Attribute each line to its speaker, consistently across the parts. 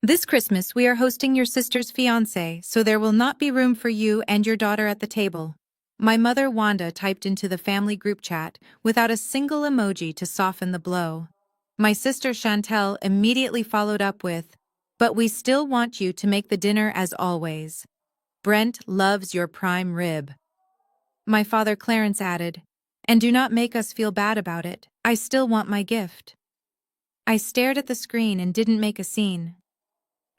Speaker 1: This Christmas, we are hosting your sister's fiancé, so there will not be room for you and your daughter at the table. My mother, Wanda, typed into the family group chat without a single emoji to soften the blow. My sister, Chantel, immediately followed up with, "But we still want you to make the dinner as always. Brent loves your prime rib." My father, Clarence, added, "And do not make us feel bad about it. I still want my gift." I stared at the screen and didn't make a scene.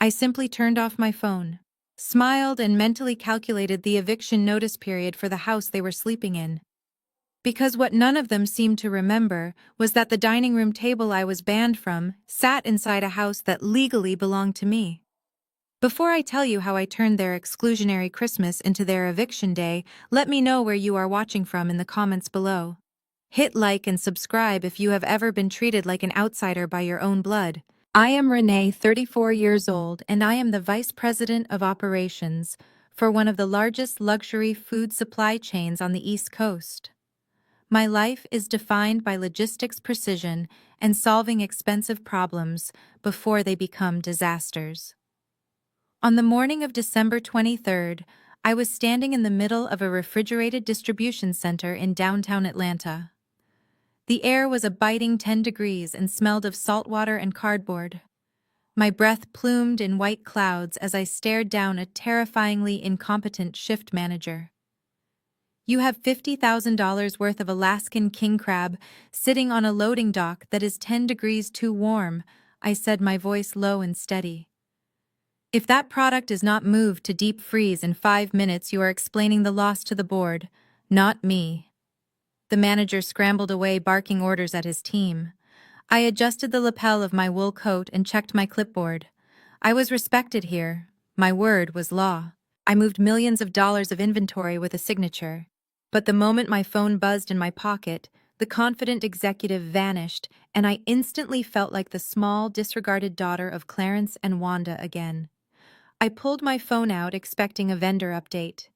Speaker 1: I simply turned off my phone, smiled, and mentally calculated the eviction notice period for the house they were sleeping in. Because what none of them seemed to remember was that the dining room table I was banned from sat inside a house that legally belonged to me. Before I tell you how I turned their exclusionary Christmas into their eviction day, let me know where you are watching from in the comments below. Hit like and subscribe if you have ever been treated like an outsider by your own blood. I am Renee, 34 years old, and I am the Vice President of Operations for one of the largest luxury food supply chains on the East Coast. My life is defined by logistics precision and solving expensive problems before they become disasters. On the morning of December 23rd, I was standing in the middle of a refrigerated distribution center in downtown Atlanta. The air was a biting 10 degrees and smelled of salt water and cardboard. My breath plumed in white clouds as I stared down a terrifyingly incompetent shift manager. "You have $50,000 worth of Alaskan king crab sitting on a loading dock that is 10 degrees too warm," I said, my voice low and steady. "If that product is not moved to deep freeze in 5 minutes, you are explaining the loss to the board, not me." The manager scrambled away, barking orders at his team. I adjusted the lapel of my wool coat and checked my clipboard. I was respected here. My word was law. I moved millions of dollars of inventory with a signature. But the moment my phone buzzed in my pocket, the confident executive vanished, and I instantly felt like the small, disregarded daughter of Clarence and Wanda again. I pulled my phone out, expecting a vendor update.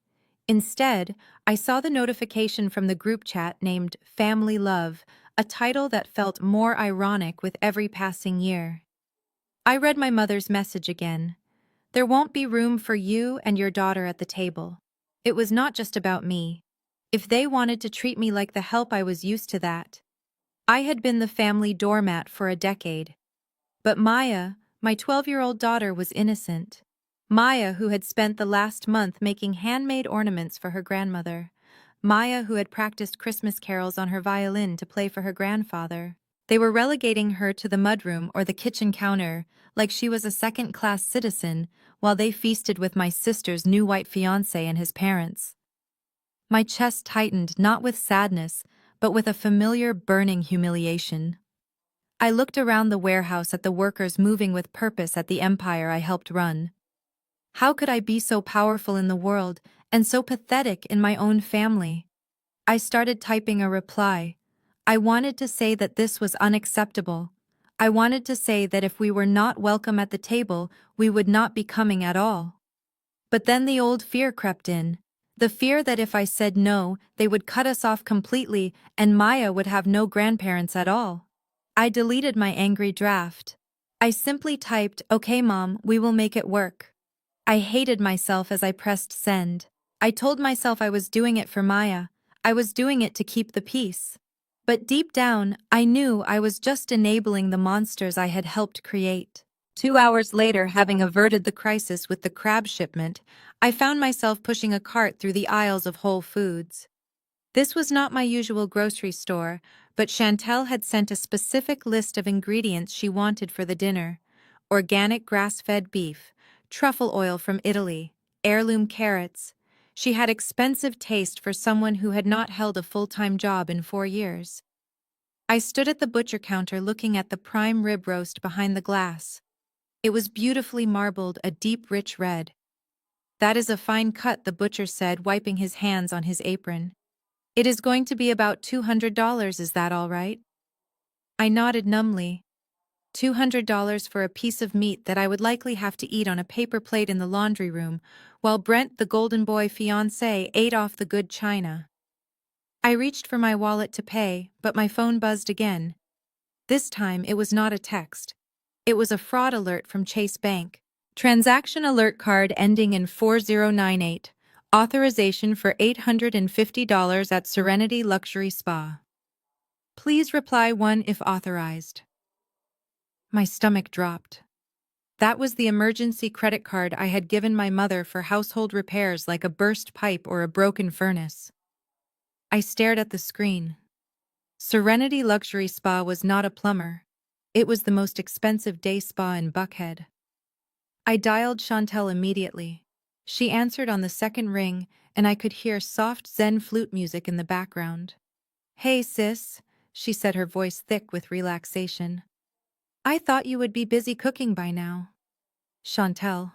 Speaker 1: Instead, I saw the notification from the group chat named Family Love, a title that felt more ironic with every passing year. I read my mother's message again. "There won't be room for you and your daughter at the table." It was not just about me. If they wanted to treat me like the help, I was used to that. I had been the family doormat for a decade. But Maya, my 12-year-old daughter, was innocent. Maya, who had spent the last month making handmade ornaments for her grandmother. Maya, who had practiced Christmas carols on her violin to play for her grandfather. They were relegating her to the mudroom or the kitchen counter, like she was a second-class citizen, while they feasted with my sister's new white fiancé and his parents. My chest tightened, not with sadness, but with a familiar burning humiliation. I looked around the warehouse at the workers moving with purpose at the empire I helped run. How could I be so powerful in the world and so pathetic in my own family? I started typing a reply. I wanted to say that this was unacceptable. I wanted to say that if we were not welcome at the table, we would not be coming at all. But then the old fear crept in. The fear that if I said no, they would cut us off completely and Maya would have no grandparents at all. I deleted my angry draft. I simply typed, "Okay, Mom, we will make it work." I hated myself as I pressed send. I told myself I was doing it for Maya. I was doing it to keep the peace. But deep down, I knew I was just enabling the monsters I had helped create. 2 hours later, having averted the crisis with the crab shipment, I found myself pushing a cart through the aisles of Whole Foods. This was not my usual grocery store, but Chantel had sent a specific list of ingredients she wanted for the dinner: organic grass-fed beef, truffle oil from Italy, heirloom carrots. She had expensive taste for someone who had not held a full-time job in 4 years. I stood at the butcher counter looking at the prime rib roast behind the glass. It was beautifully marbled, a deep, rich red. "That is a fine cut," the butcher said, wiping his hands on his apron. "It is going to be about $200, is that all right?" I nodded numbly. $200 for a piece of meat that I would likely have to eat on a paper plate in the laundry room, while Brent, the golden boy fiancé, ate off the good china. I reached for my wallet to pay, but my phone buzzed again. This time it was not a text. It was a fraud alert from Chase Bank. Transaction alert card ending in 4098. Authorization for $850 at Serenity Luxury Spa. Please reply 1 if authorized. My stomach dropped. That was the emergency credit card I had given my mother for household repairs like a burst pipe or a broken furnace. I stared at the screen. Serenity Luxury Spa was not a plumber. It was the most expensive day spa in Buckhead. I dialed Chantel immediately. She answered on the second ring, and I could hear soft Zen flute music in the background. "Hey, sis," she said, her voice thick with relaxation. "I thought you would be busy cooking by now." "Chantel,"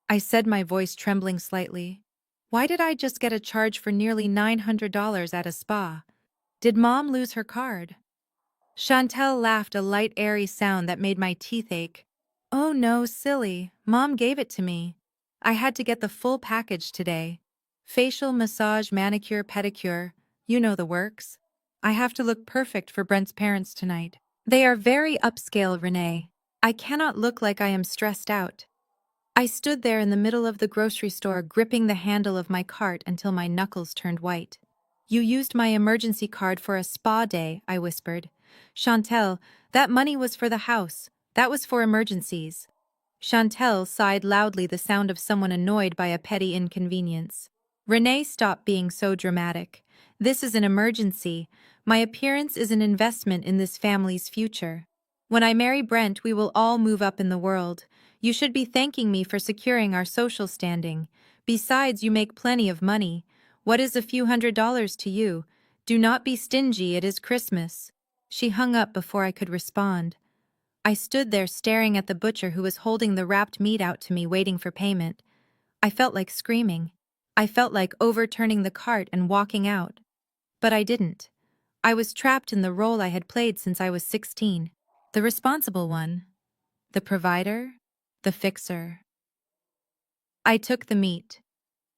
Speaker 1: I said, my voice trembling slightly. "Why did I just get a charge for nearly $900 at a spa? Did Mom lose her card?" Chantel laughed, a light, airy sound that made my teeth ache. "Oh no, silly. Mom gave it to me. I had to get the full package today. Facial, massage, manicure, pedicure. You know the works. I have to look perfect for Brent's parents tonight. They are very upscale, Renee. I cannot look like I am stressed out." I stood there in the middle of the grocery store, gripping the handle of my cart until my knuckles turned white. "You used my emergency card for a spa day," I whispered. "Chantel, that money was for the house. That was for emergencies." Chantel sighed loudly, the sound of someone annoyed by a petty inconvenience. "Renee, stop being so dramatic. This is an emergency. My appearance is an investment in this family's future. When I marry Brent, we will all move up in the world. You should be thanking me for securing our social standing. Besides, you make plenty of money. What is a few $100s to you? Do not be stingy, it is Christmas." She hung up before I could respond. I stood there staring at the butcher who was holding the wrapped meat out to me, waiting for payment. I felt like screaming. I felt like overturning the cart and walking out. But I didn't. I was trapped in the role I had played since I was 16. The responsible one. The provider. The fixer. I took the meat.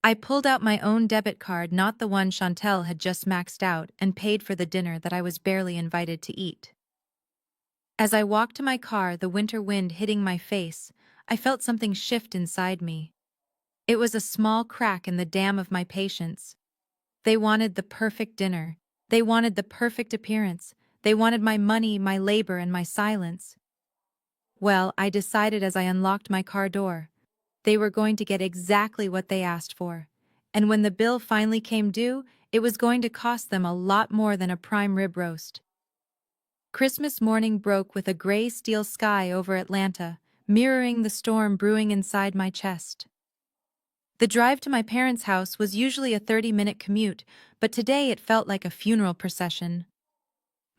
Speaker 1: I pulled out my own debit card, not the one Chantel had just maxed out, and paid for the dinner that I was barely invited to eat. As I walked to my car, the winter wind hitting my face, I felt something shift inside me. It was a small crack in the dam of my patience. They wanted the perfect dinner. They wanted the perfect appearance. They wanted my money, my labor, and my silence. Well, I decided as I unlocked my car door. They were going to get exactly what they asked for. And when the bill finally came due, it was going to cost them a lot more than a prime rib roast. Christmas morning broke with a gray steel sky over Atlanta, mirroring the storm brewing inside my chest. The drive to my parents' house was usually a 30-minute commute, but today it felt like a funeral procession.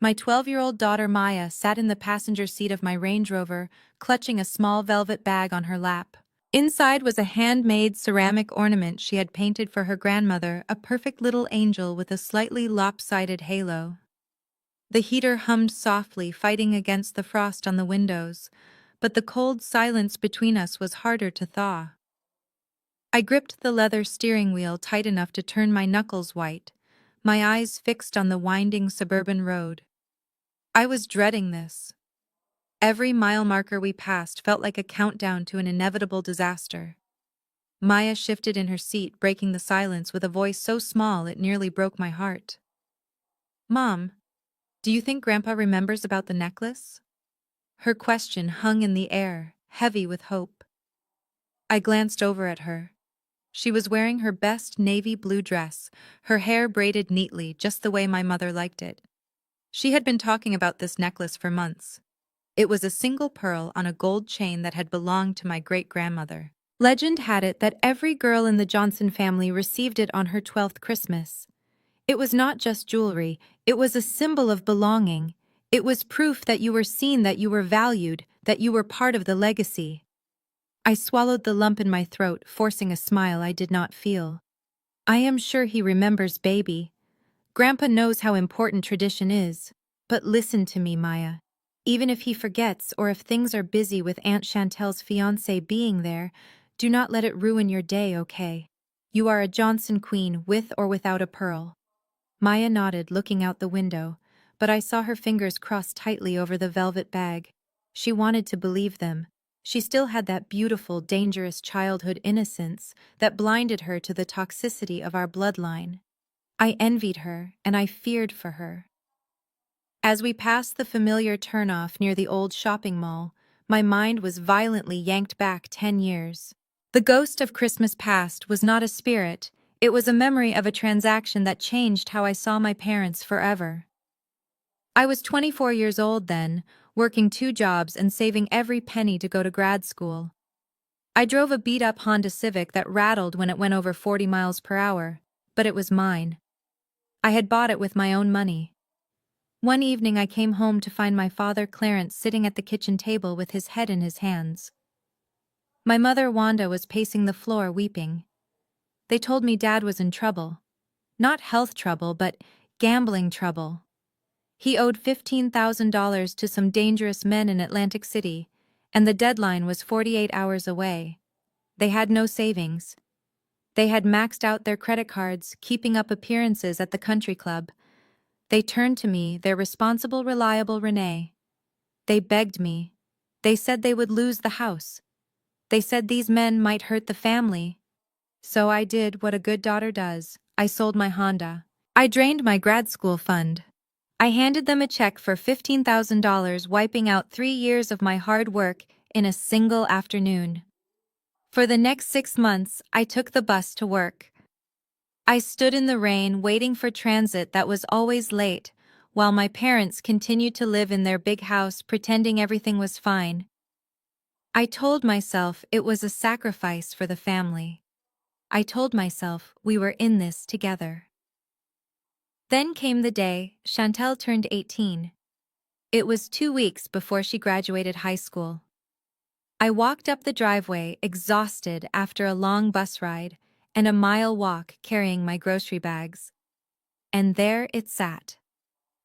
Speaker 1: My 12-year-old daughter Maya sat in the passenger seat of my Range Rover, clutching a small velvet bag on her lap. Inside was a handmade ceramic ornament she had painted for her grandmother, a perfect little angel with a slightly lopsided halo. The heater hummed softly, fighting against the frost on the windows, but the cold silence between us was harder to thaw. I gripped the leather steering wheel tight enough to turn my knuckles white, my eyes fixed on the winding suburban road. I was dreading this. Every mile marker we passed felt like a countdown to an inevitable disaster. Maya shifted in her seat, breaking the silence with a voice so small it nearly broke my heart. "Mom, do you think Grandpa remembers about the necklace?" Her question hung in the air, heavy with hope. I glanced over at her. She was wearing her best navy blue dress, her hair braided neatly, just the way my mother liked it. She had been talking about this necklace for months. It was a single pearl on a gold chain that had belonged to my great-grandmother. Legend had it that every girl in the Johnson family received it on her 12th Christmas. It was not just jewelry, it was a symbol of belonging. It was proof that you were seen, that you were valued, that you were part of the legacy. I swallowed the lump in my throat, forcing a smile I did not feel. "I am sure he remembers, baby. Grandpa knows how important tradition is. But listen to me, Maya. Even if he forgets or if things are busy with Aunt Chantel's fiancé being there, do not let it ruin your day, okay? You are a Johnson queen, with or without a pearl." Maya nodded, looking out the window, but I saw her fingers cross tightly over the velvet bag. She wanted to believe them. She still had that beautiful, dangerous childhood innocence that blinded her to the toxicity of our bloodline. I envied her, and I feared for her. As we passed the familiar turnoff near the old shopping mall, my mind was violently yanked back 10 years. The ghost of Christmas past was not a spirit, it was a memory of a transaction that changed how I saw my parents forever. I was 24 years old then, working 2 jobs and saving every penny to go to grad school. I drove a beat-up Honda Civic that rattled when it went over 40 miles per hour, but it was mine. I had bought it with my own money. One evening I came home to find my father Clarence sitting at the kitchen table with his head in his hands. My mother Wanda was pacing the floor weeping. They told me Dad was in trouble. Not health trouble, but gambling trouble. He owed $15,000 to some dangerous men in Atlantic City, and the deadline was 48 hours away. They had no savings. They had maxed out their credit cards, keeping up appearances at the country club. They turned to me, their responsible, reliable Renee. They begged me. They said they would lose the house. They said these men might hurt the family. So I did what a good daughter does. I sold my Honda. I drained my grad school fund. I handed them a check for $15,000, wiping out 3 years of my hard work in a single afternoon. For the next 6 months, I took the bus to work. I stood in the rain waiting for transit that was always late, while my parents continued to live in their big house pretending everything was fine. I told myself it was a sacrifice for the family. I told myself we were in this together. Then came the day Chantel turned 18. It was 2 weeks before she graduated high school. I walked up the driveway exhausted after a long bus ride and a mile walk carrying my grocery bags. And there it sat.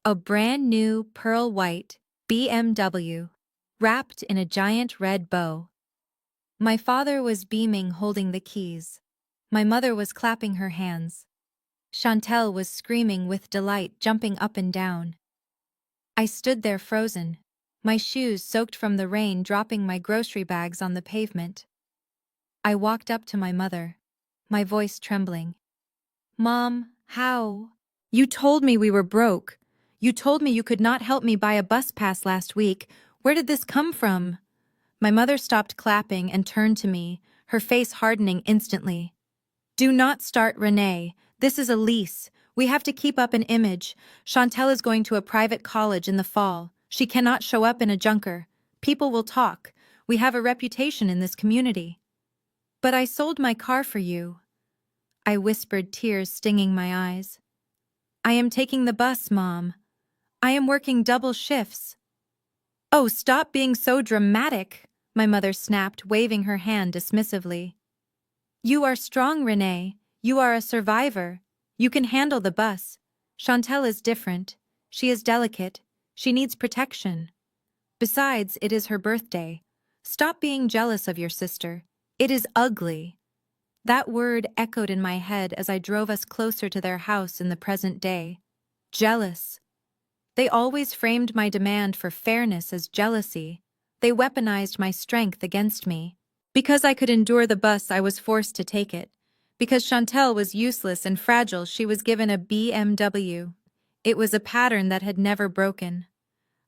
Speaker 1: A brand new pearl white BMW, wrapped in a giant red bow. My father was beaming holding the keys. My mother was clapping her hands. Chantel was screaming with delight, jumping up and down. I stood there frozen, my shoes soaked from the rain dropping my grocery bags on the pavement. I walked up to my mother, my voice trembling. "Mom, how? You told me we were broke. You told me you could not help me buy a bus pass last week. Where did this come from?" My mother stopped clapping and turned to me, her face hardening instantly. "Do not start, Renee. This is a lease. We have to keep up an image. Chantel is going to a private college in the fall. She cannot show up in a junker. People will talk. We have a reputation in this community." "But I sold my car for you," I whispered, tears stinging my eyes. "I am taking the bus, Mom. I am working double shifts." "Oh, stop being so dramatic," my mother snapped, waving her hand dismissively. "You are strong, Renee. You are a survivor. You can handle the bus. Chantel is different. She is delicate. She needs protection. Besides, it is her birthday. Stop being jealous of your sister. It is ugly." That word echoed in my head as I drove us closer to their house in the present day. Jealous. They always framed my demand for fairness as jealousy. They weaponized my strength against me. Because I could endure the bus, I was forced to take it. Because Chantel was useless and fragile, she was given a BMW. It was a pattern that had never broken.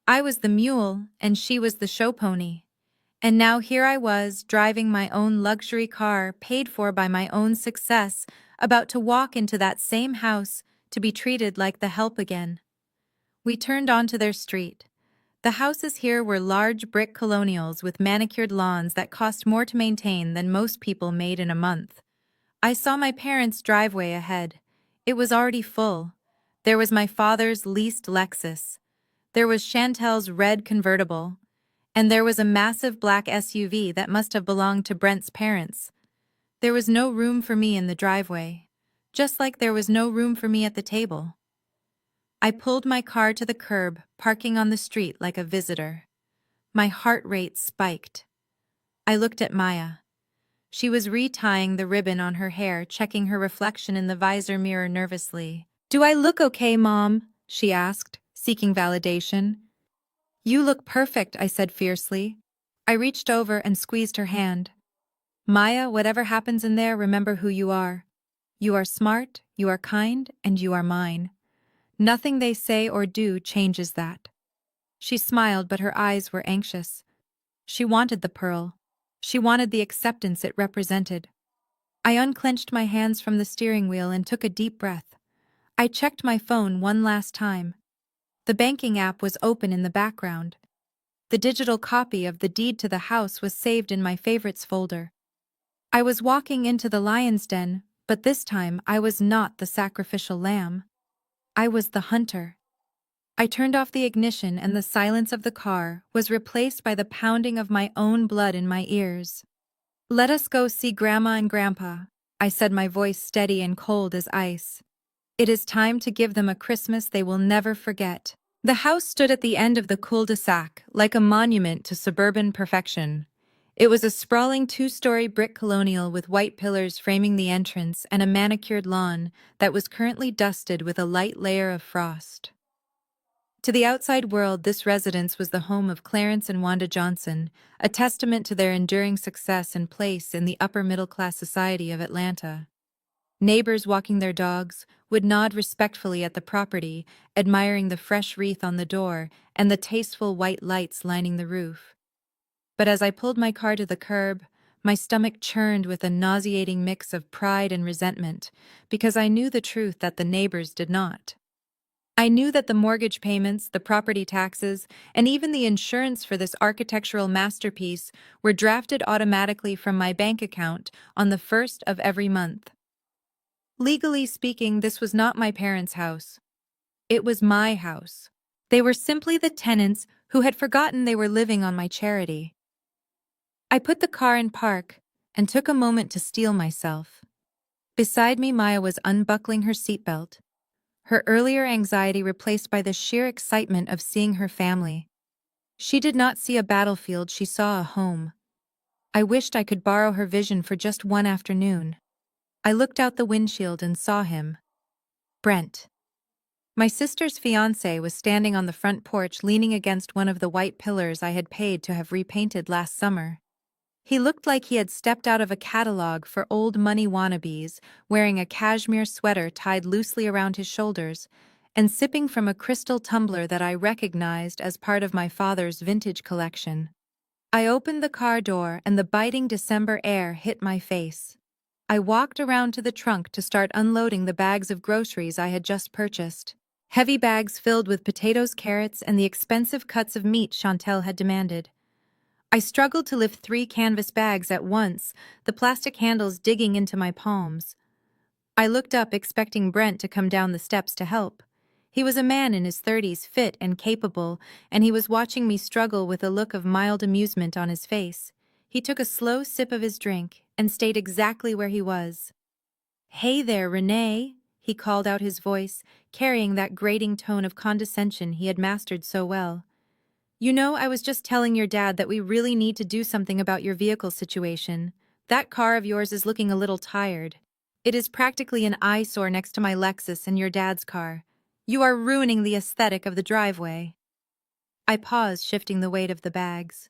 Speaker 1: I was the mule, and she was the show pony. And now here I was, driving my own luxury car, paid for by my own success, about to walk into that same house to be treated like the help again. We turned onto their street. The houses here were large brick colonials with manicured lawns that cost more to maintain than most people made in a month. I saw my parents' driveway ahead. It was already full. There was my father's leased Lexus. There was Chantel's red convertible. And there was a massive black SUV that must have belonged to Brent's parents. There was no room for me in the driveway, just like there was no room for me at the table. I pulled my car to the curb, parking on the street like a visitor. My heart rate spiked. I looked at Maya. She was retying the ribbon on her hair, checking her reflection in the visor mirror nervously. "Do I look okay, Mom?" she asked, seeking validation. You look perfect, I said fiercely. I reached over and squeezed her hand. Maya, whatever happens in there, remember who you are. You are smart, you are kind, and you are mine. Nothing they say or do changes that. She smiled, but her eyes were anxious. She wanted the pearl. She wanted the acceptance it represented. I unclenched my hands from the steering wheel and took a deep breath. I checked my phone one last time. The banking app was open in the background. The digital copy of the deed to the house was saved in my favorites folder. I was walking into the lion's den, but this time I was not the sacrificial lamb. I was the hunter. I turned off the ignition and the silence of the car was replaced by the pounding of my own blood in my ears. Let us go see Grandma and Grandpa, I said, my voice steady and cold as ice. It is time to give them a Christmas they will never forget. The house stood at the end of the cul-de-sac, like a monument to suburban perfection. It was a sprawling two-story brick colonial with white pillars framing the entrance and a manicured lawn that was currently dusted with a light layer of frost. To the outside world, this residence was the home of Clarence and Wanda Johnson, a testament to their enduring success and place in the upper-middle-class society of Atlanta. Neighbors walking their dogs would nod respectfully at the property, admiring the fresh wreath on the door and the tasteful white lights lining the roof. But as I pulled my car to the curb, my stomach churned with a nauseating mix of pride and resentment, because I knew the truth that the neighbors did not. I knew that the mortgage payments, the property taxes, and even the insurance for this architectural masterpiece were drafted automatically from my bank account on the first of every month. Legally speaking, this was not my parents' house. It was my house. They were simply the tenants who had forgotten they were living on my charity. I put the car in park and took a moment to steel myself. Beside me, Maya was unbuckling her seatbelt, her earlier anxiety replaced by the sheer excitement of seeing her family. She did not see a battlefield, she saw a home. I wished I could borrow her vision for just one afternoon. I looked out the windshield and saw him. Brent. My sister's fiancé was standing on the front porch leaning against one of the white pillars I had paid to have repainted last summer. He looked like he had stepped out of a catalog for old money wannabes, wearing a cashmere sweater tied loosely around his shoulders, and sipping from a crystal tumbler that I recognized as part of my father's vintage collection. I opened the car door and the biting December air hit my face. I walked around to the trunk to start unloading the bags of groceries I had just purchased. Heavy bags filled with potatoes, carrots, and the expensive cuts of meat Chantel had demanded. I struggled to lift 3 canvas bags at once, the plastic handles digging into my palms. I looked up expecting Brent to come down the steps to help. He was a man in his 30s, fit and capable, and he was watching me struggle with a look of mild amusement on his face. He took a slow sip of his drink and stayed exactly where he was. "Hey there, Renee," he called out, his voice carrying that grating tone of condescension he had mastered so well. "You know, I was just telling your dad that we really need to do something about your vehicle situation. That car of yours is looking a little tired. It is practically an eyesore next to my Lexus and your dad's car. You are ruining the aesthetic of the driveway." I paused, shifting the weight of the bags.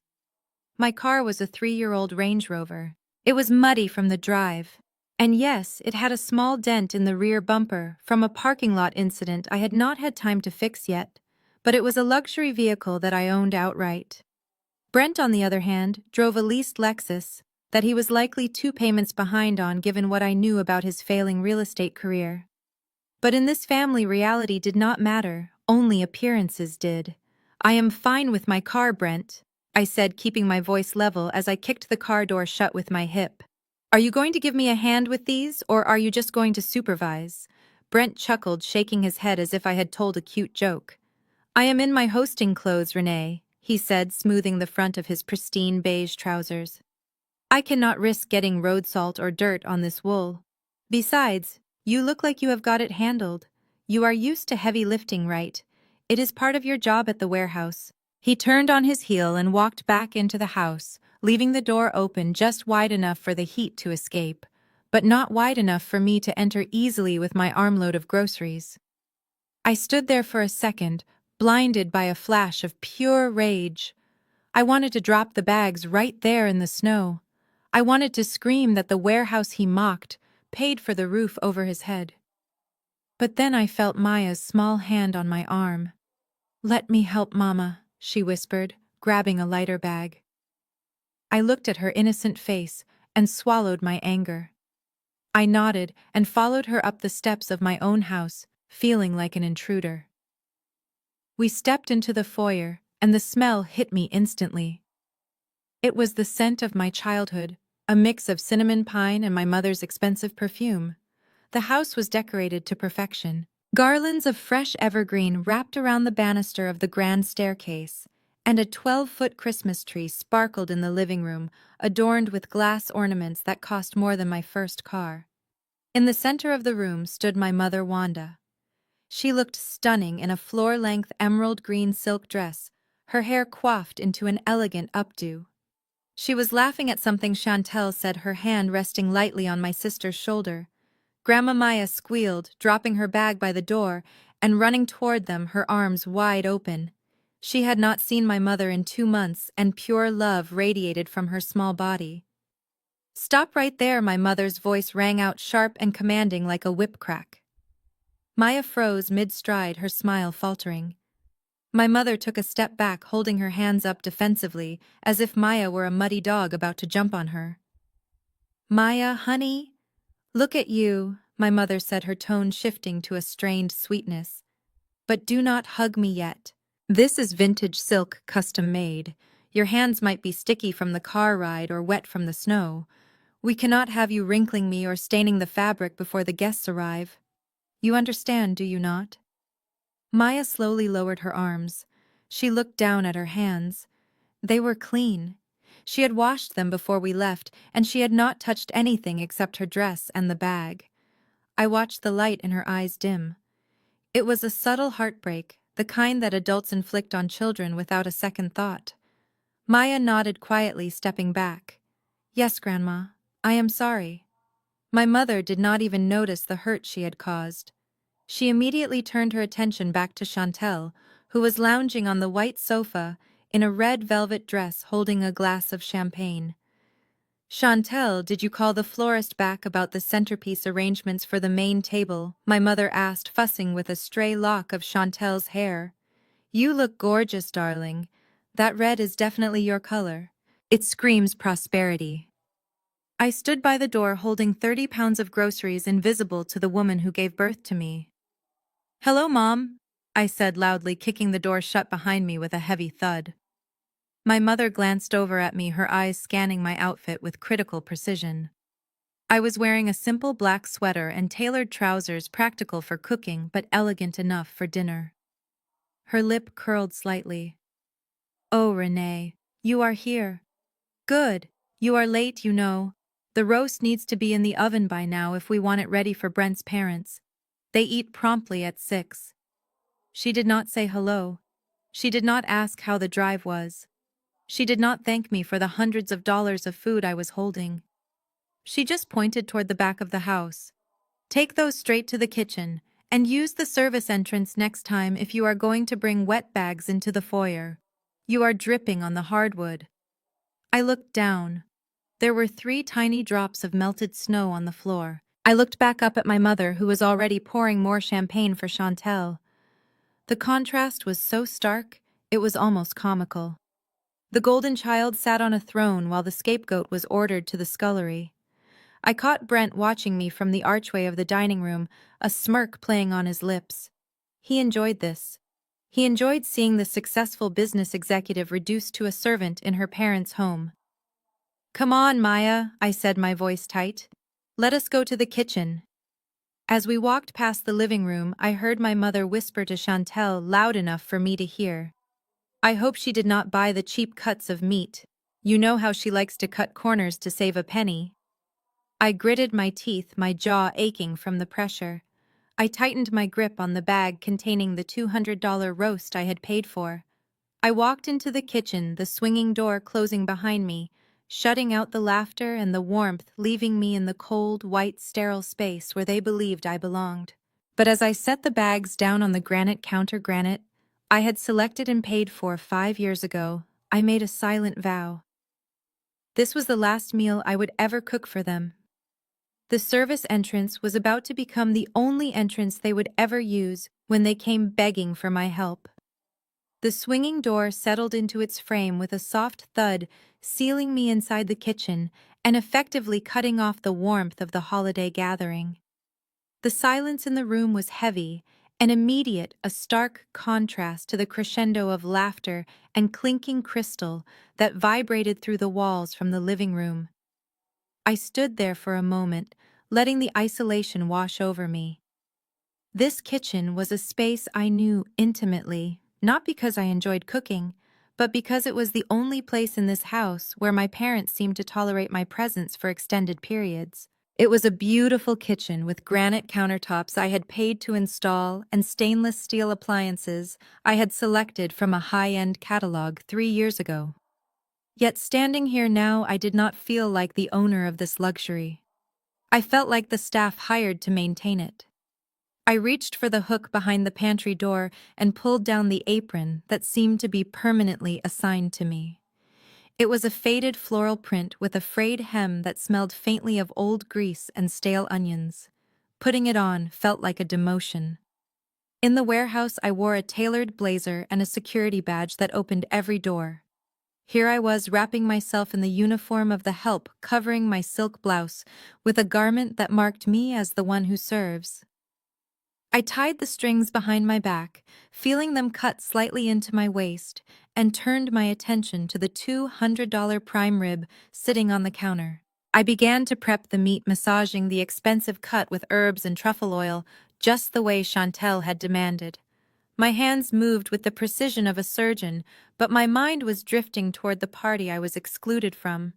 Speaker 1: My car was a 3-year-old Range Rover. It was muddy from the drive. And yes, it had a small dent in the rear bumper from a parking lot incident I had not had time to fix yet, but it was a luxury vehicle that I owned outright. Brent, on the other hand, drove a leased Lexus that he was likely 2 payments behind on given what I knew about his failing real estate career. But in this family, reality did not matter, only appearances did. "I am fine with my car, Brent," I said, keeping my voice level as I kicked the car door shut with my hip. "Are you going to give me a hand with these, or are you just going to supervise?" Brent chuckled, shaking his head as if I had told a cute joke. "I am in my hosting clothes, Renee," he said, smoothing the front of his pristine beige trousers. "I cannot risk getting road salt or dirt on this wool. Besides, you look like you have got it handled. You are used to heavy lifting, right? It is part of your job at the warehouse." He turned on his heel and walked back into the house, leaving the door open just wide enough for the heat to escape, but not wide enough for me to enter easily with my armload of groceries. I stood there for a second, blinded by a flash of pure rage. I wanted to drop the bags right there in the snow. I wanted to scream that the warehouse he mocked paid for the roof over his head. But then I felt Maya's small hand on my arm. "Let me help, Mama," she whispered, grabbing a lighter bag. I looked at her innocent face and swallowed my anger. I nodded and followed her up the steps of my own house, feeling like an intruder. We stepped into the foyer, and the smell hit me instantly. It was the scent of my childhood, a mix of cinnamon pine and my mother's expensive perfume. The house was decorated to perfection. Garlands of fresh evergreen wrapped around the banister of the grand staircase, and a 12-foot Christmas tree sparkled in the living room, adorned with glass ornaments that cost more than my first car. In the center of the room stood my mother, Wanda. She looked stunning in a floor-length emerald green silk dress, her hair coiffed into an elegant updo. She was laughing at something Chantel said, her hand resting lightly on my sister's shoulder. Grandma Maya squealed, dropping her bag by the door and running toward them, her arms wide open. She had not seen my mother in 2 months, and pure love radiated from her small body. "Stop right there," my mother's voice rang out, sharp and commanding like a whip crack. Maya froze mid-stride, her smile faltering. My mother took a step back, holding her hands up defensively, as if Maya were a muddy dog about to jump on her. "Maya, honey, look at you," my mother said, her tone shifting to a strained sweetness. "But do not hug me yet. This is vintage silk, custom made. Your hands might be sticky from the car ride or wet from the snow. We cannot have you wrinkling me or staining the fabric before the guests arrive. You understand, do you not?" Maya slowly lowered her arms. She looked down at her hands. They were clean. She had washed them before we left, and she had not touched anything except her dress and the bag. I watched the light in her eyes dim. It was a subtle heartbreak, the kind that adults inflict on children without a second thought. Maya nodded quietly, stepping back. "Yes, Grandma, I am sorry." My mother did not even notice the hurt she had caused. She immediately turned her attention back to Chantel, who was lounging on the white sofa in a red velvet dress holding a glass of champagne. "Chantel, did you call the florist back about the centerpiece arrangements for the main table?" my mother asked, fussing with a stray lock of Chantel's hair. "You look gorgeous, darling. That red is definitely your color. It screams prosperity." I stood by the door holding 30 pounds of groceries, invisible to the woman who gave birth to me. "Hello, Mom," I said loudly, kicking the door shut behind me with a heavy thud. My mother glanced over at me, her eyes scanning my outfit with critical precision. I was wearing a simple black sweater and tailored trousers, practical for cooking but elegant enough for dinner. Her lip curled slightly. "Oh, Renee, you are here. Good. You are late, you know. The roast needs to be in the oven by now if we want it ready for Brent's parents. They eat promptly at 6. She did not say hello. She did not ask how the drive was. She did not thank me for the hundreds of dollars of food I was holding. She just pointed toward the back of the house. "Take those straight to the kitchen, and use the service entrance next time if you are going to bring wet bags into the foyer. You are dripping on the hardwood." I looked down. There were 3 tiny drops of melted snow on the floor. I looked back up at my mother, who was already pouring more champagne for Chantel. The contrast was so stark, it was almost comical. The golden child sat on a throne while the scapegoat was ordered to the scullery. I caught Brent watching me from the archway of the dining room, a smirk playing on his lips. He enjoyed this. He enjoyed seeing the successful business executive reduced to a servant in her parents' home. "Come on, Maya," I said, my voice tight. "Let us go to the kitchen." As we walked past the living room, I heard my mother whisper to Chantel, loud enough for me to hear. "I hope she did not buy the cheap cuts of meat. You know how she likes to cut corners to save a penny." I gritted my teeth, my jaw aching from the pressure. I tightened my grip on the bag containing the $200 roast I had paid for. I walked into the kitchen, the swinging door closing behind me, shutting out the laughter and the warmth, leaving me in the cold, white, sterile space where they believed I belonged. But as I set the bags down on the granite counter, I had selected and paid for 5 years ago. I made a silent vow. This was the last meal I would ever cook for them. The service entrance was about to become the only entrance they would ever use when they came begging for my help. The swinging door settled into its frame with a soft thud, sealing me inside the kitchen and effectively cutting off the warmth of the holiday gathering. The silence in the room was heavy and immediate, a stark contrast to the crescendo of laughter and clinking crystal that vibrated through the walls from the living room. I stood there for a moment, letting the isolation wash over me. This kitchen was a space I knew intimately, not because I enjoyed cooking, but because it was the only place in this house where my parents seemed to tolerate my presence for extended periods. It was a beautiful kitchen with granite countertops I had paid to install and stainless steel appliances I had selected from a high-end catalog 3 years ago. Yet standing here now, I did not feel like the owner of this luxury. I felt like the staff hired to maintain it. I reached for the hook behind the pantry door and pulled down the apron that seemed to be permanently assigned to me. It was a faded floral print with a frayed hem that smelled faintly of old grease and stale onions. Putting it on felt like a demotion. In the warehouse, I wore a tailored blazer and a security badge that opened every door. Here I was wrapping myself in the uniform of the help, covering my silk blouse with a garment that marked me as the one who serves. I tied the strings behind my back, feeling them cut slightly into my waist, and turned my attention to the $200 prime rib sitting on the counter. I began to prep the meat, massaging the expensive cut with herbs and truffle oil, just the way Chantel had demanded. My hands moved with the precision of a surgeon, but my mind was drifting toward the party I was excluded from.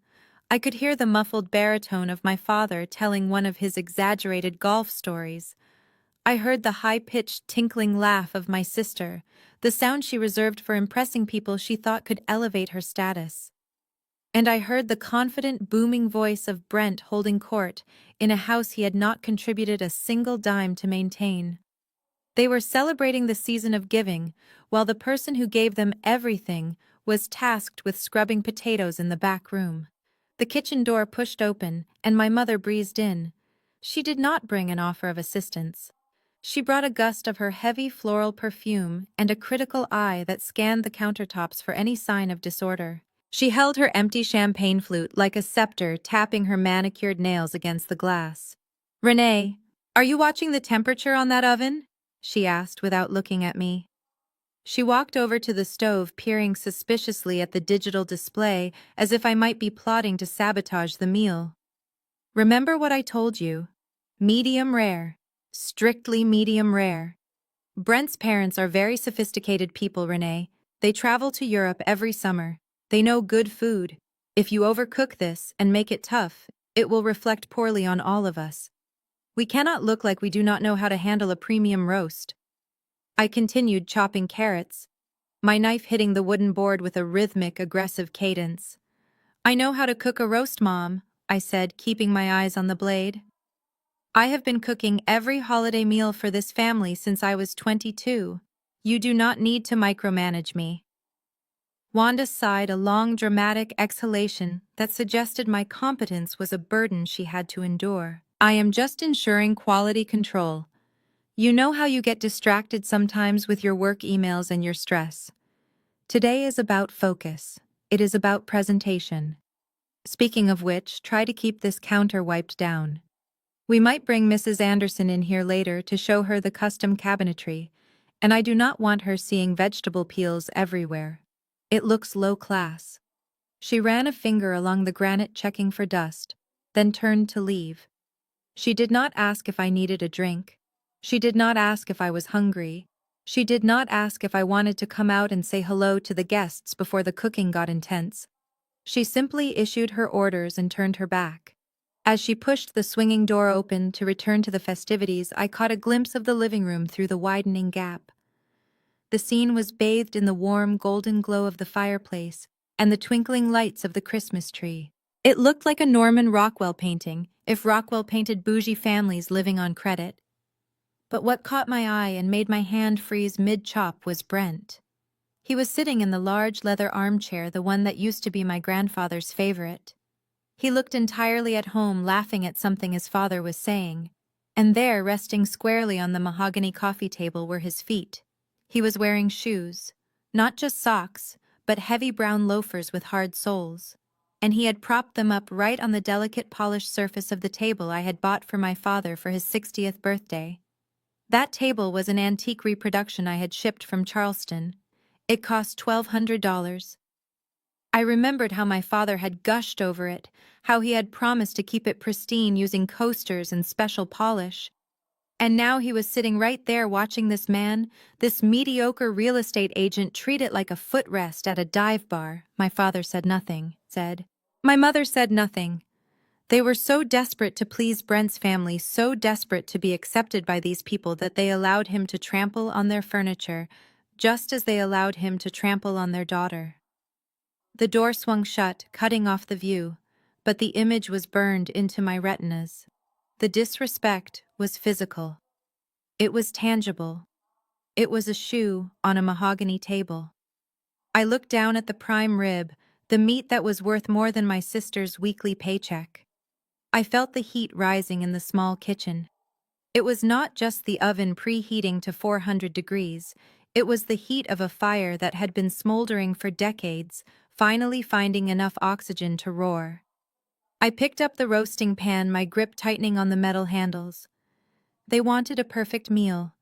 Speaker 1: I could hear the muffled baritone of my father telling one of his exaggerated golf stories. I heard the high-pitched tinkling laugh of my sister, the sound she reserved for impressing people she thought could elevate her status. And I heard the confident, booming voice of Brent holding court in a house he had not contributed a single dime to maintain. They were celebrating the season of giving, while the person who gave them everything was tasked with scrubbing potatoes in the back room. The kitchen door pushed open, and my mother breezed in. She did not bring an offer of assistance. She brought a gust of her heavy floral perfume and a critical eye that scanned the countertops for any sign of disorder. She held her empty champagne flute like a scepter, tapping her manicured nails against the glass. "Renee, are you watching the temperature on that oven?" she asked without looking at me. She walked over to the stove, peering suspiciously at the digital display as if I might be plotting to sabotage the meal. "Remember what I told you? Medium rare. Strictly medium rare." Brent's parents are very sophisticated people, Renee. They travel to Europe every summer. They know good food. If you overcook this and make it tough, it will reflect poorly on all of us. We cannot look like we do not know how to handle a premium roast. I continued chopping carrots, my knife hitting the wooden board with a rhythmic, aggressive cadence. "I know how to cook a roast, Mom," I said, keeping my eyes on the blade. "I have been cooking every holiday meal for this family since I was 22. You do not need to micromanage me." Wanda sighed, a long, dramatic exhalation that suggested my competence was a burden she had to endure. "I am just ensuring quality control. You know how you get distracted sometimes with your work emails and your stress. Today is about focus. It is about presentation. Speaking of which, try to keep this counter wiped down. We might bring Mrs. Anderson in here later to show her the custom cabinetry, and I do not want her seeing vegetable peels everywhere. It looks low class." She ran a finger along the granite, checking for dust, then turned to leave. She did not ask if I needed a drink. She did not ask if I was hungry. She did not ask if I wanted to come out and say hello to the guests before the cooking got intense. She simply issued her orders and turned her back. As she pushed the swinging door open to return to the festivities, I caught a glimpse of the living room through the widening gap. The scene was bathed in the warm, golden glow of the fireplace and the twinkling lights of the Christmas tree. It looked like a Norman Rockwell painting, if Rockwell painted bougie families living on credit. But what caught my eye and made my hand freeze mid-chop was Brent. He was sitting in the large leather armchair, the one that used to be my grandfather's favorite. He looked entirely at home, laughing at something his father was saying. And there, resting squarely on the mahogany coffee table, were his feet. He was wearing shoes. Not just socks, but heavy brown loafers with hard soles. And he had propped them up right on the delicate polished surface of the table I had bought for my father for his 60th birthday. That table was an antique reproduction I had shipped from Charleston. It cost $1,200. I remembered how my father had gushed over it, how he had promised to keep it pristine using coasters and special polish. And now he was sitting right there watching this man, this mediocre real estate agent, treat it like a footrest at a dive bar. My father said nothing, said. My mother said nothing. They were so desperate to please Brent's family, so desperate to be accepted by these people, that they allowed him to trample on their furniture, just as they allowed him to trample on their daughter. The door swung shut, cutting off the view, but the image was burned into my retinas. The disrespect was physical. It was tangible. It was a shoe on a mahogany table. I looked down at the prime rib, the meat that was worth more than my sister's weekly paycheck. I felt the heat rising in the small kitchen. It was not just the oven preheating to 400 degrees, it was the heat of a fire that had been smoldering for decades, finally finding enough oxygen to roar. I picked up the roasting pan, my grip tightening on the metal handles. They wanted a perfect meal.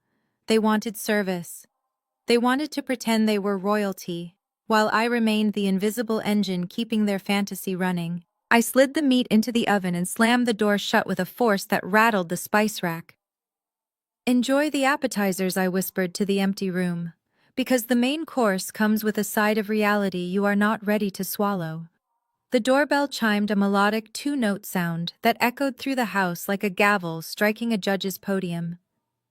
Speaker 1: They wanted service. They wanted to pretend they were royalty, while I remained the invisible engine keeping their fantasy running. I slid the meat into the oven and slammed the door shut with a force that rattled the spice rack. Enjoy the appetizers, I whispered to the empty room, because the main course comes with a side of reality you are not ready to swallow. The doorbell chimed, a melodic two-note sound that echoed through the house like a gavel striking a judge's podium.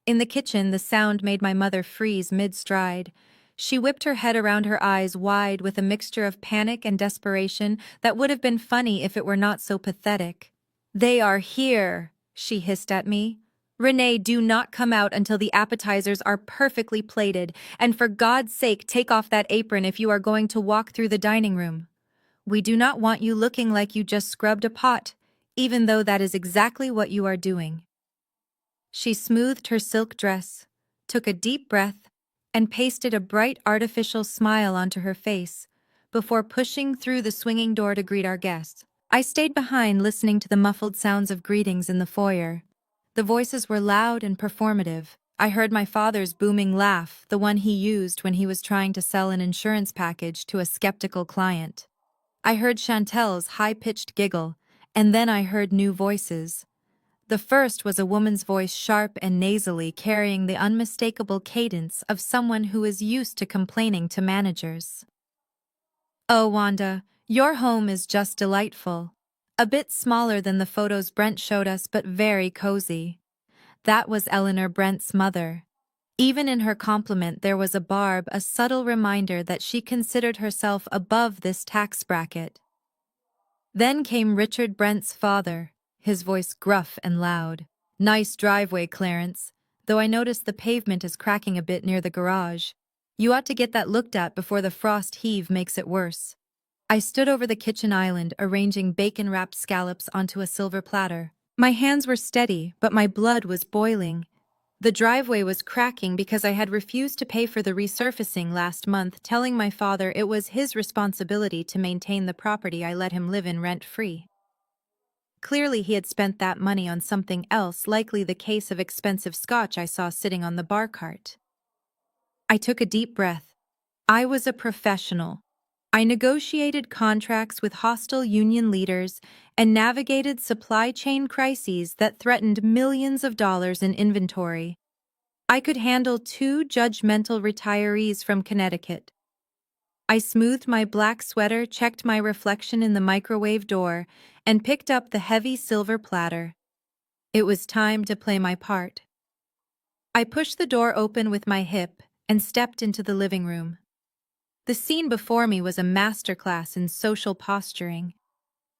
Speaker 1: In the kitchen, the sound made my mother freeze mid-stride. She whipped her head around, her eyes wide with a mixture of panic and desperation that would have been funny if it were not so pathetic. "They are here," she hissed at me. "Renee, do not come out until the appetizers are perfectly plated, and for God's sake, take off that apron if you are going to walk through the dining room. We do not want you looking like you just scrubbed a pot, even though that is exactly what you are doing." She smoothed her silk dress, took a deep breath, and pasted a bright artificial smile onto her face before pushing through the swinging door to greet our guests. I stayed behind, listening to the muffled sounds of greetings in the foyer. The voices were loud and performative. I heard my father's booming laugh, the one he used when he was trying to sell an insurance package to a skeptical client. I heard Chantel's high-pitched giggle, and then I heard new voices. The first was a woman's voice, sharp and nasally, carrying the unmistakable cadence of someone who is used to complaining to managers. "Oh, Wanda, your home is just delightful. A bit smaller than the photos Brent showed us, but very cozy." That was Eleanor, Brent's mother. Even in her compliment there was a barb, a subtle reminder that she considered herself above this tax bracket. Then came Richard, Brent's father, his voice gruff and loud. "Nice driveway, Clarence, though I noticed the pavement is cracking a bit near the garage. You ought to get that looked at before the frost heave makes it worse." I stood over the kitchen island, arranging bacon-wrapped scallops onto a silver platter. My hands were steady, but my blood was boiling. The driveway was cracking because I had refused to pay for the resurfacing last month, telling my father it was his responsibility to maintain the property I let him live in rent-free. Clearly he had spent that money on something else, likely the case of expensive scotch I saw sitting on the bar cart. I took a deep breath. I was a professional. I negotiated contracts with hostile union leaders and navigated supply chain crises that threatened millions of dollars in inventory. I could handle 2 judgmental retirees from Connecticut. I smoothed my black sweater, checked my reflection in the microwave door, and picked up the heavy silver platter. It was time to play my part. I pushed the door open with my hip and stepped into the living room. The scene before me was a masterclass in social posturing.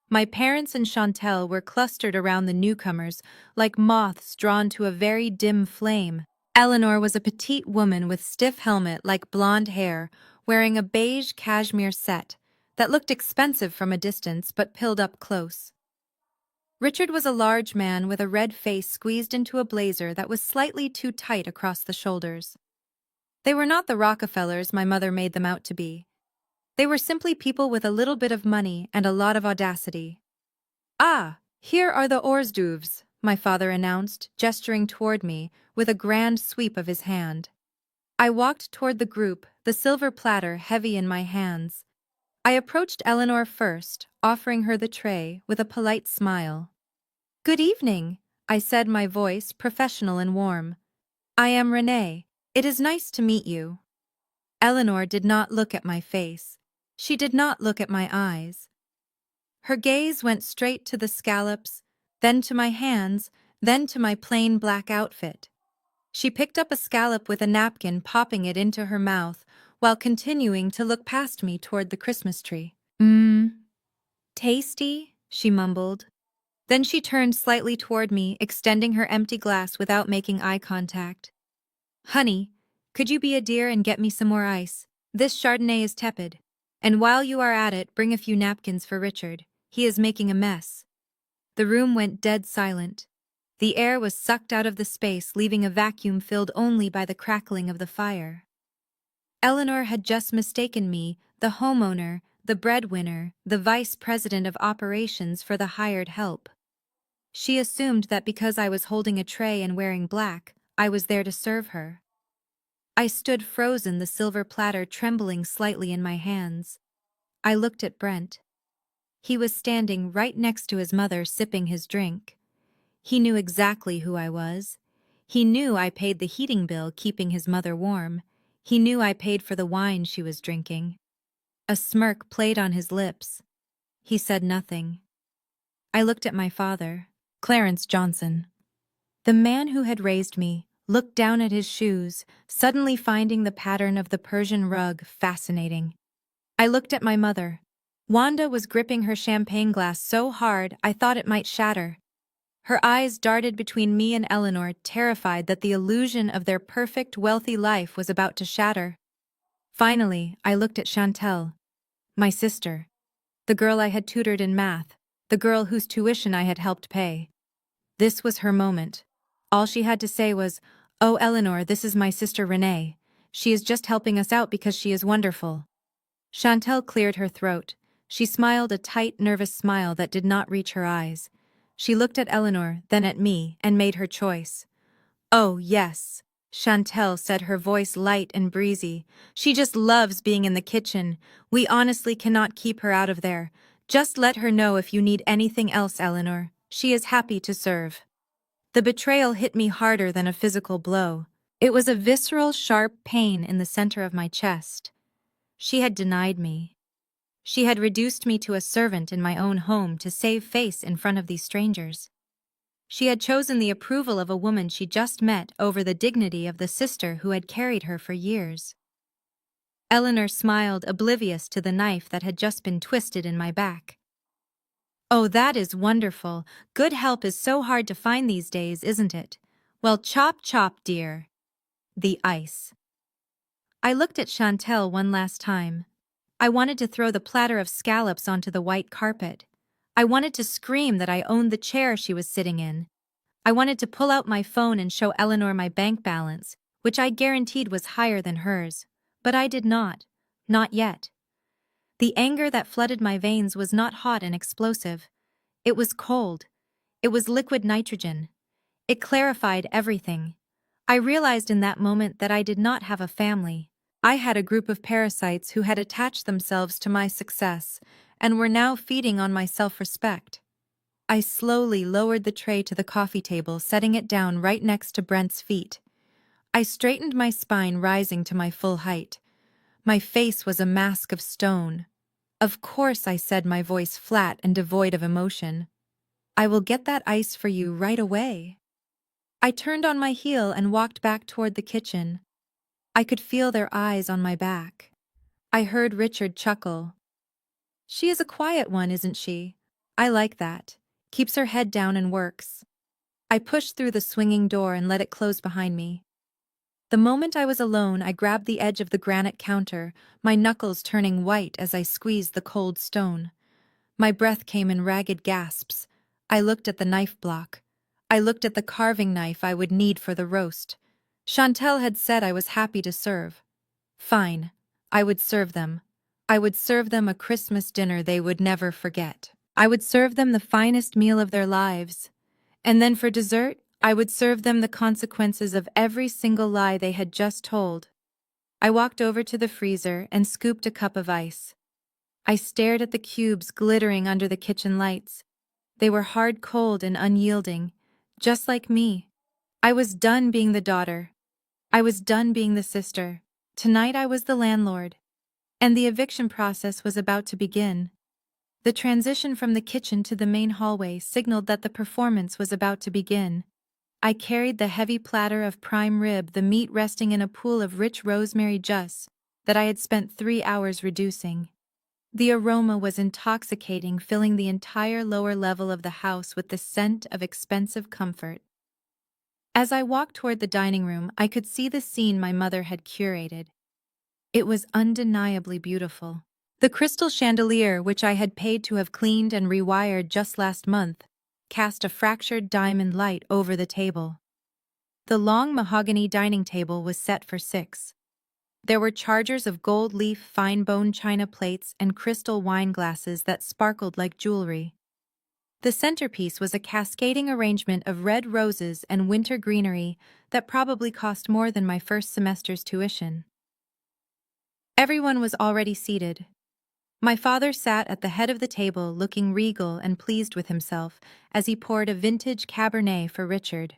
Speaker 1: My parents and Chantel were clustered around the newcomers like moths drawn to a very dim flame. Eleanor was a petite woman with stiff helmet-like blonde hair, wearing a beige cashmere set that looked expensive from a distance but pilled up close. Richard was a large man with a red face squeezed into a blazer that was slightly too tight across the shoulders. They were not the Rockefellers my mother made them out to be. They were simply people with a little bit of money and a lot of audacity. "Ah, here are the hors d'oeuvres," my father announced, gesturing toward me with a grand sweep of his hand. I walked toward the group, the silver platter heavy in my hands. I approached Eleanor first, offering her the tray with a polite smile. "Good evening," I said, my voice professional and warm. "I am Renee. It is nice to meet you." Eleanor did not look at my face. She did not look at my eyes. Her gaze went straight to the scallops, then to my hands, then to my plain black outfit. She picked up a scallop with a napkin, popping it into her mouth, while continuing to look past me toward the Christmas tree. Tasty," she mumbled. Then she turned slightly toward me, extending her empty glass without making eye contact. "Honey, could you be a dear and get me some more ice? This Chardonnay is tepid. And while you are at it, bring a few napkins for Richard. He is making a mess." The room went dead silent. The air was sucked out of the space, leaving a vacuum filled only by the crackling of the fire. Eleanor had just mistaken me, the homeowner, the breadwinner, the vice president of operations, for the hired help. She assumed that because I was holding a tray and wearing black, I was there to serve her. I stood frozen, the silver platter trembling slightly in my hands. I looked at Brent. He was standing right next to his mother, sipping his drink. He knew exactly who I was. He knew I paid the heating bill, keeping his mother warm. He knew I paid for the wine she was drinking. A smirk played on his lips. He said nothing. I looked at my father, Clarence Johnson. The man who had raised me looked down at his shoes, suddenly finding the pattern of the Persian rug fascinating. I looked at my mother. Wanda was gripping her champagne glass so hard I thought it might shatter. Her eyes darted between me and Eleanor, terrified that the illusion of their perfect, wealthy life was about to shatter. Finally, I looked at Chantel, my sister, the girl I had tutored in math, the girl whose tuition I had helped pay. This was her moment. All she had to say was, "Oh, Eleanor, this is my sister Renee. She is just helping us out because she is wonderful." Chantel cleared her throat. She smiled, a tight, nervous smile that did not reach her eyes. She looked at Eleanor, then at me, and made her choice. "Oh, yes," Chantel said, her voice light and breezy. "She just loves being in the kitchen. We honestly cannot keep her out of there. Just let her know if you need anything else, Eleanor. She is happy to serve." The betrayal hit me harder than a physical blow. It was a visceral, sharp pain in the center of my chest. She had denied me. She had reduced me to a servant in my own home to save face in front of these strangers. She had chosen the approval of a woman she just met over the dignity of the sister who had carried her for years. Eleanor smiled, oblivious to the knife that had just been twisted in my back. "Oh, that is wonderful. Good help is so hard to find these days, isn't it? Well, chop chop, dear." The ice. I looked at Chantel one last time. I wanted to throw the platter of scallops onto the white carpet. I wanted to scream that I owned the chair she was sitting in. I wanted to pull out my phone and show Eleanor my bank balance, which I guaranteed was higher than hers. But I did not. Not yet. The anger that flooded my veins was not hot and explosive. It was cold. It was liquid nitrogen. It clarified everything. I realized in that moment that I did not have a family. I had a group of parasites who had attached themselves to my success and were now feeding on my self-respect. I slowly lowered the tray to the coffee table, setting it down right next to Brent's feet. I straightened my spine, rising to my full height. My face was a mask of stone. "Of course," I said, my voice flat and devoid of emotion. "I will get that ice for you right away." I turned on my heel and walked back toward the kitchen. I could feel their eyes on my back. I heard Richard chuckle. "She is a quiet one, isn't she? I like that. Keeps her head down and works. I pushed through the swinging door and let it close behind me. The moment I was alone, I grabbed the edge of the granite counter, my knuckles turning white as I squeezed the cold stone. My breath came in ragged gasps. I looked at the knife block. I looked at the carving knife I would need for the roast. Chantel had said I was happy to serve. Fine. I would serve them. I would serve them a Christmas dinner they would never forget. I would serve them the finest meal of their lives. And then for dessert, I would serve them the consequences of every single lie they had just told. I walked over to the freezer and scooped a cup of ice. I stared at the cubes glittering under the kitchen lights. They were hard cold and unyielding, just like me. I was done being the daughter. I was done being the sister. Tonight I was the landlord. And the eviction process was about to begin. The transition from the kitchen to the main hallway signaled that the performance was about to begin. I carried the heavy platter of prime rib, the meat resting in a pool of rich rosemary juice that I had spent 3 hours reducing. The aroma was intoxicating, filling the entire lower level of the house with the scent of expensive comfort. As I walked toward the dining room, I could see the scene my mother had curated. It was undeniably beautiful. The crystal chandelier, which I had paid to have cleaned and rewired just last month, cast a fractured diamond light over the table. The long mahogany dining table was set for 6. There were chargers of gold leaf fine-bone china plates and crystal wine glasses that sparkled like jewelry. The centerpiece was a cascading arrangement of red roses and winter greenery that probably cost more than my first semester's tuition. Everyone was already seated. My father sat at the head of the table looking regal and pleased with himself as he poured a vintage Cabernet for Richard.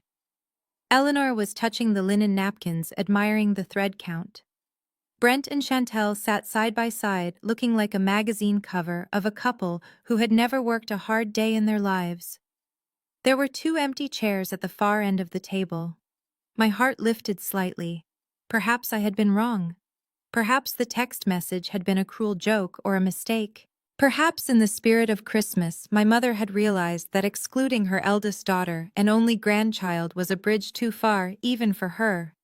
Speaker 1: Eleanor was touching the linen napkins, admiring the thread count. Brent and Chantel sat side by side, looking like a magazine cover of a couple who had never worked a hard day in their lives. There were 2 empty chairs at the far end of the table. My heart lifted slightly. Perhaps I had been wrong. Perhaps the text message had been a cruel joke or a mistake. Perhaps in the spirit of Christmas, my mother had realized that excluding her eldest daughter and only grandchild was a bridge too far, even for her.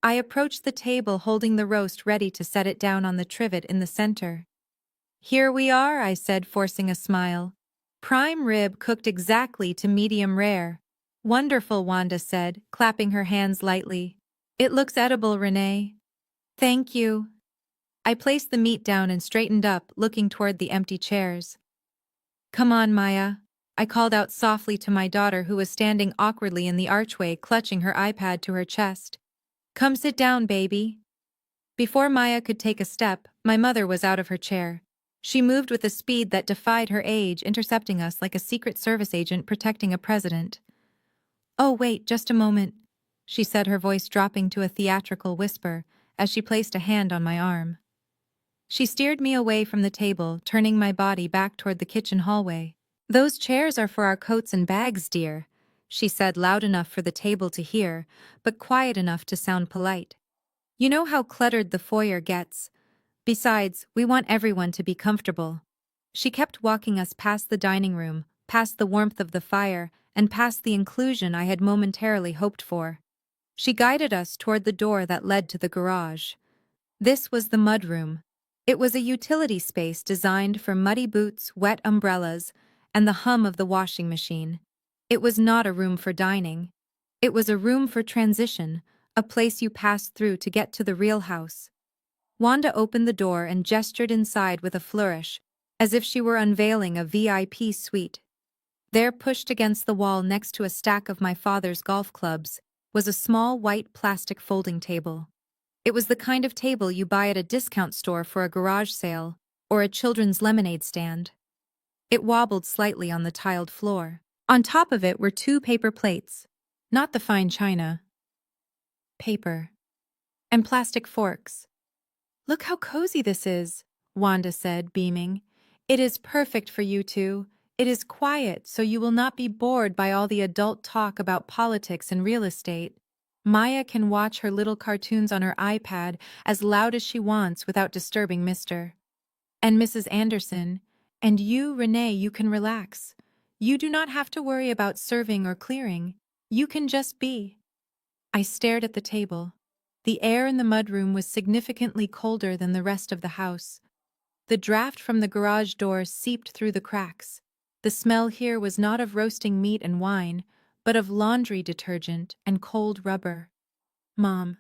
Speaker 1: I approached the table holding the roast ready to set it down on the trivet in the center. "Here we are," I said, forcing a smile. "Prime rib cooked exactly to medium rare." "Wonderful," Wanda said, clapping her hands lightly. "It looks edible, Renee." "Thank you." I placed the meat down and straightened up, looking toward the empty chairs. "Come on, Maya," I called out softly to my daughter, who was standing awkwardly in the archway, clutching her iPad to her chest. "Come sit down, baby." Before Maya could take a step, my mother was out of her chair. She moved with a speed that defied her age, intercepting us like a Secret Service agent protecting a president. "Oh, wait, just a moment," she said, her voice dropping to a theatrical whisper as she placed a hand on my arm. She steered me away from the table, turning my body back toward the kitchen hallway. "Those chairs are for our coats and bags, dear," she said, loud enough for the table to hear, but quiet enough to sound polite. "You know how cluttered the foyer gets. Besides, we want everyone to be comfortable." She kept walking us past the dining room, past the warmth of the fire, and past the inclusion I had momentarily hoped for. She guided us toward the door that led to the garage. This was the mudroom. It was a utility space designed for muddy boots, wet umbrellas, and the hum of the washing machine. It was not a room for dining. It was a room for transition, a place you passed through to get to the real house. Wanda opened the door and gestured inside with a flourish, as if she were unveiling a VIP suite. There, pushed against the wall next to a stack of my father's golf clubs, was a small white plastic folding table. It was the kind of table you buy at a discount store for a garage sale or a children's lemonade stand. It wobbled slightly on the tiled floor. On top of it were 2 paper plates, not the fine china. Paper. And plastic forks. "Look how cozy this is," Wanda said, beaming. "It is perfect for you two. It is quiet, so you will not be bored by all the adult talk about politics and real estate. Maya can watch her little cartoons on her iPad as loud as she wants without disturbing Mr. and Mrs. Anderson. And you, Renee, you can relax. You do not have to worry about serving or clearing. You can just be. I stared at the table. The air in the mudroom was significantly colder than the rest of the house. The draft from the garage door seeped through the cracks. The smell here was not of roasting meat and wine, but of laundry detergent and cold rubber. Mom,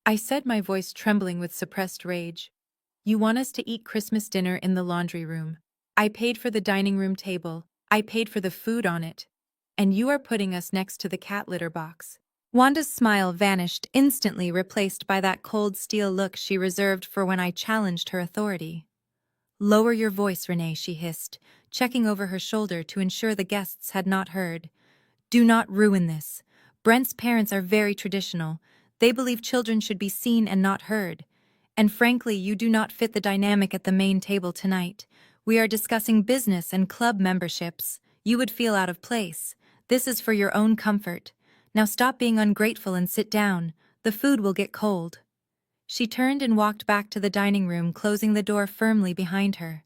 Speaker 1: I said, my voice trembling with suppressed rage. You want us to eat Christmas dinner in the laundry room. I paid for the dining room table. I paid for the food on it. And you are putting us next to the cat litter box. Wanda's smile vanished, instantly replaced by that cold steel look she reserved for when I challenged her authority. Lower your voice, Renee, she hissed, checking over her shoulder to ensure the guests had not heard. Do not ruin this. Brent's parents are very traditional. They believe children should be seen and not heard. And frankly, you do not fit the dynamic at the main table tonight. We are discussing business and club memberships. You would feel out of place. This is for your own comfort. Now stop being ungrateful and sit down. The food will get cold. She turned and walked back to the dining room, closing the door firmly behind her.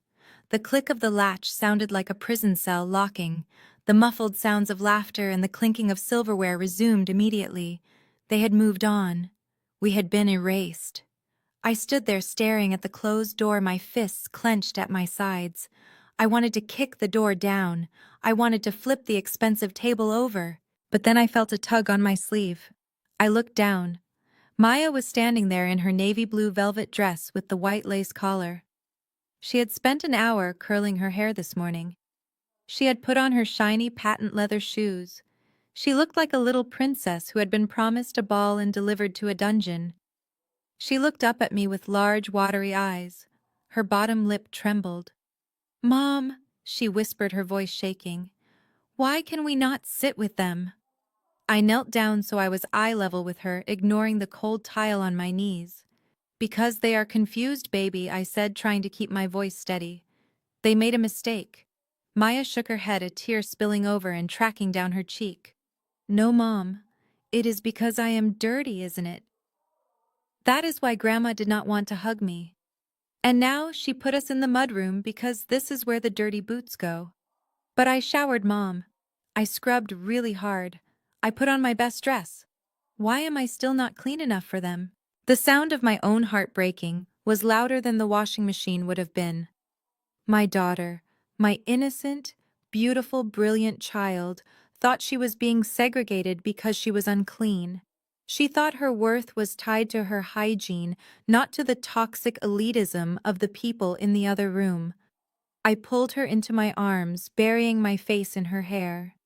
Speaker 1: The click of the latch sounded like a prison cell locking. The muffled sounds of laughter and the clinking of silverware resumed immediately. They had moved on. We had been erased. I stood there staring at the closed door, my fists clenched at my sides. I wanted to kick the door down. I wanted to flip the expensive table over. But then I felt a tug on my sleeve. I looked down. Maya was standing there in her navy blue velvet dress with the white lace collar. She had spent an hour curling her hair this morning. She had put on her shiny patent leather shoes. She looked like a little princess who had been promised a ball and delivered to a dungeon. She looked up at me with large, watery eyes. Her bottom lip trembled. "Mom," she whispered, her voice shaking, "why can we not sit with them?" I knelt down so I was eye level with her, ignoring the cold tile on my knees. "Because they are confused, baby," I said, trying to keep my voice steady. "They made a mistake." Maya shook her head, a tear spilling over and tracking down her cheek. "No, Mom. It is because I am dirty, isn't it? That is why Grandma did not want to hug me. And now she put us in the mudroom because this is where the dirty boots go. But I showered, Mom. I scrubbed really hard. I put on my best dress. Why am I still not clean enough for them?" The sound of my own heart breaking was louder than the washing machine would have been. My daughter, my innocent, beautiful, brilliant child, thought she was being segregated because she was unclean. She thought her worth was tied to her hygiene, not to the toxic elitism of the people in the other room. I pulled her into my arms, burying my face in her hair.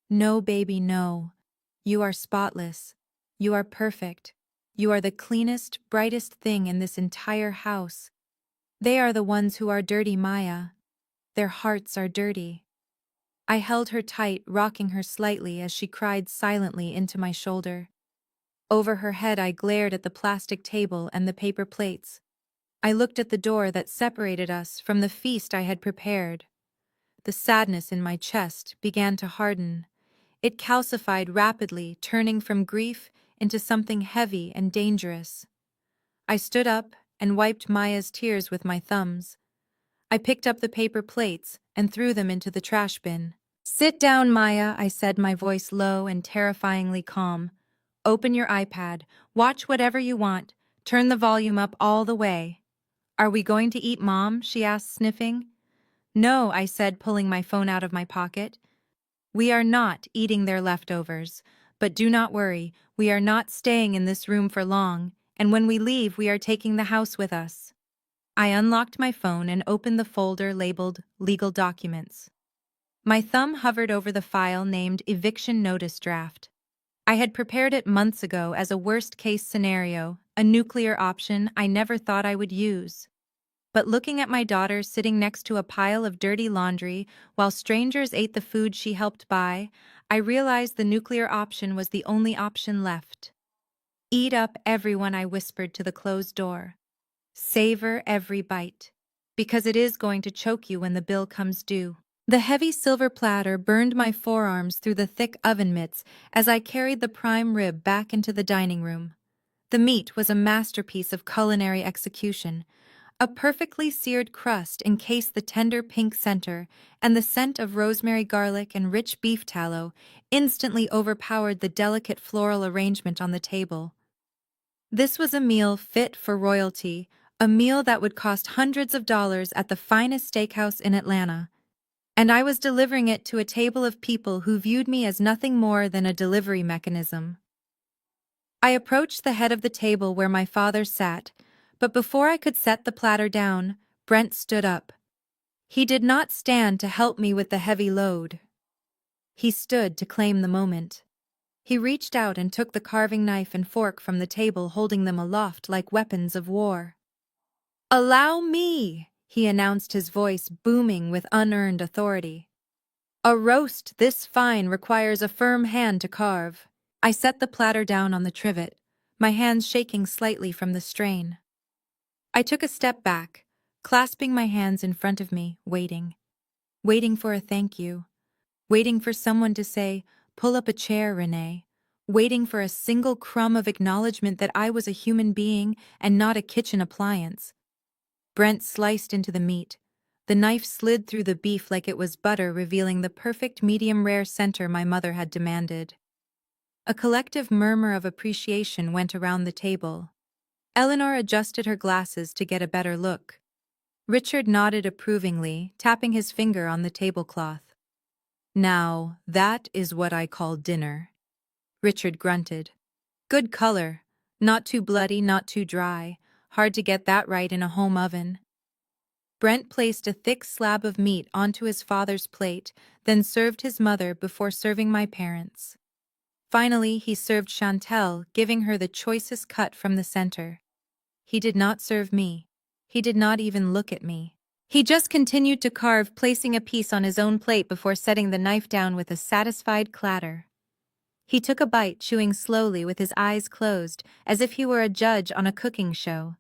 Speaker 1: "No, baby, no. You are spotless. You are perfect. You are the cleanest, brightest thing in this entire house. They are the ones who are dirty, Maya. Their hearts are dirty." I held her tight, rocking her slightly as she cried silently into my shoulder. Over her head I glared at the plastic table and the paper plates. I looked at the door that separated us from the feast I had prepared. The sadness in my chest began to harden. It calcified rapidly, turning from grief into something heavy and dangerous. I stood up and wiped Maya's tears with my thumbs. I picked up the paper plates and threw them into the trash bin. "Sit down, Maya," I said, my voice low and terrifyingly calm. "Open your iPad. Watch whatever you want. Turn the volume up all the way." "Are we going to eat, Mom?" she asked, sniffing. "No," I said, pulling my phone out of my pocket. "We are not eating their leftovers. But do not worry, we are not staying in this room for long, and when we leave, we are taking the house with us." I unlocked my phone and opened the folder labeled Legal Documents. My thumb hovered over the file named Eviction Notice Draft. I had prepared it months ago as a worst-case scenario, a nuclear option I never thought I would use. But looking at my daughter sitting next to a pile of dirty laundry while strangers ate the food she helped buy, I realized the nuclear option was the only option left. "Eat up, everyone," I whispered to the closed door. "Savor every bite, because it is going to choke you when the bill comes due." The heavy silver platter burned my forearms through the thick oven mitts as I carried the prime rib back into the dining room. The meat was a masterpiece of culinary execution. A perfectly seared crust encased the tender pink center, and the scent of rosemary, garlic, and rich beef tallow instantly overpowered the delicate floral arrangement on the table. This was a meal fit for royalty, a meal that would cost hundreds of dollars at the finest steakhouse in Atlanta. And I was delivering it to a table of people who viewed me as nothing more than a delivery mechanism. I approached the head of the table where my father sat, but before I could set the platter down, Brent stood up. He did not stand to help me with the heavy load. He stood to claim the moment. He reached out and took the carving knife and fork from the table, holding them aloft like weapons of war. "Allow me," he announced, his voice booming with unearned authority. "A roast this fine requires a firm hand to carve." I set the platter down on the trivet, my hands shaking slightly from the strain. I took a step back, clasping my hands in front of me, waiting. Waiting for a thank you. Waiting for someone to say, "Pull up a chair, Renee." Waiting for a single crumb of acknowledgement that I was a human being and not a kitchen appliance. Brent sliced into the meat. The knife slid through the beef like it was butter, revealing the perfect medium-rare center my mother had demanded. A collective murmur of appreciation went around the table. Eleanor adjusted her glasses to get a better look. Richard nodded approvingly, tapping his finger on the tablecloth. "Now, that is what I call dinner," Richard grunted. "Good color. Not too bloody, not too dry. Hard to get that right in a home oven." Brent placed a thick slab of meat onto his father's plate, then served his mother before serving my parents. Finally, he served Chantel, giving her the choicest cut from the center. He did not serve me. He did not even look at me. He just continued to carve, placing a piece on his own plate before setting the knife down with a satisfied clatter. He took a bite, chewing slowly with his eyes closed, as if he were a judge on a cooking show.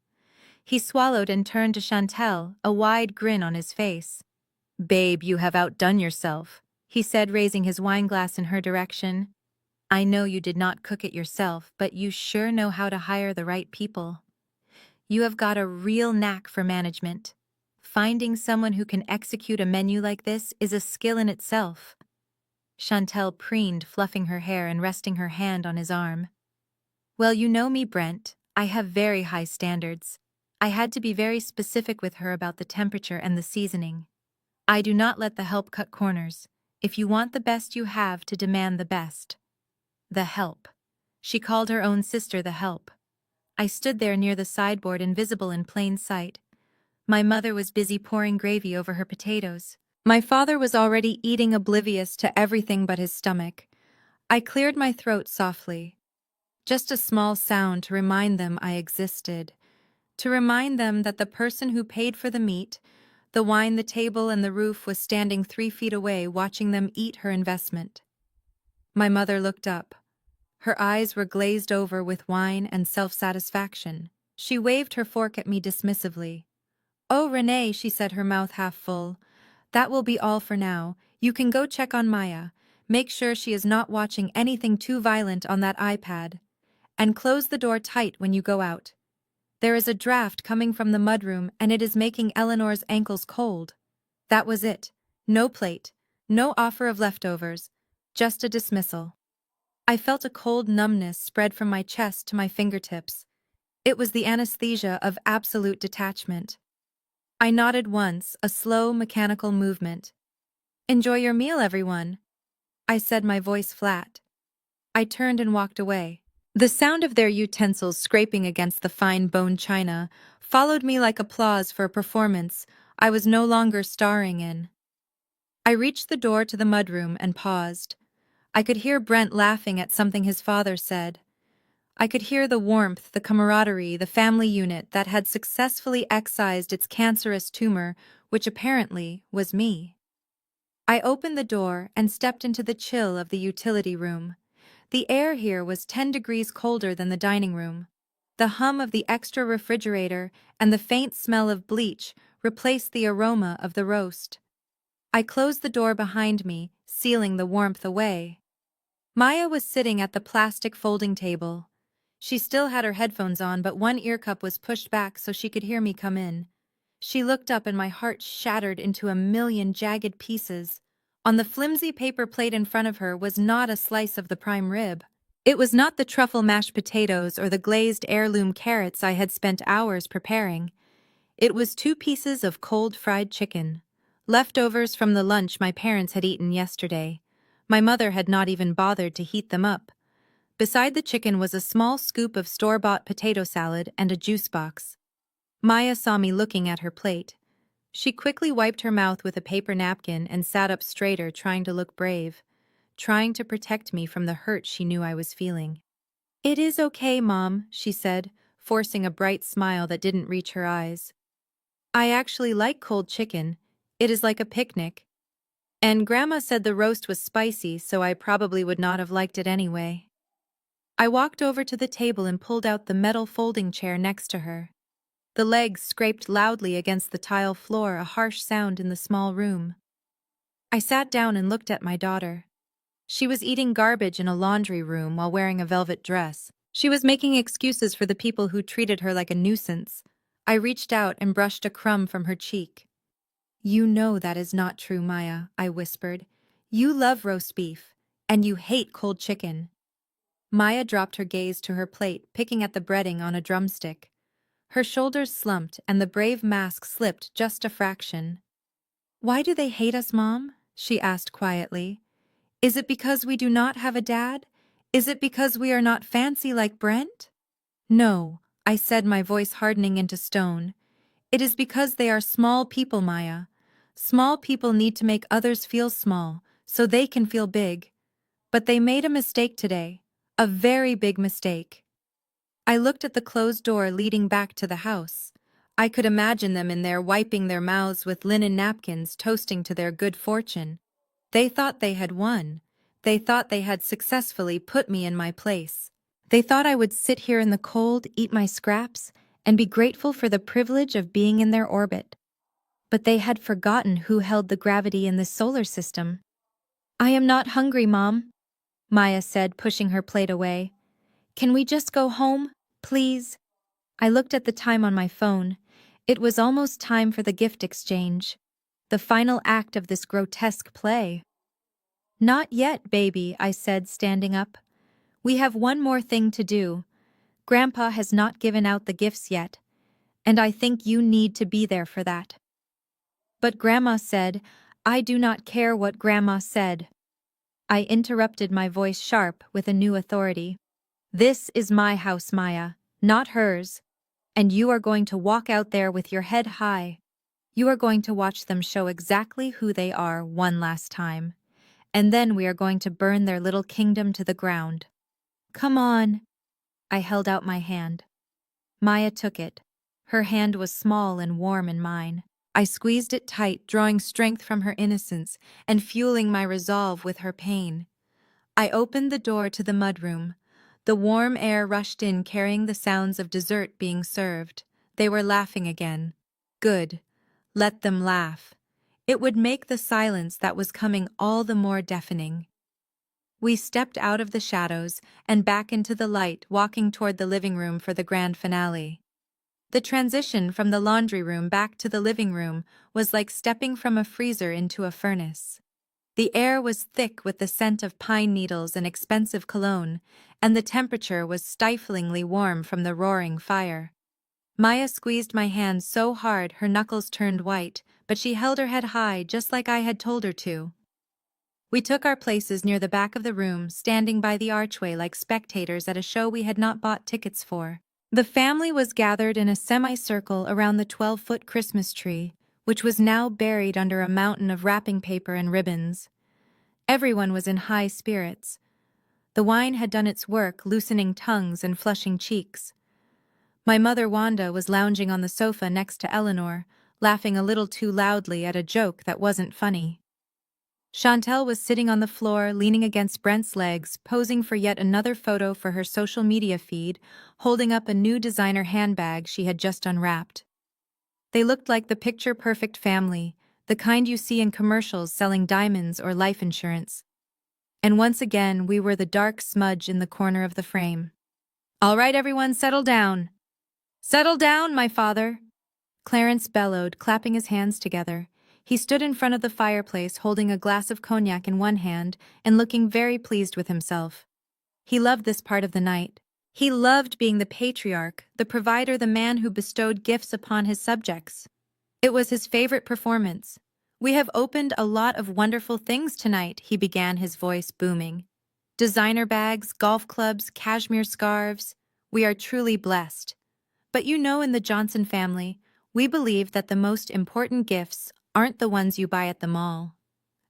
Speaker 1: He swallowed and turned to Chantel, a wide grin on his face. "Babe, you have outdone yourself," he said, raising his wineglass in her direction. "I know you did not cook it yourself, but you sure know how to hire the right people. You have got a real knack for management. Finding someone who can execute a menu like this is a skill in itself." Chantel preened, fluffing her hair and resting her hand on his arm. "Well, you know me, Brent. I have very high standards. I had to be very specific with her about the temperature and the seasoning. I do not let the help cut corners. If you want the best, you have to demand the best." The help. She called her own sister the help. I stood there near the sideboard, invisible in plain sight. My mother was busy pouring gravy over her potatoes. My father was already eating, oblivious to everything but his stomach. I cleared my throat softly. Just a small sound to remind them I existed. To remind them that the person who paid for the meat, the wine, the table, and the roof was standing 3 feet away, watching them eat her investment. My mother looked up. Her eyes were glazed over with wine and self-satisfaction. She waved her fork at me dismissively. "Oh, Renee," she said, her mouth half full. "That will be all for now. You can go check on Maya. Make sure she is not watching anything too violent on that iPad. And close the door tight when you go out. There is a draft coming from the mudroom and it is making Eleanor's ankles cold." That was it. No plate, no offer of leftovers, just a dismissal. I felt a cold numbness spread from my chest to my fingertips. It was the anesthesia of absolute detachment. I nodded once, a slow, mechanical movement. "Enjoy your meal, everyone," I said, my voice flat. I turned and walked away. The sound of their utensils scraping against the fine bone china followed me like applause for a performance I was no longer starring in. I reached the door to the mudroom and paused. I could hear Brent laughing at something his father said. I could hear the warmth, the camaraderie, the family unit that had successfully excised its cancerous tumor, which apparently was me. I opened the door and stepped into the chill of the utility room. The air here was 10 degrees colder than the dining room. The hum of the extra refrigerator and the faint smell of bleach replaced the aroma of the roast. I closed the door behind me, sealing the warmth away. Maya was sitting at the plastic folding table. She still had her headphones on, but one ear cup was pushed back so she could hear me come in. She looked up and my heart shattered into a million jagged pieces. On the flimsy paper plate in front of her was not a slice of the prime rib. It was not the truffle mashed potatoes or the glazed heirloom carrots I had spent hours preparing. It was 2 pieces of cold fried chicken, leftovers from the lunch my parents had eaten yesterday. My mother had not even bothered to heat them up. Beside the chicken was a small scoop of store-bought potato salad and a juice box. Maya saw me looking at her plate. She quickly wiped her mouth with a paper napkin and sat up straighter, trying to look brave, trying to protect me from the hurt she knew I was feeling. "It is okay, Mom," she said, forcing a bright smile that didn't reach her eyes. "I actually like cold chicken. It is like a picnic. And Grandma said the roast was spicy, so I probably would not have liked it anyway." I walked over to the table and pulled out the metal folding chair next to her. The legs scraped loudly against the tile floor, a harsh sound in the small room. I sat down and looked at my daughter. She was eating garbage in a laundry room while wearing a velvet dress. She was making excuses for the people who treated her like a nuisance. I reached out and brushed a crumb from her cheek. "You know that is not true, Maya," I whispered. "You love roast beef, and you hate cold chicken." Maya dropped her gaze to her plate, picking at the breading on a drumstick. Her shoulders slumped and the brave mask slipped just a fraction. "Why do they hate us, Mom?" she asked quietly. "Is it because we do not have a dad? Is it because we are not fancy like Brent?" "No," I said, my voice hardening into stone. "It is because they are small people, Maya. Small people need to make others feel small, so they can feel big. But they made a mistake today. A very big mistake." I looked at the closed door leading back to the house. I could imagine them in there wiping their mouths with linen napkins, toasting to their good fortune. They thought they had won. They thought they had successfully put me in my place. They thought I would sit here in the cold, eat my scraps, and be grateful for the privilege of being in their orbit. But they had forgotten who held the gravity in this solar system. "I am not hungry, Mom," Maya said, pushing her plate away. "Can we just go home, please?" I looked at the time on my phone. It was almost time for the gift exchange. The final act of this grotesque play. "Not yet, baby," I said, standing up. "We have one more thing to do. Grandpa has not given out the gifts yet, and I think you need to be there for that." "But Grandma said—" "I do not care what Grandma said." I interrupted, my voice sharp with a new authority. "This is my house, Maya, not hers. And you are going to walk out there with your head high. You are going to watch them show exactly who they are one last time. And then we are going to burn their little kingdom to the ground. Come on." I held out my hand. Maya took it. Her hand was small and warm in mine. I squeezed it tight, drawing strength from her innocence and fueling my resolve with her pain. I opened the door to the mudroom. The warm air rushed in, carrying the sounds of dessert being served. They were laughing again. Good. Let them laugh. It would make the silence that was coming all the more deafening. We stepped out of the shadows and back into the light, walking toward the living room for the grand finale. The transition from the laundry room back to the living room was like stepping from a freezer into a furnace. The air was thick with the scent of pine needles and expensive cologne, and the temperature was stiflingly warm from the roaring fire. Maya squeezed my hand so hard her knuckles turned white, but she held her head high just like I had told her to. We took our places near the back of the room, standing by the archway like spectators at a show we had not bought tickets for. The family was gathered in a semicircle around the 12-foot Christmas tree, which was now buried under a mountain of wrapping paper and ribbons. Everyone was in high spirits. The wine had done its work, loosening tongues and flushing cheeks. My mother, Wanda, was lounging on the sofa next to Eleanor, laughing a little too loudly at a joke that wasn't funny. Chantel was sitting on the floor, leaning against Brent's legs, posing for yet another photo for her social media feed, holding up a new designer handbag she had just unwrapped. They looked like the picture-perfect family, the kind you see in commercials selling diamonds or life insurance. And once again, we were the dark smudge in the corner of the frame. "All right, everyone, settle down." "Settle down, my father." Clarence bellowed, clapping his hands together. He stood in front of the fireplace holding a glass of cognac in one hand and looking very pleased with himself. He loved this part of the night. He loved being the patriarch, the provider, the man who bestowed gifts upon his subjects. It was his favorite performance. "We have opened a lot of wonderful things tonight," he began, his voice booming. "Designer bags, golf clubs, cashmere scarves. We are truly blessed. But you know, in the Johnson family, we believe that the most important gifts aren't the ones you buy at the mall.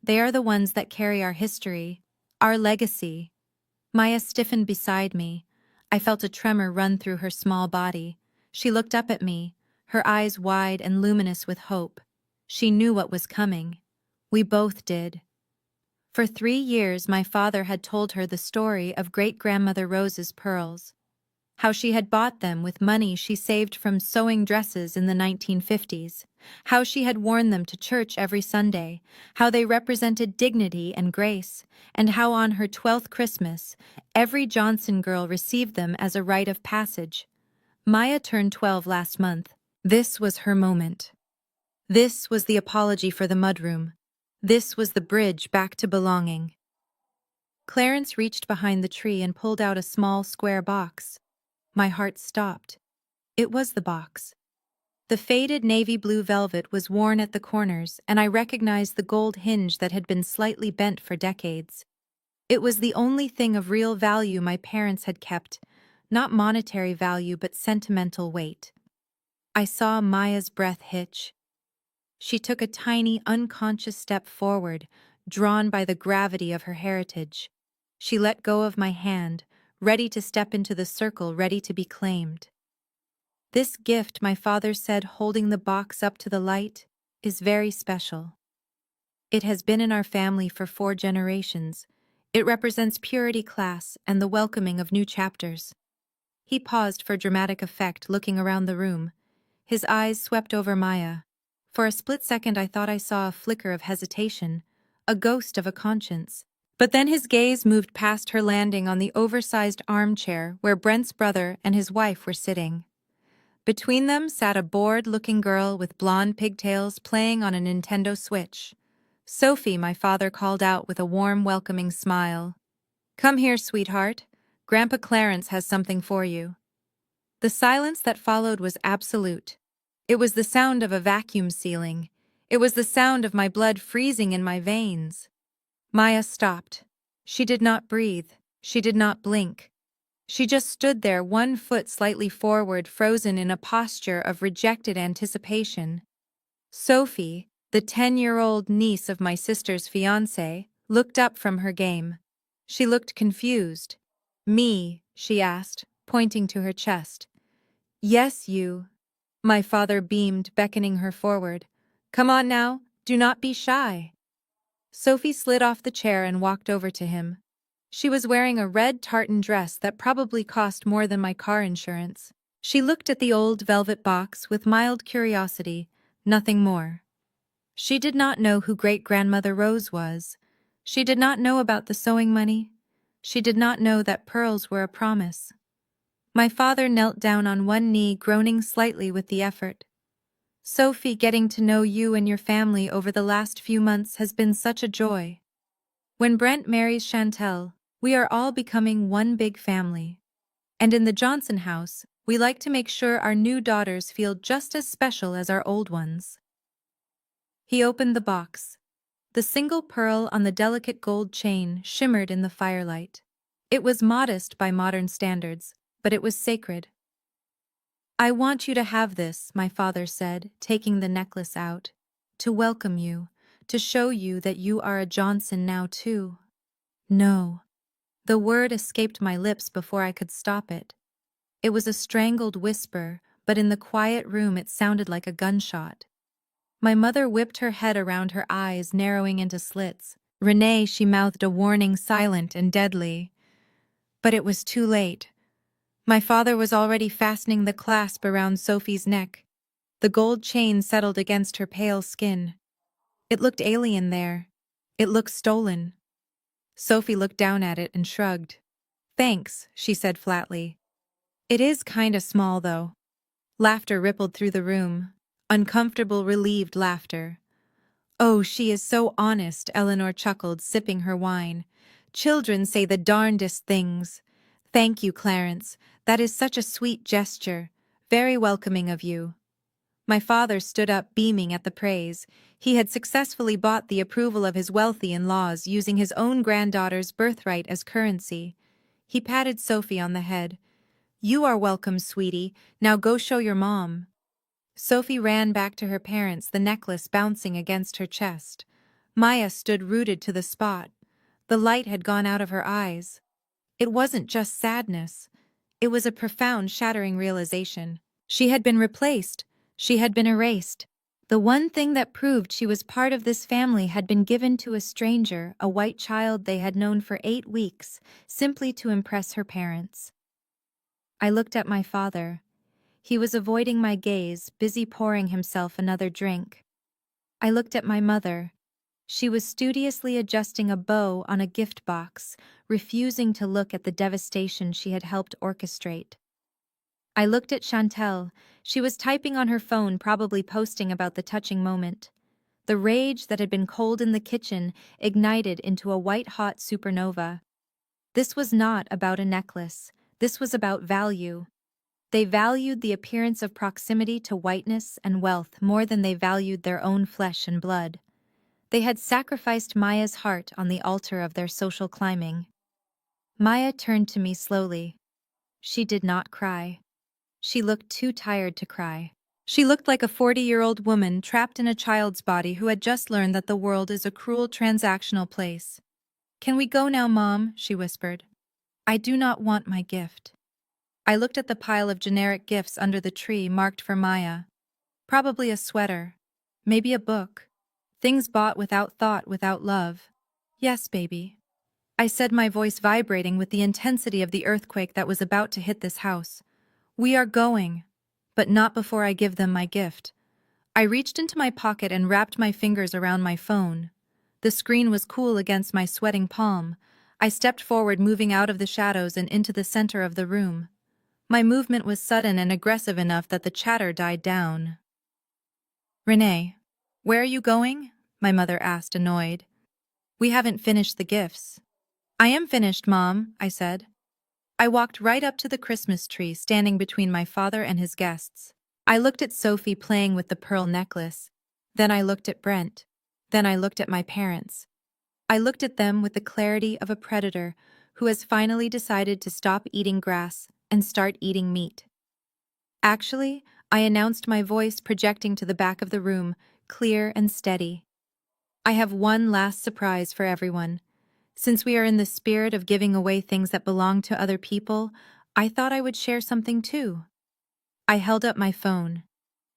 Speaker 1: They are the ones that carry our history, our legacy." Maya stiffened beside me. I felt a tremor run through her small body. She looked up at me, her eyes wide and luminous with hope. She knew what was coming. We both did. For 3 years, my father had told her the story of great-grandmother Rose's pearls. How she had bought them with money she saved from sewing dresses in the 1950s. How she had worn them to church every Sunday. How they represented dignity and grace. And how on her 12th Christmas, every Johnson girl received them as a rite of passage. Maya turned 12 last month. This was her moment. This was the apology for the mudroom. This was the bridge back to belonging. Clarence reached behind the tree and pulled out a small square box. My heart stopped. It was the box. The faded navy blue velvet was worn at the corners, and I recognized the gold hinge that had been slightly bent for decades. It was the only thing of real value my parents had kept, not monetary value but sentimental weight. I saw Maya's breath hitch. She took a tiny, unconscious step forward, drawn by the gravity of her heritage. She let go of my hand, ready to step into the circle, ready to be claimed. "This gift," my father said, holding the box up to the light, "is very special. It has been in our family for 4 generations. It represents purity, class, and the welcoming of new chapters." He paused for dramatic effect, looking around the room. His eyes swept over Maya. For a split second I thought I saw a flicker of hesitation, a ghost of a conscience. But then his gaze moved past her, landing on the oversized armchair where Brent's brother and his wife were sitting. Between them sat a bored-looking girl with blonde pigtails playing on a Nintendo Switch. "Sophie," my father called out with a warm, welcoming smile. "Come here, sweetheart. Grandpa Clarence has something for you." The silence that followed was absolute. It was the sound of a vacuum sealing. It was the sound of my blood freezing in my veins. Maya stopped. She did not breathe. She did not blink. She just stood there, one foot slightly forward, frozen in a posture of rejected anticipation. Sophie, the 10-year-old niece of my sister's fiancé, looked up from her game. She looked confused. "Me?" she asked, pointing to her chest. "Yes, you." My father beamed, beckoning her forward. "Come on now, do not be shy." Sophie slid off the chair and walked over to him. She was wearing a red tartan dress that probably cost more than my car insurance. She looked at the old velvet box with mild curiosity, nothing more. She did not know who great-grandmother Rose was. She did not know about the sewing money. She did not know that pearls were a promise. My father knelt down on one knee, groaning slightly with the effort. "Sophie, getting to know you and your family over the last few months has been such a joy. When Brent marries Chantel, we are all becoming one big family. And in the Johnson house, we like to make sure our new daughters feel just as special as our old ones." He opened the box. The single pearl on the delicate gold chain shimmered in the firelight. It was modest by modern standards, but it was sacred. "I want you to have this," my father said, taking the necklace out, "to welcome you, to show you that you are a Johnson now too." "No." The word escaped my lips before I could stop it. It was a strangled whisper, but in the quiet room it sounded like a gunshot. My mother whipped her head around, her eyes narrowing into slits. "Renee," she mouthed a warning, silent and deadly. But it was too late. My father was already fastening the clasp around Sophie's neck. The gold chain settled against her pale skin. It looked alien there. It looked stolen. Sophie looked down at it and shrugged. "Thanks," she said flatly. "It is kinda small, though." Laughter rippled through the room. Uncomfortable, relieved laughter. Oh, she is so honest, Eleanor chuckled, sipping her wine. Children say the darndest things. Thank you, Clarence. That is such a sweet gesture. Very welcoming of you. My father stood up, beaming at the praise. He had successfully bought the approval of his wealthy in-laws, using his own granddaughter's birthright as currency. He patted Sophie on the head. You are welcome, sweetie. Now go show your mom. Sophie ran back to her parents, the necklace bouncing against her chest. Maya stood rooted to the spot. The light had gone out of her eyes. It wasn't just sadness. It was a profound, shattering realization. She had been replaced. She had been erased. The one thing that proved she was part of this family had been given to a stranger, a white child they had known for 8 weeks, simply to impress her parents. I looked at my father. He was avoiding my gaze, busy pouring himself another drink. I looked at my mother. She was studiously adjusting a bow on a gift box, refusing to look at the devastation she had helped orchestrate. I looked at Chantel. She was typing on her phone, probably posting about the touching moment. The rage that had been cold in the kitchen ignited into a white-hot supernova. This was not about a necklace. This was about value. They valued the appearance of proximity to whiteness and wealth more than they valued their own flesh and blood. They had sacrificed Maya's heart on the altar of their social climbing. Maya turned to me slowly. She did not cry. She looked too tired to cry. She looked like a 40-year-old woman trapped in a child's body who had just learned that the world is a cruel, transactional place. Can we go now, Mom? She whispered. I do not want my gift. I looked at the pile of generic gifts under the tree marked for Maya. Probably a sweater. Maybe a book. Things bought without thought, without love. Yes, baby. I said, my voice vibrating with the intensity of the earthquake that was about to hit this house. We are going, but not before I give them my gift. I reached into my pocket and wrapped my fingers around my phone. The screen was cool against my sweating palm. I stepped forward, moving out of the shadows and into the center of the room. My movement was sudden and aggressive enough that the chatter died down. Renee, where are you going? My mother asked, annoyed. We haven't finished the gifts. I am finished, Mom, I said. I walked right up to the Christmas tree, standing between my father and his guests. I looked at Sophie playing with the pearl necklace. Then I looked at Brent. Then I looked at my parents. I looked at them with the clarity of a predator who has finally decided to stop eating grass and start eating meat. Actually, I announced, my voice projecting to the back of the room, clear and steady. I have one last surprise for everyone. Since we are in the spirit of giving away things that belong to other people, I thought I would share something too. I held up my phone.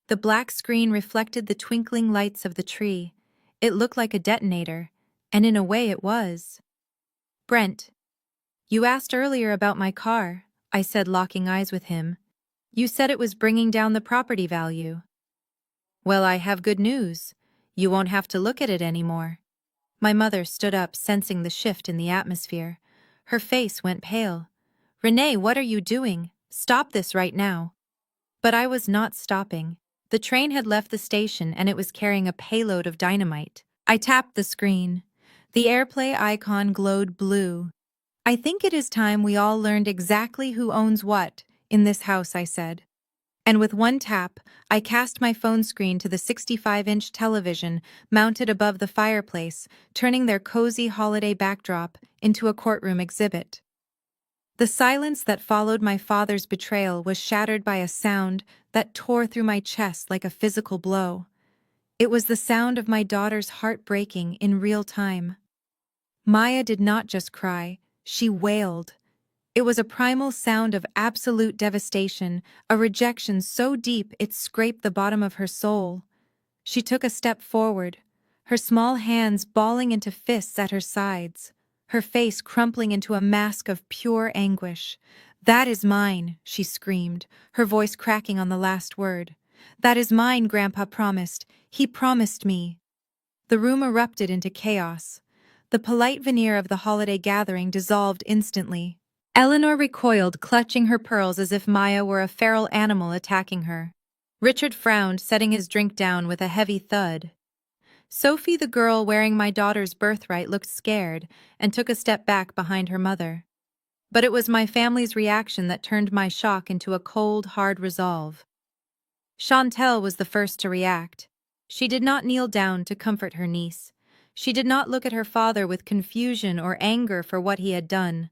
Speaker 1: The black screen reflected the twinkling lights of the tree. It looked like a detonator, and in a way it was. Brent, you asked earlier about my car, I said, locking eyes with him. You said it was bringing down the property value. Well, I have good news. You won't have to look at it anymore. My mother stood up, sensing the shift in the atmosphere. Her face went pale. Renee, what are you doing? Stop this right now. But I was not stopping. The train had left the station and it was carrying a payload of dynamite. I tapped the screen. The AirPlay icon glowed blue. I think it is time we all learned exactly who owns what in this house, I said. And with one tap, I cast my phone screen to the 65-inch television mounted above the fireplace, turning their cozy holiday backdrop into a courtroom exhibit. The silence that followed my father's betrayal was shattered by a sound that tore through my chest like a physical blow. It was the sound of my daughter's heart breaking in real time. Maya did not just cry, she wailed. It was a primal sound of absolute devastation, a rejection so deep it scraped the bottom of her soul. She took a step forward, her small hands balling into fists at her sides, her face crumpling into a mask of pure anguish. That is mine, she screamed, her voice cracking on the last word. That is mine, Grandpa promised. He promised me. The room erupted into chaos. The polite veneer of the holiday gathering dissolved instantly. Eleanor recoiled, clutching her pearls as if Maya were a feral animal attacking her. Richard frowned, setting his drink down with a heavy thud. Sophie, the girl wearing my daughter's birthright, looked scared and took a step back behind her mother. But it was my family's reaction that turned my shock into a cold, hard resolve. Chantel was the first to react. She did not kneel down to comfort her niece. She did not look at her father with confusion or anger for what he had done.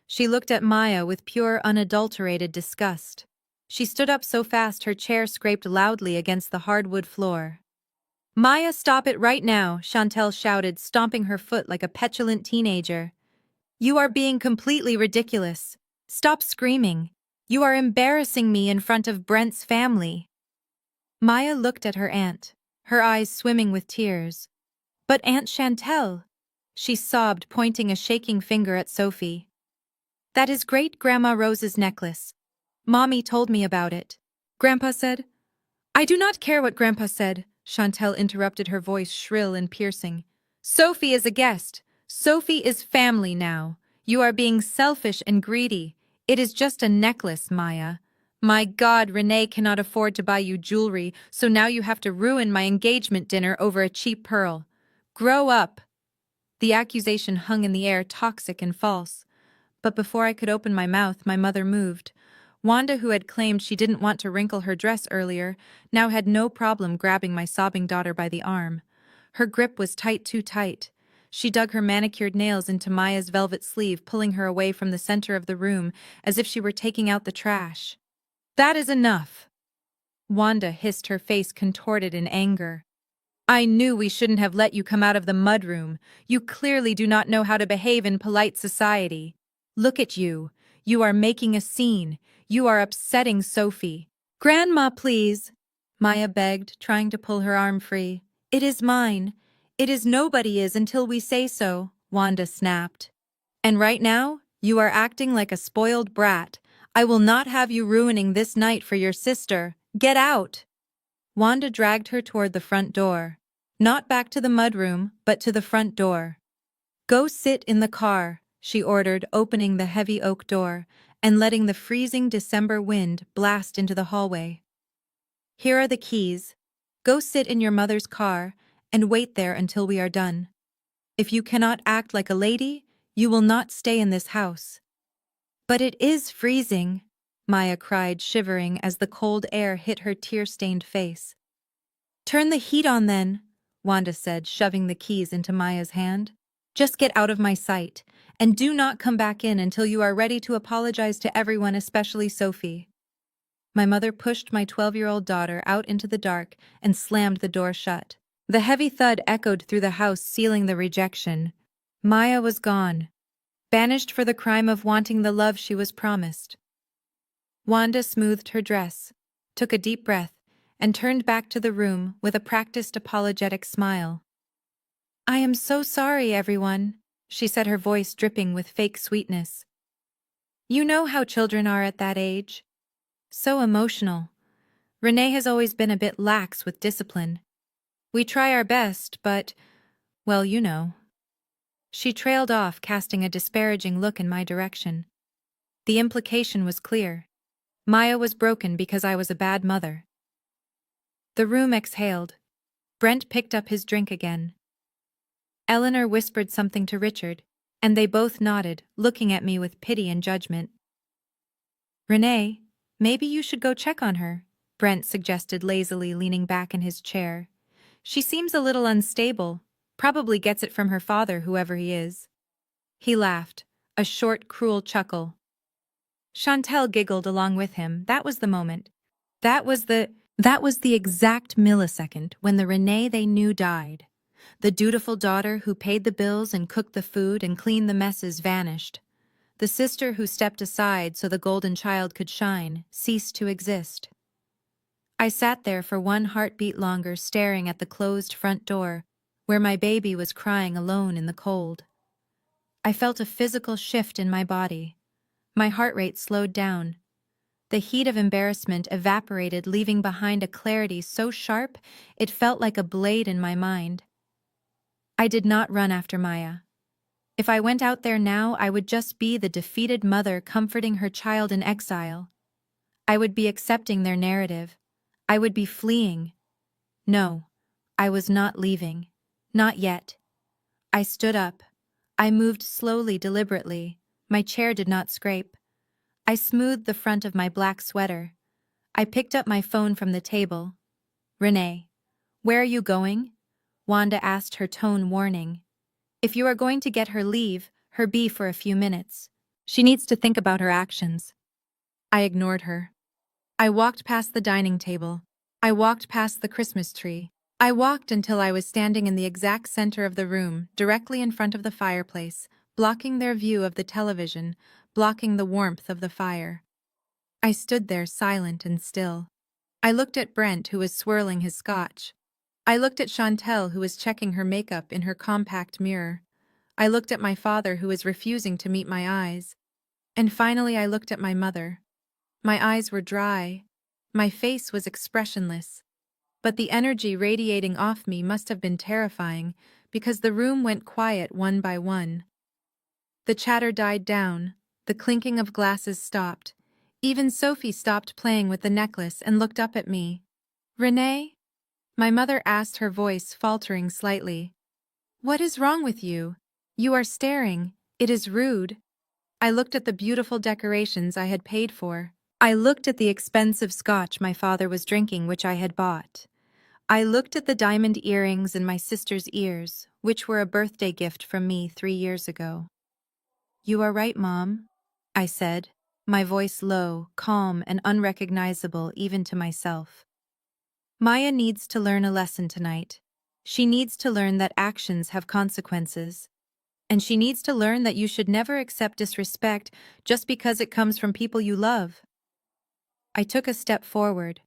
Speaker 1: She looked at Maya with pure, unadulterated disgust. She stood up so fast her chair scraped loudly against the hardwood floor. "Maya, stop it right now," Chantel shouted, stomping her foot like a petulant teenager. "You are being completely ridiculous. Stop screaming. You are embarrassing me in front of Brent's family." Maya looked at her aunt, her eyes swimming with tears. "But Aunt Chantel," she sobbed, pointing a shaking finger at Sophie. "That is Great-Grandma Rose's necklace. Mommy told me about it." Grandpa said. "I do not care what Grandpa said," Chantel interrupted, her voice shrill and piercing. "Sophie is a guest. Sophie is family now. You are being selfish and greedy. It is just a necklace, Maya. My God, Renee cannot afford to buy you jewelry, so now you have to ruin my engagement dinner over a cheap pearl. Grow up." The accusation hung in the air, toxic and false. But before I could open my mouth, my mother moved. Wanda, who had claimed she didn't want to wrinkle her dress earlier, now had no problem grabbing my sobbing daughter by the arm. Her grip was tight, too tight. She dug her manicured nails into Maya's velvet sleeve, pulling her away from the center of the room, as if she were taking out the trash. "That is enough," Wanda hissed, her face contorted in anger. "I knew we shouldn't have let you come out of the mudroom. You clearly do not know how to behave in polite society. Look at you. You are making a scene. You are upsetting Sophie." "Grandma, please," Maya begged, trying to pull her arm free. "It is mine. It is nobody's until we say so," Wanda snapped. "And right now, you are acting like a spoiled brat. I will not have you ruining this night for your sister. Get out!" Wanda dragged her toward the front door. Not back to the mudroom, but to the front door. "Go sit in the car," she ordered, opening the heavy oak door and letting the freezing December wind blast into the hallway. "Here are the keys. Go sit in your mother's car and wait there until we are done. If you cannot act like a lady, you will not stay in this house." "But it is freezing," Maya cried, shivering as the cold air hit her tear-stained face. "Turn the heat on then," Wanda said, shoving the keys into Maya's hand. "Just get out of my sight, and do not come back in until you are ready to apologize to everyone, especially Sophie." My mother pushed my 12-year-old daughter out into the dark and slammed the door shut. The heavy thud echoed through the house, sealing the rejection. Maya was gone, banished for the crime of wanting the love she was promised. Wanda smoothed her dress, took a deep breath, and turned back to the room with a practiced apologetic smile. "I am so sorry, everyone," she said, her voice dripping with fake sweetness. "You know how children are at that age. So emotional. Renee has always been a bit lax with discipline. We try our best, but, well, you know." She trailed off, casting a disparaging look in my direction. The implication was clear. Maya was broken because I was a bad mother. The room exhaled. Brent picked up his drink again. Eleanor whispered something to Richard, and they both nodded, looking at me with pity and judgment. "Renee, maybe you should go check on her," Brent suggested lazily, leaning back in his chair. "She seems a little unstable, probably gets it from her father, whoever he is." He laughed, a short, cruel chuckle. Chantel giggled along with him. That was the moment. That was the exact millisecond when the Renee they knew died. The dutiful daughter who paid the bills and cooked the food and cleaned the messes vanished. The sister who stepped aside so the golden child could shine ceased to exist. I sat there for one heartbeat longer, staring at the closed front door, where my baby was crying alone in the cold. I felt a physical shift in my body. My heart rate slowed down. The heat of embarrassment evaporated, leaving behind a clarity so sharp it felt like a blade in my mind. I did not run after Maya. If I went out there now, I would just be the defeated mother comforting her child in exile. I would be accepting their narrative. I would be fleeing. No, I was not leaving. Not yet. I stood up. I moved slowly, deliberately. My chair did not scrape. I smoothed the front of my black sweater. I picked up my phone from the table. "Renee, where are you going?" Wanda asked, her tone warning. "If you are going to get her, leave her be for a few minutes. She needs to think about her actions." I ignored her. I walked past the dining table. I walked past the Christmas tree. I walked until I was standing in the exact center of the room, directly in front of the fireplace, blocking their view of the television, blocking the warmth of the fire. I stood there silent and still. I looked at Brent, who was swirling his scotch. I looked at Chantel, who was checking her makeup in her compact mirror. I looked at my father, who was refusing to meet my eyes. And finally I looked at my mother. My eyes were dry. My face was expressionless. But the energy radiating off me must have been terrifying, because the room went quiet one by one. The chatter died down. The clinking of glasses stopped. Even Sophie stopped playing with the necklace and looked up at me. "Renee?" My mother asked, her voice faltering slightly. "What is wrong with you? You are staring. It is rude." I looked at the beautiful decorations I had paid for. I looked at the expensive scotch my father was drinking, which I had bought. I looked at the diamond earrings in my sister's ears, which were a birthday gift from me 3 years ago. "You are right, Mom," I said, my voice low, calm, and unrecognizable even to myself. "Maya needs to learn a lesson tonight. She needs to learn that actions have consequences. And she needs to learn that you should never accept disrespect just because it comes from people you love." I took a step forward.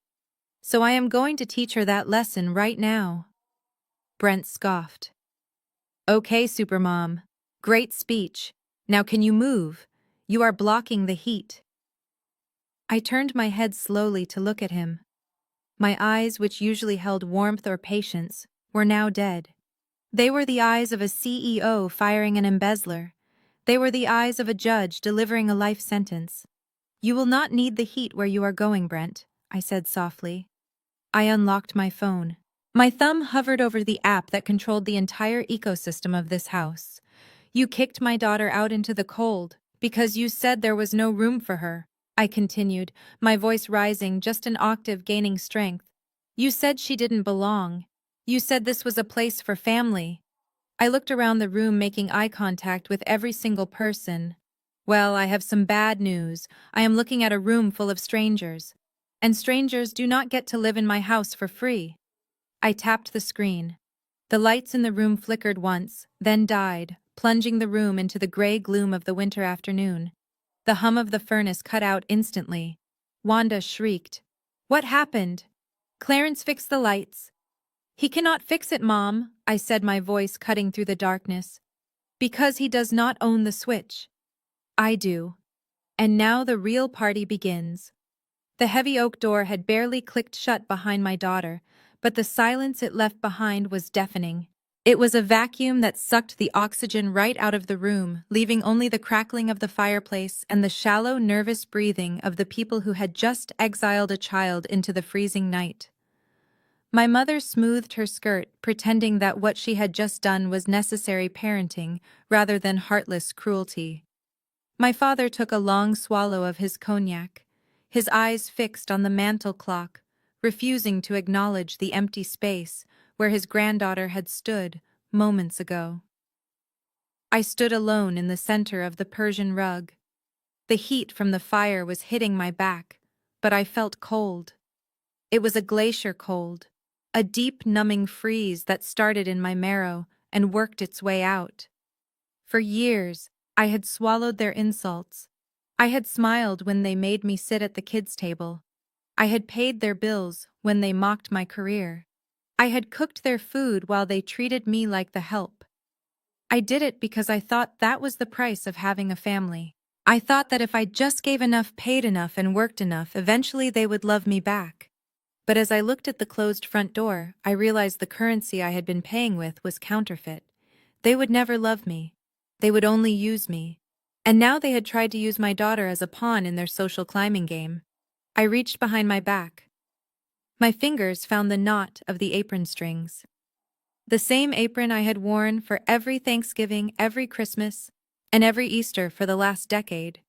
Speaker 1: "So I am going to teach her that lesson right now." Brent scoffed. "Okay, Supermom. Great speech. Now can you move? You are blocking the heat." I turned my head slowly to look at him. My eyes, which usually held warmth or patience, were now dead. They were the eyes of a CEO firing an embezzler. They were the eyes of a judge delivering a life sentence. "You will not need the heat where you are going, Brent," I said softly. I unlocked my phone. My thumb hovered over the app that controlled the entire ecosystem of this house. "You kicked my daughter out into the cold because you said there was no room for her," I continued, my voice rising just an octave, gaining strength. "You said she didn't belong. You said this was a place for family." I looked around the room, making eye contact with every single person. "Well, I have some bad news. I am looking at a room full of strangers. And strangers do not get to live in my house for free." I tapped the screen. The lights in the room flickered once, then died, plunging the room into the gray gloom of the winter afternoon. The hum of the furnace cut out instantly. Wanda shrieked. "What happened?" "Clarence fixed the lights." "He cannot fix it, Mom," I said, my voice cutting through the darkness. "Because he does not own the switch." "I do." And now the real party begins. The heavy oak door had barely clicked shut behind my daughter, but the silence it left behind was deafening. It was a vacuum that sucked the oxygen right out of the room, leaving only the crackling of the fireplace and the shallow, nervous breathing of the people who had just exiled a child into the freezing night. My mother smoothed her skirt, pretending that what she had just done was necessary parenting rather than heartless cruelty. My father took a long swallow of his cognac, his eyes fixed on the mantel clock, refusing to acknowledge the empty space where his granddaughter had stood moments ago. I stood alone in the center of the Persian rug. The heat from the fire was hitting my back, but I felt cold. It was a glacier cold, a deep, numbing freeze that started in my marrow and worked its way out. For years, I had swallowed their insults. I had smiled when they made me sit at the kids' table. I had paid their bills when they mocked my career. I had cooked their food while they treated me like the help. I did it because I thought that was the price of having a family. I thought that if I just gave enough, paid enough, and worked enough, eventually they would love me back. But as I looked at the closed front door, I realized the currency I had been paying with was counterfeit. They would never love me. They would only use me. And now they had tried to use my daughter as a pawn in their social climbing game. I reached behind my back. My fingers found the knot of the apron strings. The same apron I had worn for every Thanksgiving, every Christmas, and every Easter for the last decade.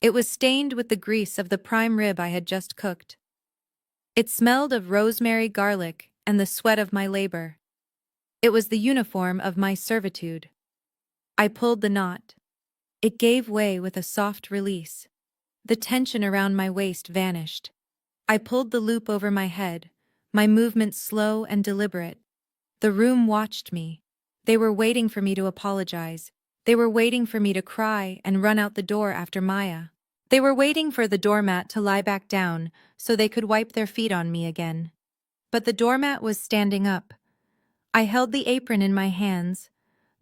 Speaker 1: It was stained with the grease of the prime rib I had just cooked. It smelled of rosemary, garlic, and the sweat of my labor. It was the uniform of my servitude. I pulled the knot. It gave way with a soft release. The tension around my waist vanished. I pulled the loop over my head, my movements slow and deliberate. The room watched me. They were waiting for me to apologize. They were waiting for me to cry and run out the door after Maya. They were waiting for the doormat to lie back down so they could wipe their feet on me again. But the doormat was standing up. I held the apron in my hands.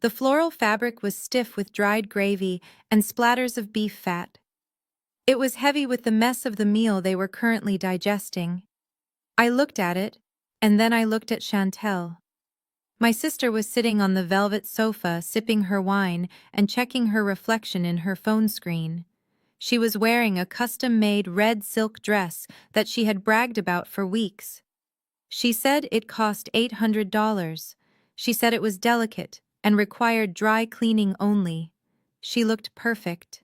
Speaker 1: The floral fabric was stiff with dried gravy and splatters of beef fat. It was heavy with the mess of the meal they were currently digesting. I looked at it, and then I looked at Chantel. My sister was sitting on the velvet sofa sipping her wine and checking her reflection in her phone screen. She was wearing a custom-made red silk dress that she had bragged about for weeks. She said it cost $800. She said it was delicate and required dry cleaning only. She looked perfect.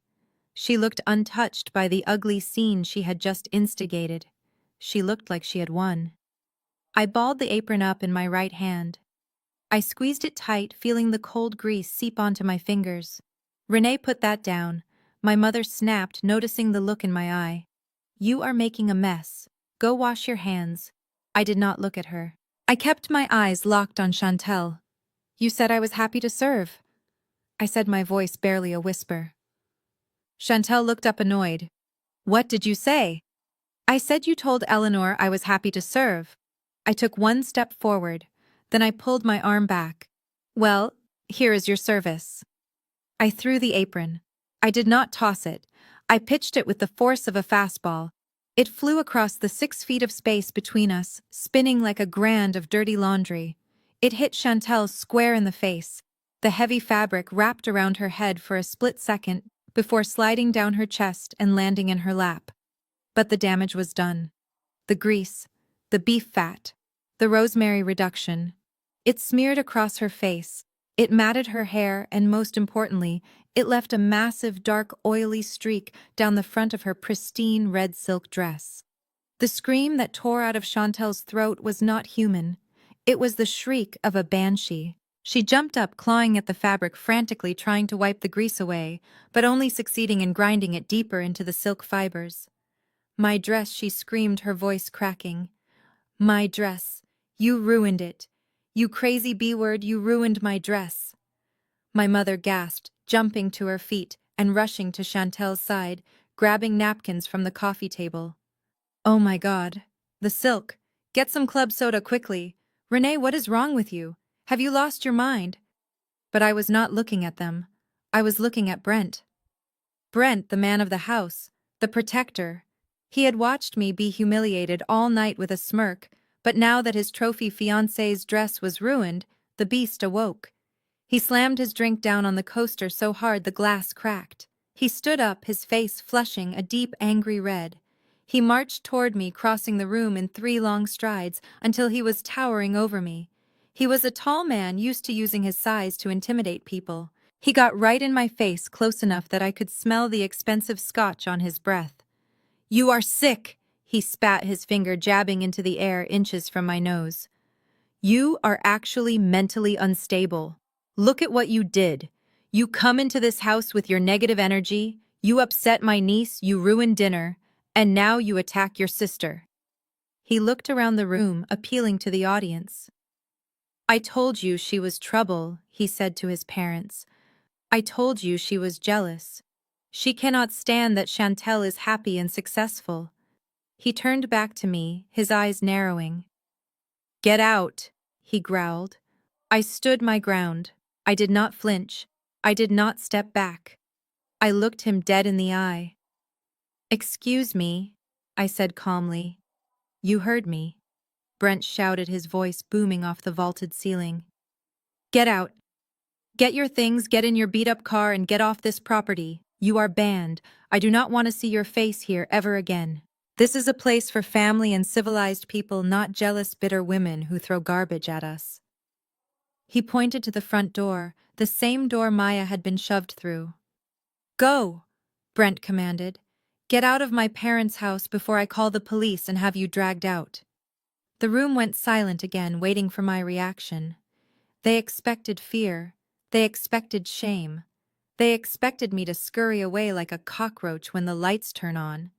Speaker 1: She looked untouched by the ugly scene she had just instigated. She looked like she had won. I balled the apron up in my right hand. I squeezed it tight, feeling the cold grease seep onto my fingers. "Renee, put that down," my mother snapped, noticing the look in my eye. "You are making a mess. Go wash your hands." I did not look at her. I kept my eyes locked on Chantel. "You said I was happy to serve," I said, my voice barely a whisper. Chantel looked up annoyed. "What did you say?" "I said you told Eleanor I was happy to serve." I took one step forward, then I pulled my arm back. "Well, here is your service." I threw the apron. I did not toss it. I pitched it with the force of a fastball. It flew across the 6 feet of space between us, spinning like a grand of dirty laundry. It hit Chantel square in the face. The heavy fabric wrapped around her head for a split second before sliding down her chest and landing in her lap. But the damage was done. The grease, the beef fat, the rosemary reduction. It smeared across her face. It matted her hair, and most importantly, it left a massive, dark, oily streak down the front of her pristine red silk dress. The scream that tore out of Chantel's throat was not human. It was the shriek of a banshee. She jumped up, clawing at the fabric, frantically trying to wipe the grease away, but only succeeding in grinding it deeper into the silk fibers. "My dress," she screamed, her voice cracking. "My dress. You ruined it. You crazy B-word, you ruined my dress." My mother gasped, jumping to her feet and rushing to Chantel's side, grabbing napkins from the coffee table. "Oh my God. The silk. Get some club soda quickly. Renee, what is wrong with you? Have you lost your mind?" But I was not looking at them. I was looking at Brent. Brent, the man of the house, the protector. He had watched me be humiliated all night with a smirk, but now that his trophy fiancé's dress was ruined, the beast awoke. He slammed his drink down on the coaster so hard the glass cracked. He stood up, his face flushing a deep, angry red. He marched toward me, crossing the room in 3 long strides until he was towering over me. He was a tall man used to using his size to intimidate people. He got right in my face, close enough that I could smell the expensive scotch on his breath. "You are sick," he spat, his finger jabbing into the air inches from my nose. "You are actually mentally unstable. Look at what you did. You come into this house with your negative energy, you upset my niece, you ruined dinner, and now you attack your sister." He looked around the room, appealing to the audience. "I told you she was trouble," he said to his parents. "I told you she was jealous. She cannot stand that Chantel is happy and successful." He turned back to me, his eyes narrowing. "Get out," he growled. I stood my ground. I did not flinch. I did not step back. I looked him dead in the eye. "Excuse me," I said calmly. "You heard me," Brent shouted, his voice booming off the vaulted ceiling. "Get out. Get your things, get in your beat-up car, and get off this property. You are banned. I do not want to see your face here ever again." This is a place for family and civilized people, not jealous, bitter women who throw garbage at us. He pointed to the front door, the same door Maya had been shoved through. Go, Brent commanded. Get out of my parents' house before I call the police and have you dragged out. The room went silent again, waiting for my reaction. They expected fear. They expected shame. They expected me to scurry away like a cockroach when the lights turn on.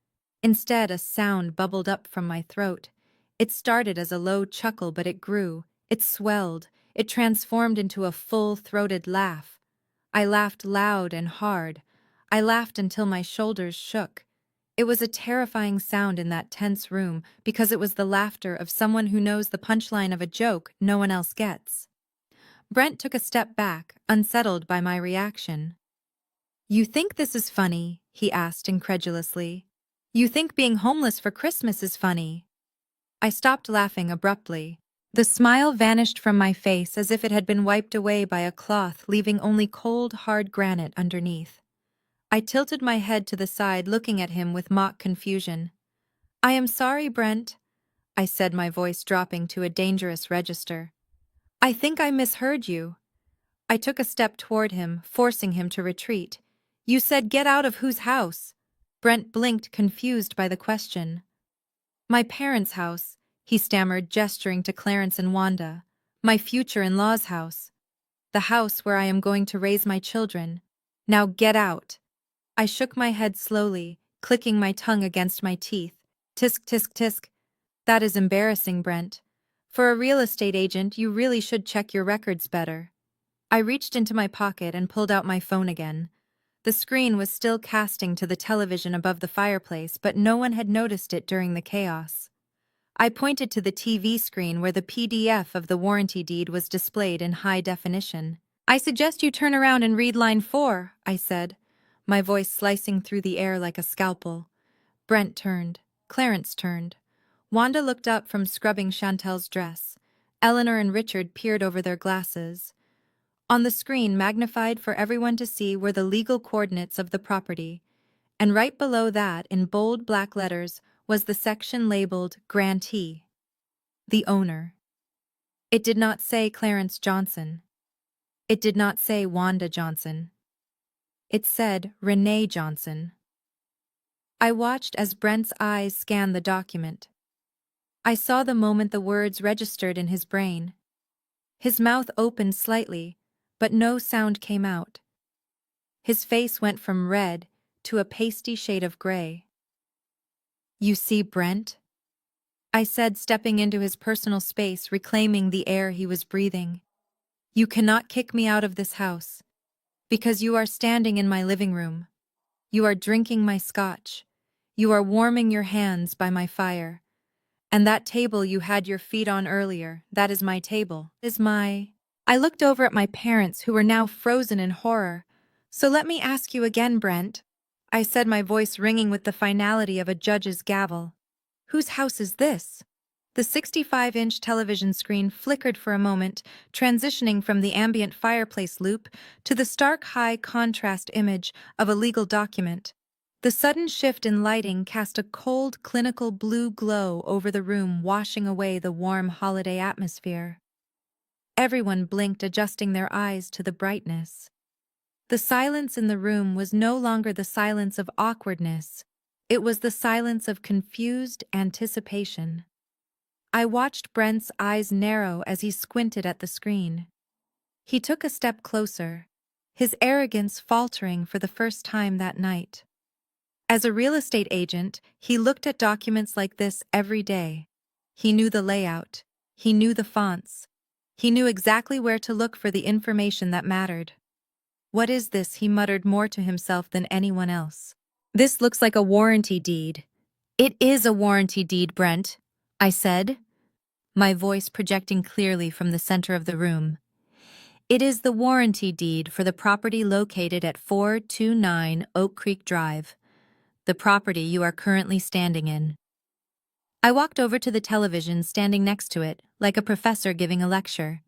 Speaker 1: Instead, a sound bubbled up from my throat. It started as a low chuckle, but it grew. It swelled. It transformed into a full-throated laugh. I laughed loud and hard. I laughed until my shoulders shook. It was a terrifying sound in that tense room because it was the laughter of someone who knows the punchline of a joke no one else gets. Brent took a step back, unsettled by my reaction. You think this is funny? He asked incredulously. You think being homeless for Christmas is funny? I stopped laughing abruptly. The smile vanished from my face as if it had been wiped away by a cloth, leaving only cold, hard granite underneath. I tilted my head to the side, looking at him with mock confusion. I am sorry, Brent, I said, my voice dropping to a dangerous register. I think I misheard you. I took a step toward him, forcing him to retreat. You said get out of whose house? Brent blinked, confused by the question. My parents' house, he stammered, gesturing to Clarence and Wanda. My future in-law's house. The house where I am going to raise my children. Now get out. I shook my head slowly, clicking my tongue against my teeth. Tisk, tisk, tisk. That is embarrassing, Brent. For a real estate agent, you really should check your records better. I reached into my pocket and pulled out my phone again. The screen was still casting to the television above the fireplace, but no one had noticed it during the chaos. I pointed to the TV screen where the PDF of the warranty deed was displayed in high definition. I suggest you turn around and read line 4, I said, my voice slicing through the air like a scalpel. Brent turned. Clarence turned. Wanda looked up from scrubbing Chantel's dress. Eleanor and Richard peered over their glasses. On the screen, magnified for everyone to see, were the legal coordinates of the property, and right below that, in bold black letters, was the section labeled Grantee, the owner. It did not say Clarence Johnson. It did not say Wanda Johnson. It said Renee Johnson. I watched as Brent's eyes scanned the document. I saw the moment the words registered in his brain. His mouth opened slightly, but no sound came out. His face went from red to a pasty shade of gray. You see, Brent? I said, stepping into his personal space, reclaiming the air he was breathing. You cannot kick me out of this house, because you are standing in my living room. You are drinking my scotch. You are warming your hands by my fire. And that table you had your feet on earlier, that is my table. I looked over at my parents, who were now frozen in horror. So let me ask you again, Brent, I said, my voice ringing with the finality of a judge's gavel. Whose house is this? The 65-inch television screen flickered for a moment, transitioning from the ambient fireplace loop to the stark high-contrast image of a legal document. The sudden shift in lighting cast a cold, clinical blue glow over the room, washing away the warm holiday atmosphere. Everyone blinked, adjusting their eyes to the brightness. The silence in the room was no longer the silence of awkwardness. It was the silence of confused anticipation. I watched Brent's eyes narrow as he squinted at the screen. He took a step closer, his arrogance faltering for the first time that night. As a real estate agent, he looked at documents like this every day. He knew the layout. He knew the fonts. He knew exactly where to look for the information that mattered. What is this? He muttered, more to himself than anyone else. This looks like a warranty deed. It is a warranty deed, Brent, I said, my voice projecting clearly from the center of the room. It is the warranty deed for the property located at 429 Oak Creek Drive, the property you are currently standing in. I walked over to the television, standing next to it, like a professor giving a lecture.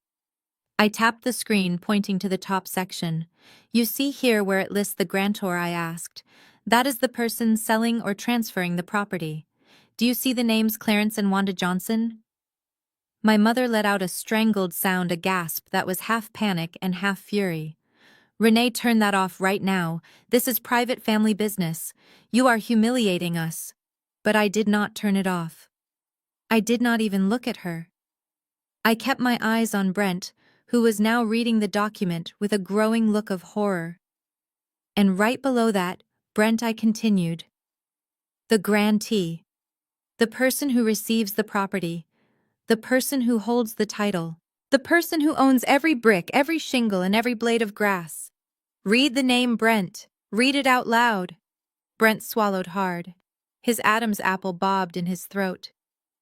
Speaker 1: I tapped the screen, pointing to the top section. You see here where it lists the grantor, I asked. That is the person selling or transferring the property. Do you see the names Clarence and Wanda Johnson? My mother let out a strangled sound, a gasp that was half panic and half fury. Renee, turn that off right now. This is private family business. You are humiliating us. But I did not turn it off. I did not even look at her. I kept my eyes on Brent, who was now reading the document with a growing look of horror. And right below that, Brent, I continued. The grantee. The person who receives the property. The person who holds the title. The person who owns every brick, every shingle, and every blade of grass. Read the name Brent. Read it out loud. Brent swallowed hard. His Adam's apple bobbed in his throat.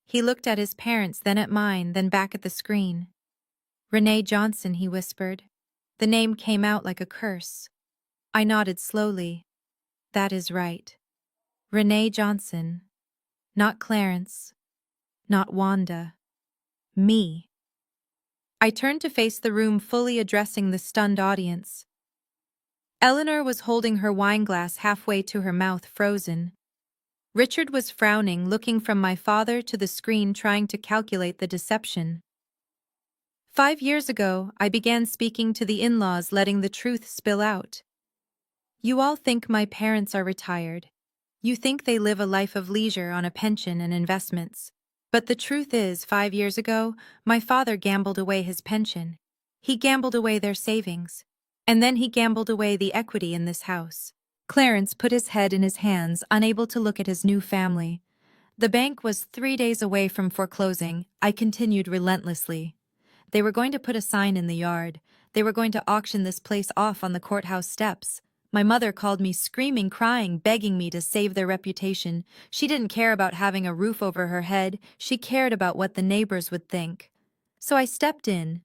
Speaker 1: He looked at his parents, then at mine, then back at the screen. Renee Johnson, he whispered. The name came out like a curse. I nodded slowly. That is right. Renee Johnson. Not Clarence. Not Wanda. Me. I turned to face the room, fully addressing the stunned audience. Eleanor was holding her wineglass halfway to her mouth, frozen. Richard was frowning, looking from my father to the screen, trying to calculate the deception. 5 years ago, I began speaking to the in-laws, letting the truth spill out. You all think my parents are retired. You think they live a life of leisure on a pension and investments. But the truth is, 5 years ago, my father gambled away his pension. He gambled away their savings. And then he gambled away the equity in this house. Clarence put his head in his hands, unable to look at his new family. The bank was 3 days away from foreclosing. I continued relentlessly. They were going to put a sign in the yard. They were going to auction this place off on the courthouse steps. My mother called me, screaming, crying, begging me to save their reputation. She didn't care about having a roof over her head. She cared about what the neighbors would think. So I stepped in.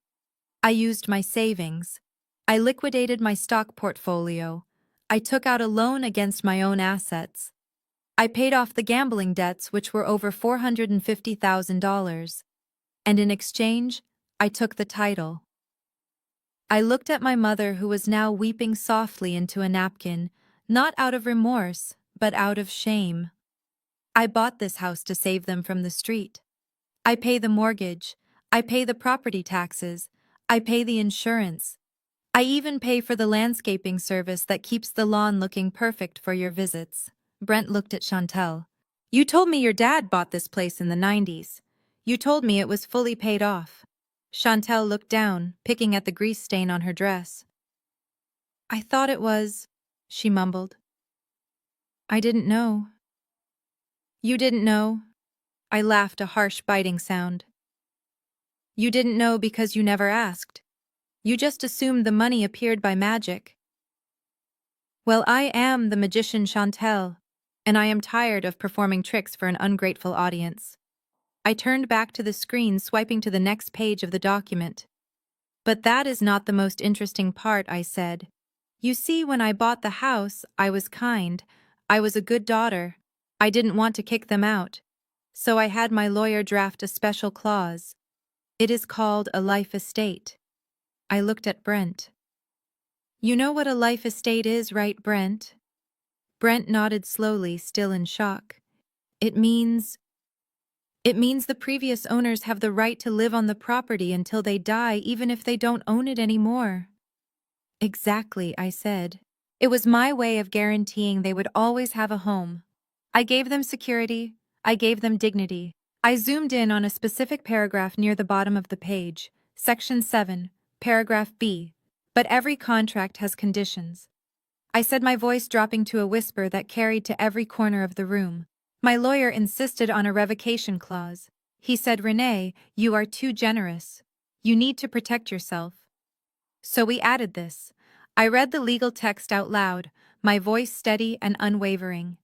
Speaker 1: I used my savings. I liquidated my stock portfolio. I took out a loan against my own assets. I paid off the gambling debts, which were over $450,000. And in exchange, I took the title. I looked at my mother, who was now weeping softly into a napkin, not out of remorse, but out of shame. I bought this house to save them from the street. I pay the mortgage. I pay the property taxes. I pay the insurance. I even pay for the landscaping service that keeps the lawn looking perfect for your visits. Brent looked at Chantel. You told me your dad bought this place in the 90s. You told me it was fully paid off. Chantel looked down, picking at the grease stain on her dress. I thought it was, she mumbled. I didn't know. You didn't know? I laughed, a harsh, biting sound. You didn't know because you never asked. You just assumed the money appeared by magic. Well, I am the magician Chantel, and I am tired of performing tricks for an ungrateful audience. I turned back to the screen, swiping to the next page of the document. But that is not the most interesting part, I said. You see, when I bought the house, I was kind. I was a good daughter. I didn't want to kick them out. So I had my lawyer draft a special clause. It is called a life estate. I looked at Brent. You know what a life estate is, right, Brent? Brent nodded slowly, still in shock. It means the previous owners have the right to live on the property until they die, even if they don't own it anymore. Exactly, I said. It was my way of guaranteeing they would always have a home. I gave them security. I gave them dignity. I zoomed in on a specific paragraph near the bottom of the page, Section 7, Paragraph B. But every contract has conditions. I said, my voice dropping to a whisper that carried to every corner of the room. My lawyer insisted on a revocation clause. He said, Renee, you are too generous. You need to protect yourself. So we added this. I read the legal text out loud, my voice steady and unwavering.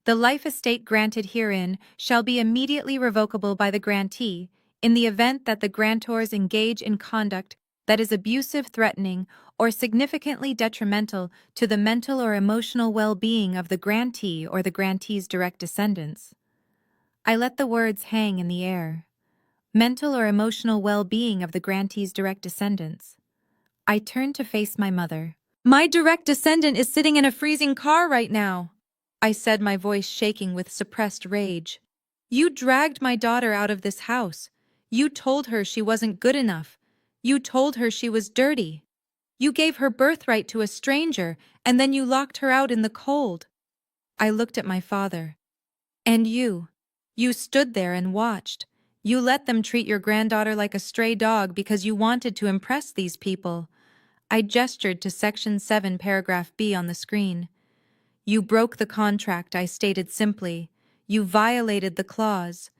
Speaker 1: The life estate granted herein shall be immediately revocable by the grantee in the event that the grantors engage in conduct that is abusive, threatening, or significantly detrimental to the mental or emotional well-being of the grantee or the grantee's direct descendants. I let the words hang in the air. Mental or emotional well-being of the grantee's direct descendants. I turned to face my mother. My direct descendant is sitting in a freezing car right now, I said, my voice shaking with suppressed rage. You dragged my daughter out of this house. You told her she wasn't good enough. You told her she was dirty. You gave her birthright to a stranger, and then you locked her out in the cold. I looked at my father. And you. You stood there and watched. You let them treat your granddaughter like a stray dog because you wanted to impress these people. I gestured to Section 7, Paragraph B on the screen. You broke the contract, I stated simply. You violated the clause.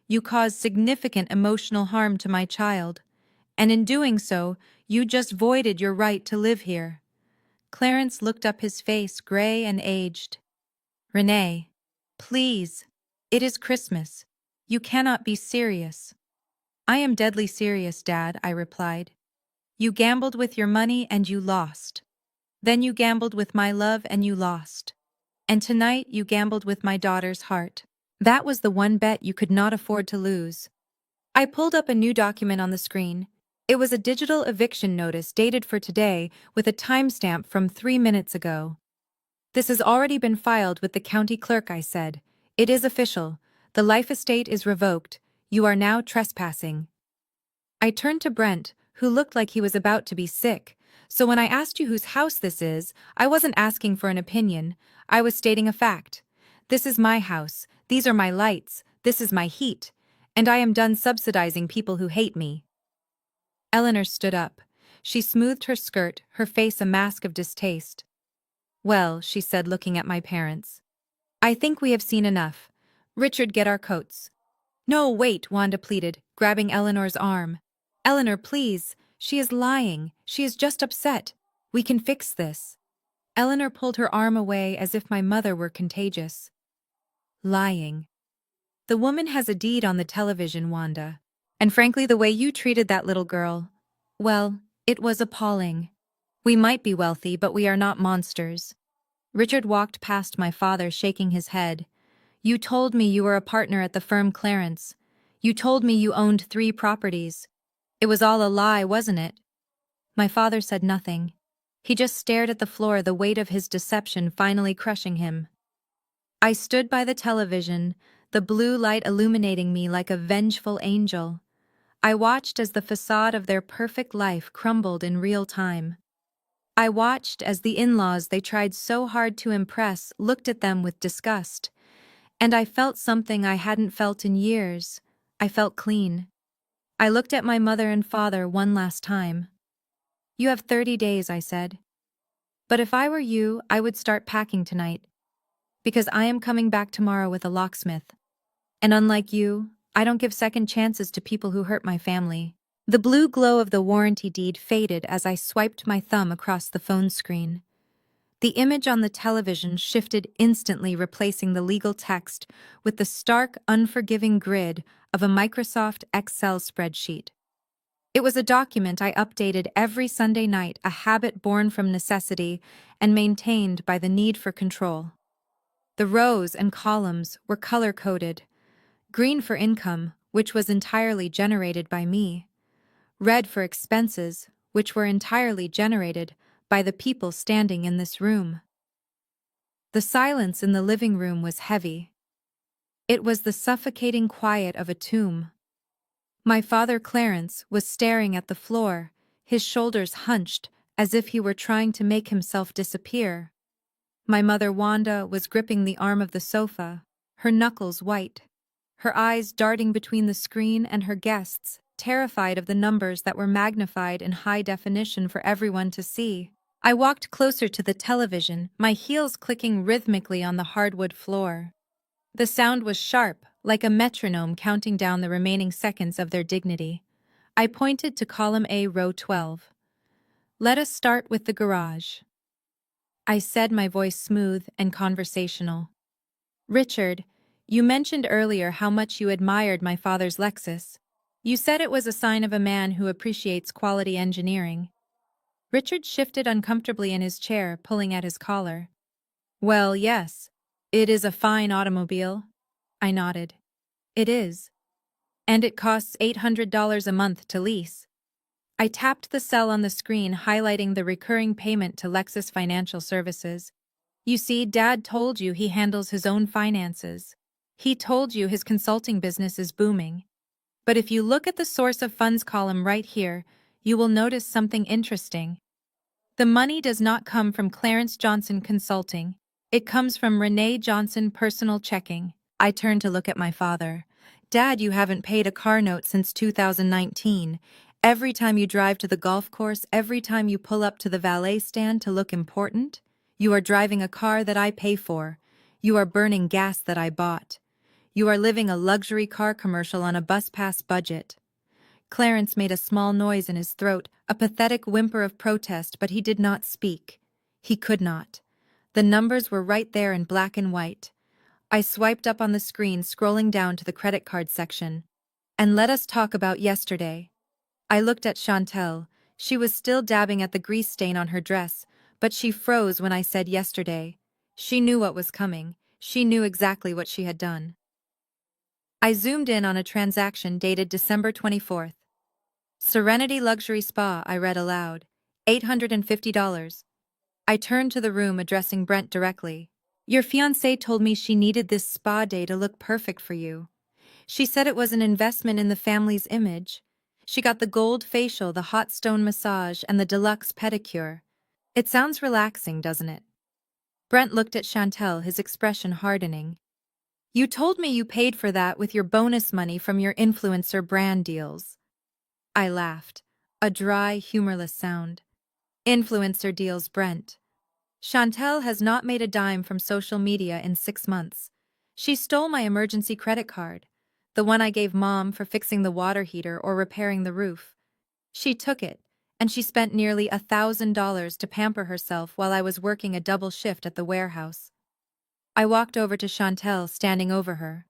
Speaker 1: You caused significant emotional harm to my child. And in doing so, you just voided your right to live here. Clarence looked up, his face gray and aged. Renee, please. It is Christmas. You cannot be serious. I am deadly serious, Dad, I replied. You gambled with your money and you lost. Then you gambled with my love and you lost. And tonight you gambled with my daughter's heart. That was the one bet you could not afford to lose. I pulled up a new document on the screen. It was a digital eviction notice dated for today with a timestamp from 3 minutes ago. This has already been filed with the county clerk, I said. It is official. The life estate is revoked. You are now trespassing. I turned to Brent, who looked like he was about to be sick. So when I asked you whose house this is, I wasn't asking for an opinion. I was stating a fact. This is my house. These are my lights. This is my heat. And I am done subsidizing people who hate me. Eleanor stood up. She smoothed her skirt, her face a mask of distaste. Well, she said, looking at my parents. I think we have seen enough. Richard, get our coats. No, wait, Wanda pleaded, grabbing Eleanor's arm. Eleanor, please. She is lying. She is just upset. We can fix this. Eleanor pulled her arm away as if my mother were contagious. Lying. The woman has a deed on the television, Wanda. And frankly, the way you treated that little girl, well, it was appalling. We might be wealthy, but we are not monsters. Richard walked past my father, shaking his head. You told me you were a partner at the firm Clarence. You told me you owned 3 properties. It was all a lie, wasn't it? My father said nothing. He just stared at the floor, the weight of his deception finally crushing him. I stood by the television, the blue light illuminating me like a vengeful angel. I watched as the facade of their perfect life crumbled in real time. I watched as the in-laws they tried so hard to impress looked at them with disgust. And I felt something I hadn't felt in years. I felt clean. I looked at my mother and father one last time. You have 30 days, I said. But if I were you, I would start packing tonight. Because I am coming back tomorrow with a locksmith. And unlike you, I don't give second chances to people who hurt my family. The blue glow of the warranty deed faded as I swiped my thumb across the phone screen. The image on the television shifted instantly, replacing the legal text with the stark, unforgiving grid of a Microsoft Excel spreadsheet. It was a document I updated every Sunday night, a habit born from necessity and maintained by the need for control. The rows and columns were color-coded: green for income, which was entirely generated by me; red for expenses, which were entirely generated by the people standing in this room. The silence in the living room was heavy. It was the suffocating quiet of a tomb. My father Clarence was staring at the floor, his shoulders hunched as if he were trying to make himself disappear. My mother Wanda was gripping the arm of the sofa, her knuckles white, her eyes darting between the screen and her guests, terrified of the numbers that were magnified in high definition for everyone to see. I walked closer to the television, my heels clicking rhythmically on the hardwood floor. The sound was sharp, like a metronome counting down the remaining seconds of their dignity. I pointed to column A, row 12. Let us start with the garage. I said, my voice smooth and conversational. Richard, you mentioned earlier how much you admired my father's Lexus. You said it was a sign of a man who appreciates quality engineering. Richard shifted uncomfortably in his chair, pulling at his collar. Well, yes. It is a fine automobile. I nodded. It is. And it costs $800 a month to lease. I tapped the cell on the screen, highlighting the recurring payment to Lexus Financial Services. You see, Dad told you he handles his own finances. He told you his consulting business is booming. But if you look at the source of funds column right here, you will notice something interesting. The money does not come from Clarence Johnson Consulting. It comes from Renee Johnson Personal Checking. I turned to look at my father. Dad, you haven't paid a car note since 2019. Every time you drive to the golf course, every time you pull up to the valet stand to look important, you are driving a car that I pay for. You are burning gas that I bought. You are living a luxury car commercial on a bus pass budget. Clarence made a small noise in his throat, a pathetic whimper of protest, but he did not speak. He could not. The numbers were right there in black and white. I swiped up on the screen, scrolling down to the credit card section. And let us talk about yesterday. I looked at Chantel. She was still dabbing at the grease stain on her dress, but she froze when I said yesterday. She knew what was coming. She knew exactly what she had done. I zoomed in on a transaction dated December 24th. Serenity Luxury Spa, I read aloud. $850. I turned to the room, addressing Brent directly. Your fiancé told me she needed this spa day to look perfect for you. She said it was an investment in the family's image. She got the gold facial, the hot stone massage, and the deluxe pedicure. It sounds relaxing, doesn't it? Brent looked at Chantel, his expression hardening. You told me you paid for that with your bonus money from your influencer brand deals. I laughed. A dry, humorless sound. Influencer deals, Brent. Chantel has not made a dime from social media in 6 months. She stole my emergency credit card, the one I gave Mom for fixing the water heater or repairing the roof. She took it, and she spent nearly $1,000 to pamper herself while I was working a double shift at the warehouse. I walked over to Chantel, standing over her.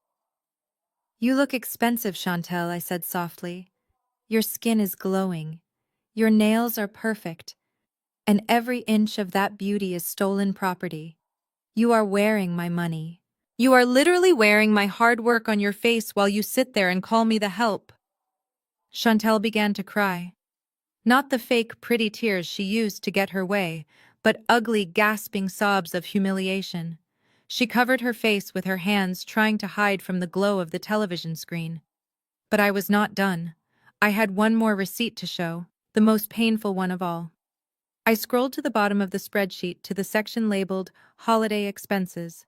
Speaker 1: You look expensive, Chantel, I said softly. Your skin is glowing. Your nails are perfect. And every inch of that beauty is stolen property. You are wearing my money. You are literally wearing my hard work on your face while you sit there and call me the help. Chantel began to cry. Not the fake pretty tears she used to get her way, but ugly gasping sobs of humiliation. She covered her face with her hands, trying to hide from the glow of the television screen. But I was not done. I had one more receipt to show, the most painful one of all. I scrolled to the bottom of the spreadsheet to the section labeled Holiday Expenses.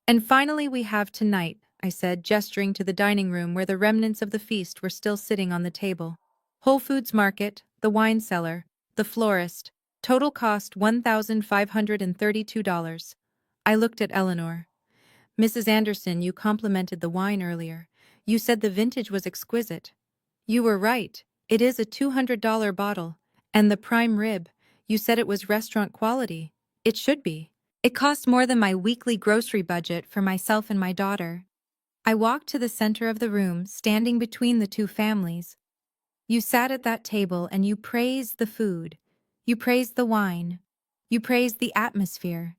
Speaker 1: And finally we have tonight, I said, gesturing to the dining room where the remnants of the feast were still sitting on the table. Whole Foods Market, the wine cellar, the florist, total cost $1,532. I looked at Eleanor. Mrs. Anderson, you complimented the wine earlier. You said the vintage was exquisite. You were right. It is a $200 bottle. And the prime rib, you said it was restaurant quality. It should be. It cost more than my weekly grocery budget for myself and my daughter. I walked to the center of the room, standing between the two families. You sat at that table and you praised the food. You praised the wine. You praised the atmosphere.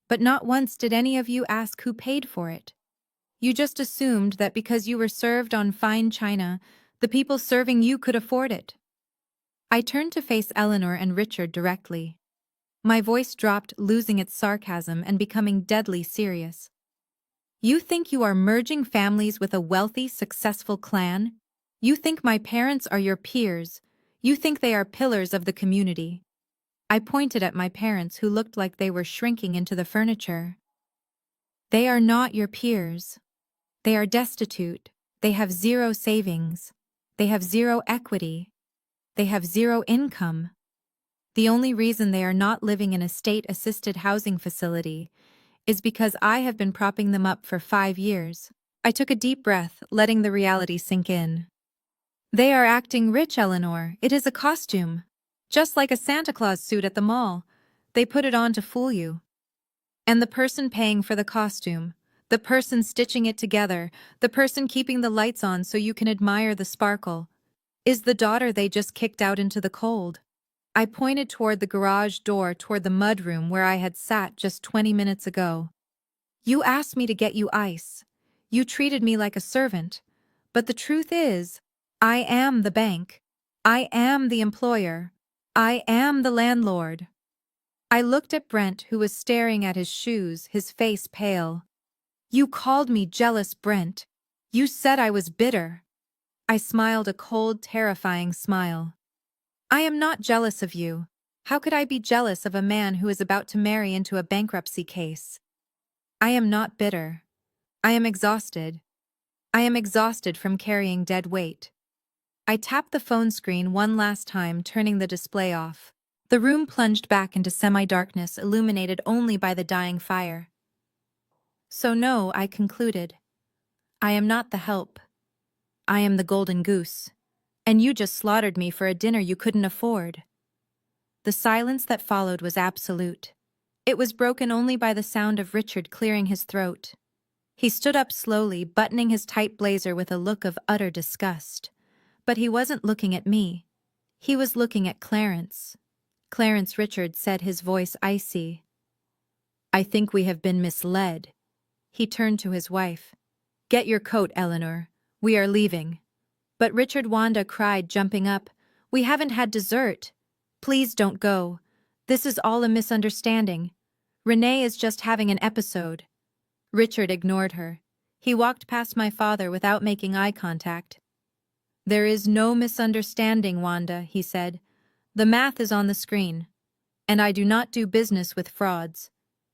Speaker 1: But not once did any of you ask who paid for it. You just assumed that because you were served on fine china, the people serving you could afford it. I turned to face Eleanor and Richard directly. My voice dropped, losing its sarcasm and becoming deadly serious. You think you are merging families with a wealthy, successful clan? You think my parents are your peers. You think they are pillars of the community. I pointed at my parents, who looked like they were shrinking into the furniture. They are not your peers. They are destitute. They have zero savings. They have zero equity. They have zero income. The only reason they are not living in a state-assisted housing facility is because I have been propping them up for 5 years. I took a deep breath, letting the reality sink in. They are acting rich, Eleanor. It is a costume. Just like a Santa Claus suit at the mall. They put it on to fool you. And the person paying for the costume, the person stitching it together, the person keeping the lights on so you can admire the sparkle, is the daughter they just kicked out into the cold. I pointed toward the garage door, toward the mudroom where I had sat just 20 minutes ago. You asked me to get you ice. You treated me like a servant. But the truth is, I am the bank. I am the employer. I am the landlord. I looked at Brent, who was staring at his shoes, his face pale. You called me jealous, Brent. You said I was bitter. I smiled a cold, terrifying smile. I am not jealous of you. How could I be jealous of a man who is about to marry into a bankruptcy case? I am not bitter. I am exhausted. I am exhausted from carrying dead weight. I tapped the phone screen one last time, turning the display off. The room plunged back into semi-darkness, illuminated only by the dying fire. So no, I concluded. I am not the help. I am the golden goose. And you just slaughtered me for a dinner you couldn't afford. The silence that followed was absolute. It was broken only by the sound of Richard clearing his throat. He stood up slowly, buttoning his tight blazer with a look of utter disgust. But he wasn't looking at me. He was looking at Clarence. Clarence, Richard said, his voice icy. I think we have been misled. He turned to his wife. Get your coat, Eleanor. We are leaving. But Richard, Wanda cried, jumping up. We haven't had dessert. Please don't go. This is all a misunderstanding. Renee is just having an episode. Richard ignored her. He walked past my father without making eye contact. There is no misunderstanding, Wanda, he said. The math is on the screen. And I do not do business with frauds.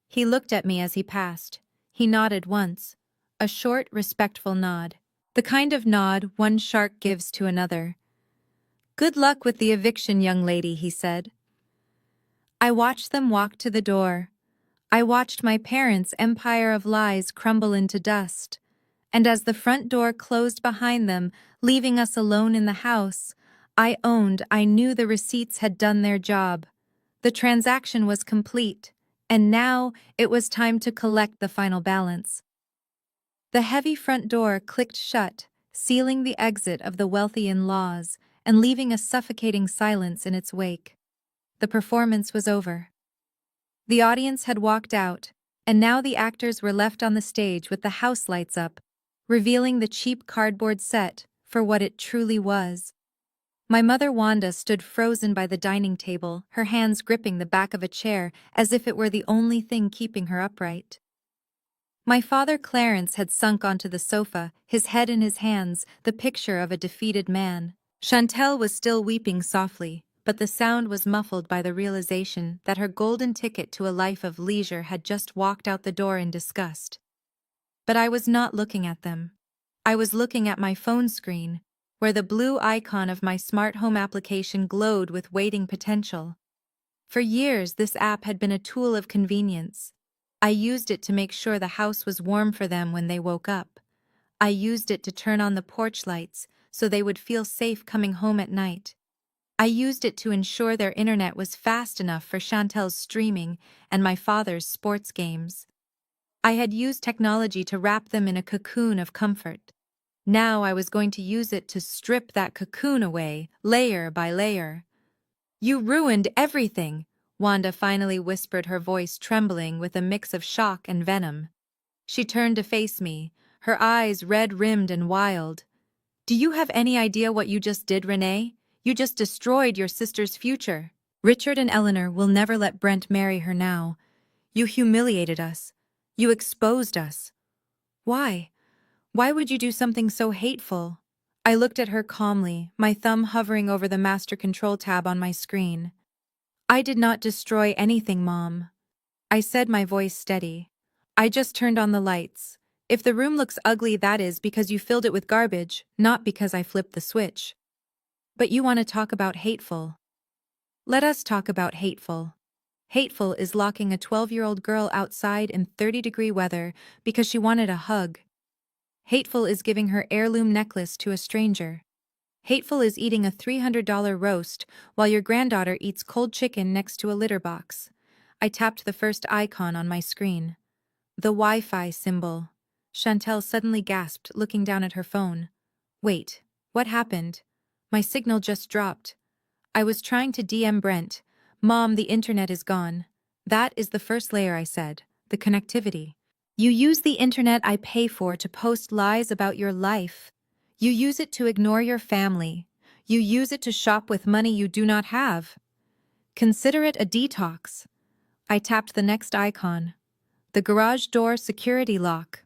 Speaker 1: He looked at me as he passed. He nodded once. A short, respectful nod. The kind of nod one shark gives to another. Good luck with the eviction, young lady, he said. I watched them walk to the door. I watched my parents' empire of lies crumble into dust. And as the front door closed behind them, leaving us alone in the house, I knew the receipts had done their job. The transaction was complete, and now it was time to collect the final balance. The heavy front door clicked shut, sealing the exit of the wealthy in-laws and leaving a suffocating silence in its wake. The performance was over. The audience had walked out, and now the actors were left on the stage with the house lights up, revealing the cheap cardboard set for what it truly was. My mother Wanda stood frozen by the dining table, her hands gripping the back of a chair as if it were the only thing keeping her upright. My father Clarence had sunk onto the sofa, his head in his hands, the picture of a defeated man. Chantel was still weeping softly, but the sound was muffled by the realization that her golden ticket to a life of leisure had just walked out the door in disgust. But I was not looking at them. I was looking at my phone screen, where the blue icon of my smart home application glowed with waiting potential. For years, this app had been a tool of convenience. I used it to make sure the house was warm for them when they woke up. I used it to turn on the porch lights so they would feel safe coming home at night. I used it to ensure their internet was fast enough for Chantel's streaming and my father's sports games. I had used technology to wrap them in a cocoon of comfort. Now I was going to use it to strip that cocoon away, layer by layer. You ruined everything, Wanda finally whispered, her voice trembling with a mix of shock and venom. She turned to face me, her eyes red-rimmed and wild. Do you have any idea what you just did, Renee? You just destroyed your sister's future. Richard and Eleanor will never let Brent marry her now. You humiliated us. You exposed us. Why? Why would you do something so hateful? I looked at her calmly, my thumb hovering over the master control tab on my screen. I did not destroy anything, Mom. I said, my voice steady. I just turned on the lights. If the room looks ugly, that is because you filled it with garbage, not because I flipped the switch. But you want to talk about hateful. Let us talk about hateful. Hateful is locking a 12-year-old girl outside in 30-degree weather because she wanted a hug. Hateful is giving her heirloom necklace to a stranger. Hateful is eating a $300 roast while your granddaughter eats cold chicken next to a litter box. I tapped the first icon on my screen. The Wi-Fi symbol. Chantel suddenly gasped, looking down at her phone. Wait, what happened? My signal just dropped. I was trying to DM Brent. Mom, the internet is gone. That is the first layer, I said. The connectivity. You use the internet I pay for to post lies about your life. You use it to ignore your family. You use it to shop with money you do not have. Consider it a detox. I tapped the next icon. The garage door security lock.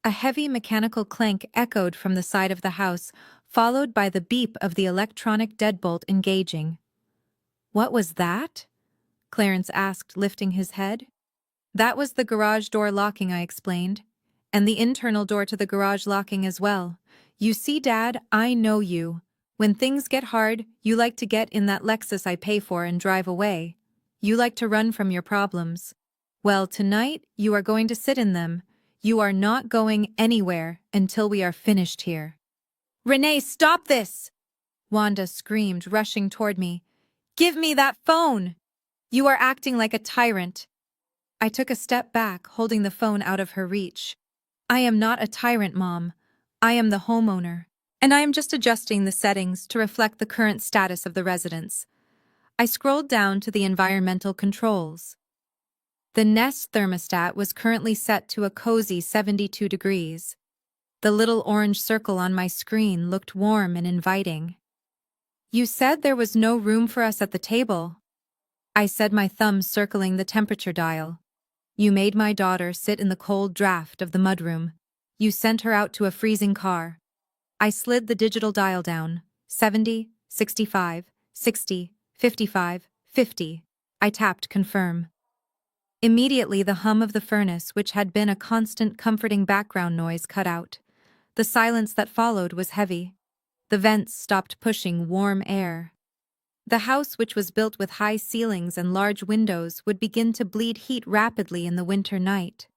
Speaker 1: A heavy mechanical clank echoed from the side of the house, followed by the beep of the electronic deadbolt engaging. "What was that?" Clarence asked, lifting his head. "That was the garage door locking," I explained. "And the internal door to the garage locking as well. You see, Dad, I know you. When things get hard, you like to get in that Lexus I pay for and drive away. You like to run from your problems. Well, tonight, you are going to sit in them. You are not going anywhere until we are finished here." "Renee, stop this!" Wanda screamed, rushing toward me. "Give me that phone! You are acting like a tyrant." I took a step back, holding the phone out of her reach. "I am not a tyrant, Mom. I am the homeowner, and I am just adjusting the settings to reflect the current status of the residence." I scrolled down to the environmental controls. The Nest thermostat was currently set to a cozy 72 degrees. The little orange circle on my screen looked warm and inviting. "You said there was no room for us at the table," I said, my thumb circling the temperature dial. "You made my daughter sit in the cold draft of the mudroom. You sent her out to a freezing car." I slid the digital dial down. 70, 65, 60, 55, 50. I tapped confirm. Immediately the hum of the furnace, which had been a constant comforting background noise, cut out. The silence that followed was heavy. The vents stopped pushing warm air. The house, which was built with high ceilings and large windows, would begin to bleed heat rapidly in the winter night.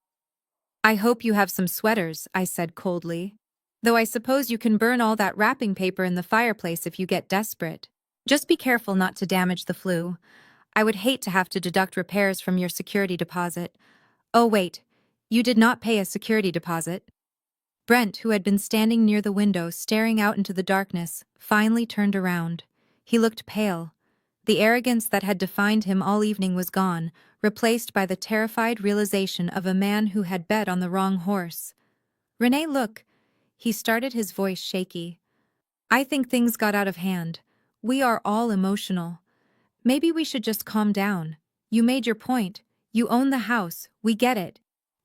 Speaker 1: "I hope you have some sweaters," I said coldly. "Though I suppose you can burn all that wrapping paper in the fireplace if you get desperate. Just be careful not to damage the flue. I would hate to have to deduct repairs from your security deposit." "Oh wait, you did not pay a security deposit." Brent, who had been standing near the window staring out into the darkness, finally turned around. He looked pale. The arrogance that had defined him all evening was gone, replaced by the terrified realization of a man who had bet on the wrong horse. "Renee, look." He started, his voice shaky. "I think things got out of hand. We are all emotional. Maybe we should just calm down. You made your point. You own the house. We get it.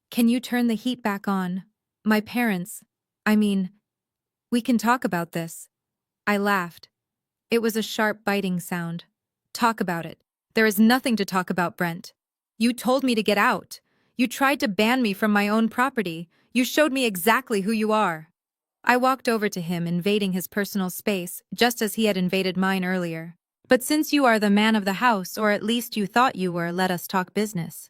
Speaker 1: Can you turn the heat back on? My parents, we can talk about this." I laughed. It was a sharp, biting sound. "Talk about it. There is nothing to talk about, Brent. You told me to get out. You tried to ban me from my own property. You showed me exactly who you are." I walked over to him, invading his personal space, just as he had invaded mine earlier. "But since you are the man of the house, or at least you thought you were, let us talk business.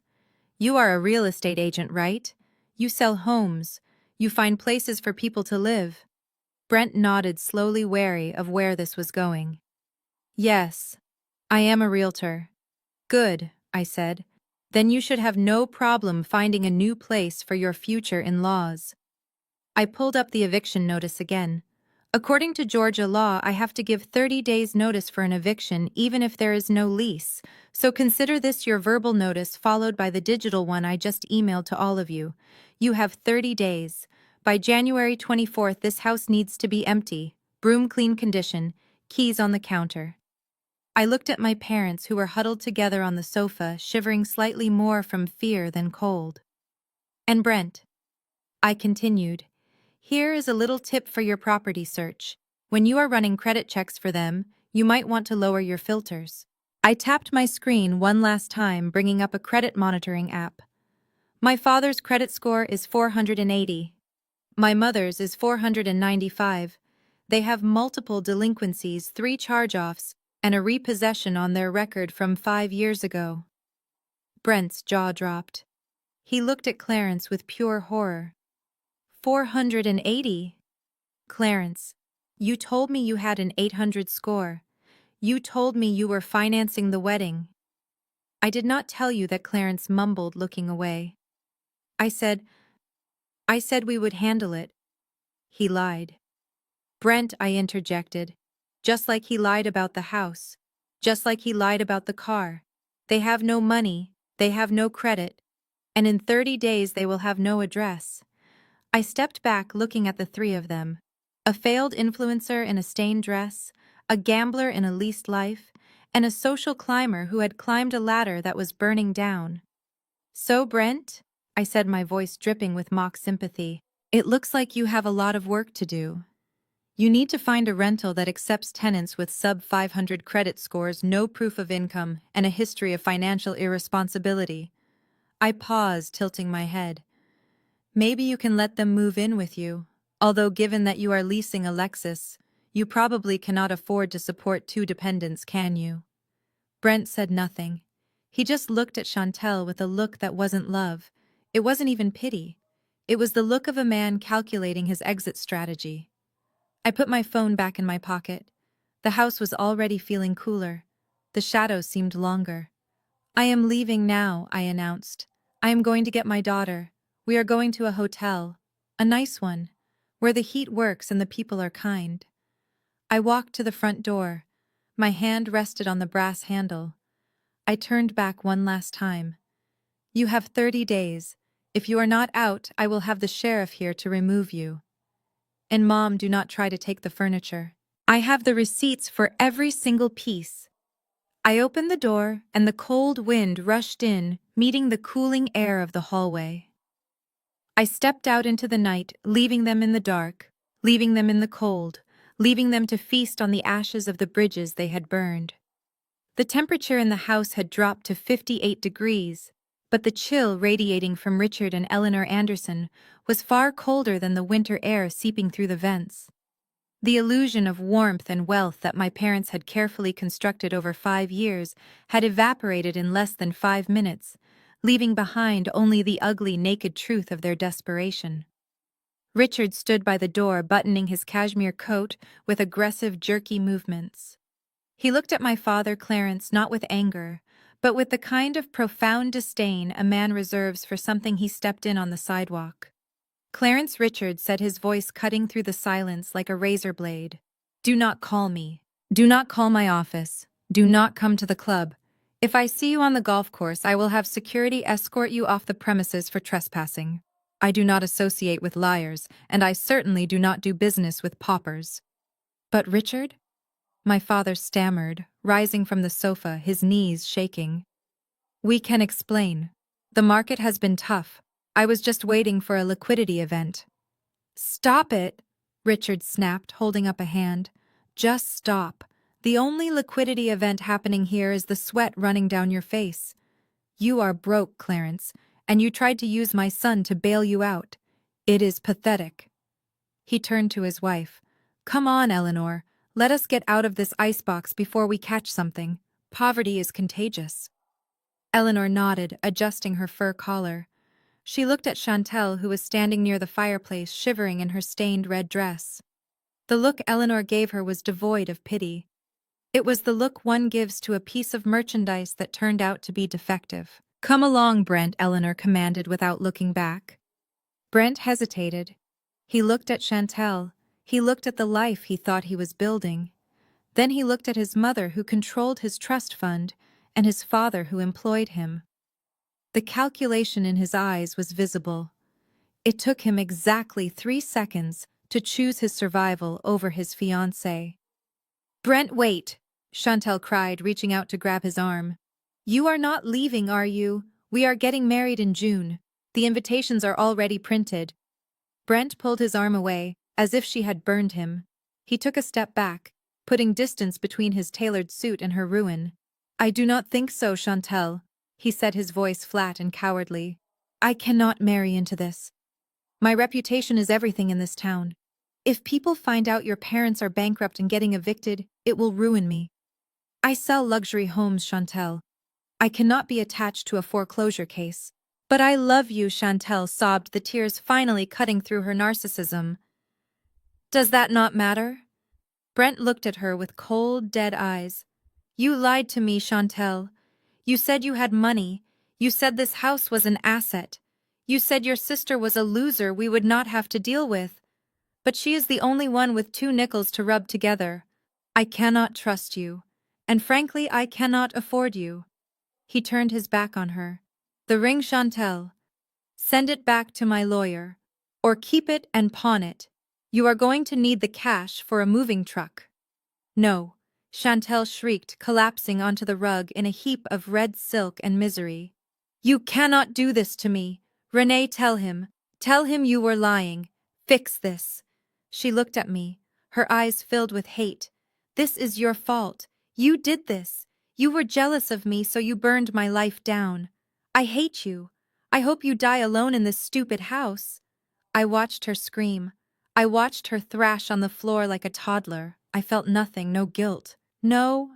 Speaker 1: You are a real estate agent, right? You sell homes. You find places for people to live." Brent nodded, slowly, wary of where this was going. "Yes, I am a realtor." "Good," I said. "Then you should have no problem finding a new place for your future in-laws." I pulled up the eviction notice again. According to Georgia law, I have to give 30 days notice for an eviction even if there is no lease, so consider this your verbal notice followed by the digital one I just emailed to all of you. You have 30 days. By January 24th, this house needs to be empty, broom clean condition, keys on the counter. I looked at my parents, who were huddled together on the sofa, shivering slightly more from fear than cold. "And Brent," I continued, "here is a little tip for your property search. When you are running credit checks for them, you might want to lower your filters." I tapped my screen one last time, bringing up a credit monitoring app. My father's credit score is 480. My mother's is 495. They have multiple delinquencies, 3 charge-offs, and a repossession on their record from 5 years ago. Brent's jaw dropped. He looked at Clarence with pure horror. 480? Clarence, you told me you had an 800 score. You told me you were financing the wedding." I did not tell you that, Clarence mumbled, looking away. I said we would handle it." He lied. "Brent," I interjected, "just like he lied about the house. Just like he lied about the car. They have no money, they have no credit, and in 30 days they will have no address." I stepped back, looking at the 3 of them. A failed influencer in a stained dress, a gambler in a leased life, and a social climber who had climbed a ladder that was burning down. "So, Brent," I said, my voice dripping with mock sympathy, It looks like you have a lot of work to do. You need to find a rental that accepts tenants with sub 500 credit scores, no proof of income, and a history of financial irresponsibility. I paused, tilting my head. Maybe you can let them move in with you, although given that you are leasing a Lexus, you probably cannot afford to support two dependents, can you? Brent said nothing. He just looked at Chantel with a look that wasn't love. It wasn't even pity. It was the look of a man calculating his exit strategy. I put my phone back in my pocket. The house was already feeling cooler. The shadows seemed longer. I am leaving now, I announced. I am going to get my daughter. We are going to a hotel. A nice one, where the heat works and the people are kind. I walked to the front door. My hand rested on the brass handle. I turned back one last time. You have 30 days. If you are not out, I will have the sheriff here to remove you. And Mom, do not try to take the furniture. I have the receipts for every single piece. I opened the door, and the cold wind rushed in, meeting the cooling air of the hallway. I stepped out into the night, leaving them in the dark, leaving them in the cold, leaving them to feast on the ashes of the bridges they had burned. The temperature in the house had dropped to 58 degrees, but the chill radiating from Richard and Eleanor Anderson was far colder than the winter air seeping through the vents. The illusion of warmth and wealth that my parents had carefully constructed over 5 years had evaporated in less than 5 minutes, leaving behind only the ugly, naked truth of their desperation. Richard stood by the door, buttoning his cashmere coat with aggressive, jerky movements. He looked at my father, Clarence, not with anger, but with the kind of profound disdain a man reserves for something he stepped in on the sidewalk. Clarence Richard said, his voice cutting through the silence like a razor blade. Do not call me. Do not call my office. Do not come to the club. If I see you on the golf course, I will have security escort you off the premises for trespassing. I do not associate with liars, and I certainly do not do business with paupers. But Richard? My father stammered, rising from the sofa, his knees shaking. We can explain. The market has been tough. I was just waiting for a liquidity event. Stop it, Richard snapped, holding up a hand. Just stop. The only liquidity event happening here is the sweat running down your face. You are broke, Clarence, and you tried to use my son to bail you out. It is pathetic. He turned to his wife. Come on, Eleanor. Let us get out of this icebox before we catch something. Poverty is contagious. Eleanor nodded, adjusting her fur collar. She looked at Chantel, who was standing near the fireplace, shivering in her stained red dress. The look Eleanor gave her was devoid of pity. It was the look one gives to a piece of merchandise that turned out to be defective. Come along, Brent, Eleanor commanded without looking back. Brent hesitated. He looked at Chantel. He looked at the life he thought he was building. Then he looked at his mother, who controlled his trust fund, and his father, who employed him. The calculation in his eyes was visible. It took him exactly 3 seconds to choose his survival over his fiancé. Brent, wait, Chantel cried, reaching out to grab his arm. You are not leaving, are you? We are getting married in June. The invitations are already printed. Brent pulled his arm away, as if she had burned him. He took a step back, putting distance between his tailored suit and her ruin. I do not think so, Chantel, he said, his voice flat and cowardly. I cannot marry into this. My reputation is everything in this town. If people find out your parents are bankrupt and getting evicted, it will ruin me. I sell luxury homes, Chantel. I cannot be attached to a foreclosure case. But I love you, Chantel sobbed, the tears finally cutting through her narcissism. Does that not matter? Brent looked at her with cold, dead eyes. You lied to me, Chantel. You said you had money. You said this house was an asset. You said your sister was a loser we would not have to deal with. But she is the only one with 2 nickels to rub together. I cannot trust you. And frankly, I cannot afford you. He turned his back on her. The ring, Chantel. Send it back to my lawyer. Or keep it and pawn it. You are going to need the cash for a moving truck. No, Chantel shrieked, collapsing onto the rug in a heap of red silk and misery. You cannot do this to me. Renee, tell him. Tell him you were lying. Fix this. She looked at me, her eyes filled with hate. This is your fault. You did this. You were jealous of me, so you burned my life down. I hate you. I hope you die alone in this stupid house. I watched her scream. I watched her thrash on the floor like a toddler. I felt nothing, no guilt. No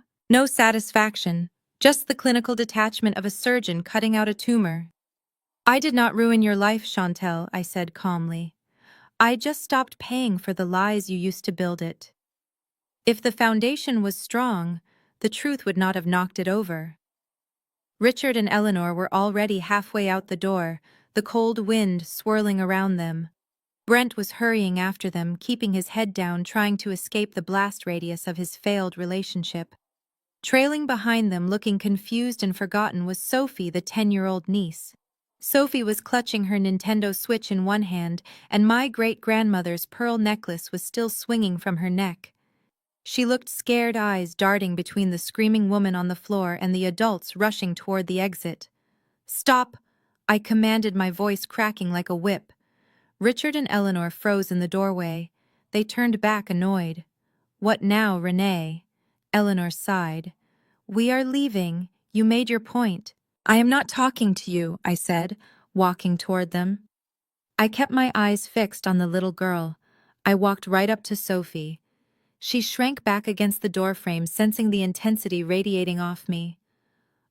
Speaker 1: satisfaction. Just the clinical detachment of a surgeon cutting out a tumor. I did not ruin your life, Chantel, I said calmly. I just stopped paying for the lies you used to build it. If the foundation was strong, the truth would not have knocked it over. Richard and Eleanor were already halfway out the door, the cold wind swirling around them. Brent was hurrying after them, keeping his head down, trying to escape the blast radius of his failed relationship. Trailing behind them, looking confused and forgotten, was Sophie, the 10-year-old niece. Sophie was clutching her Nintendo Switch in one hand, and my great-grandmother's pearl necklace was still swinging from her neck. She looked scared, eyes darting between the screaming woman on the floor and the adults rushing toward the exit. "Stop!" I commanded, my voice cracking like a whip. Richard and Eleanor froze in the doorway. They turned back, annoyed. "What now, Renee?" Eleanor sighed. "We are leaving. You made your point." "I am not talking to you," I said, walking toward them. I kept my eyes fixed on the little girl. I walked right up to Sophie. She shrank back against the doorframe, sensing the intensity radiating off me.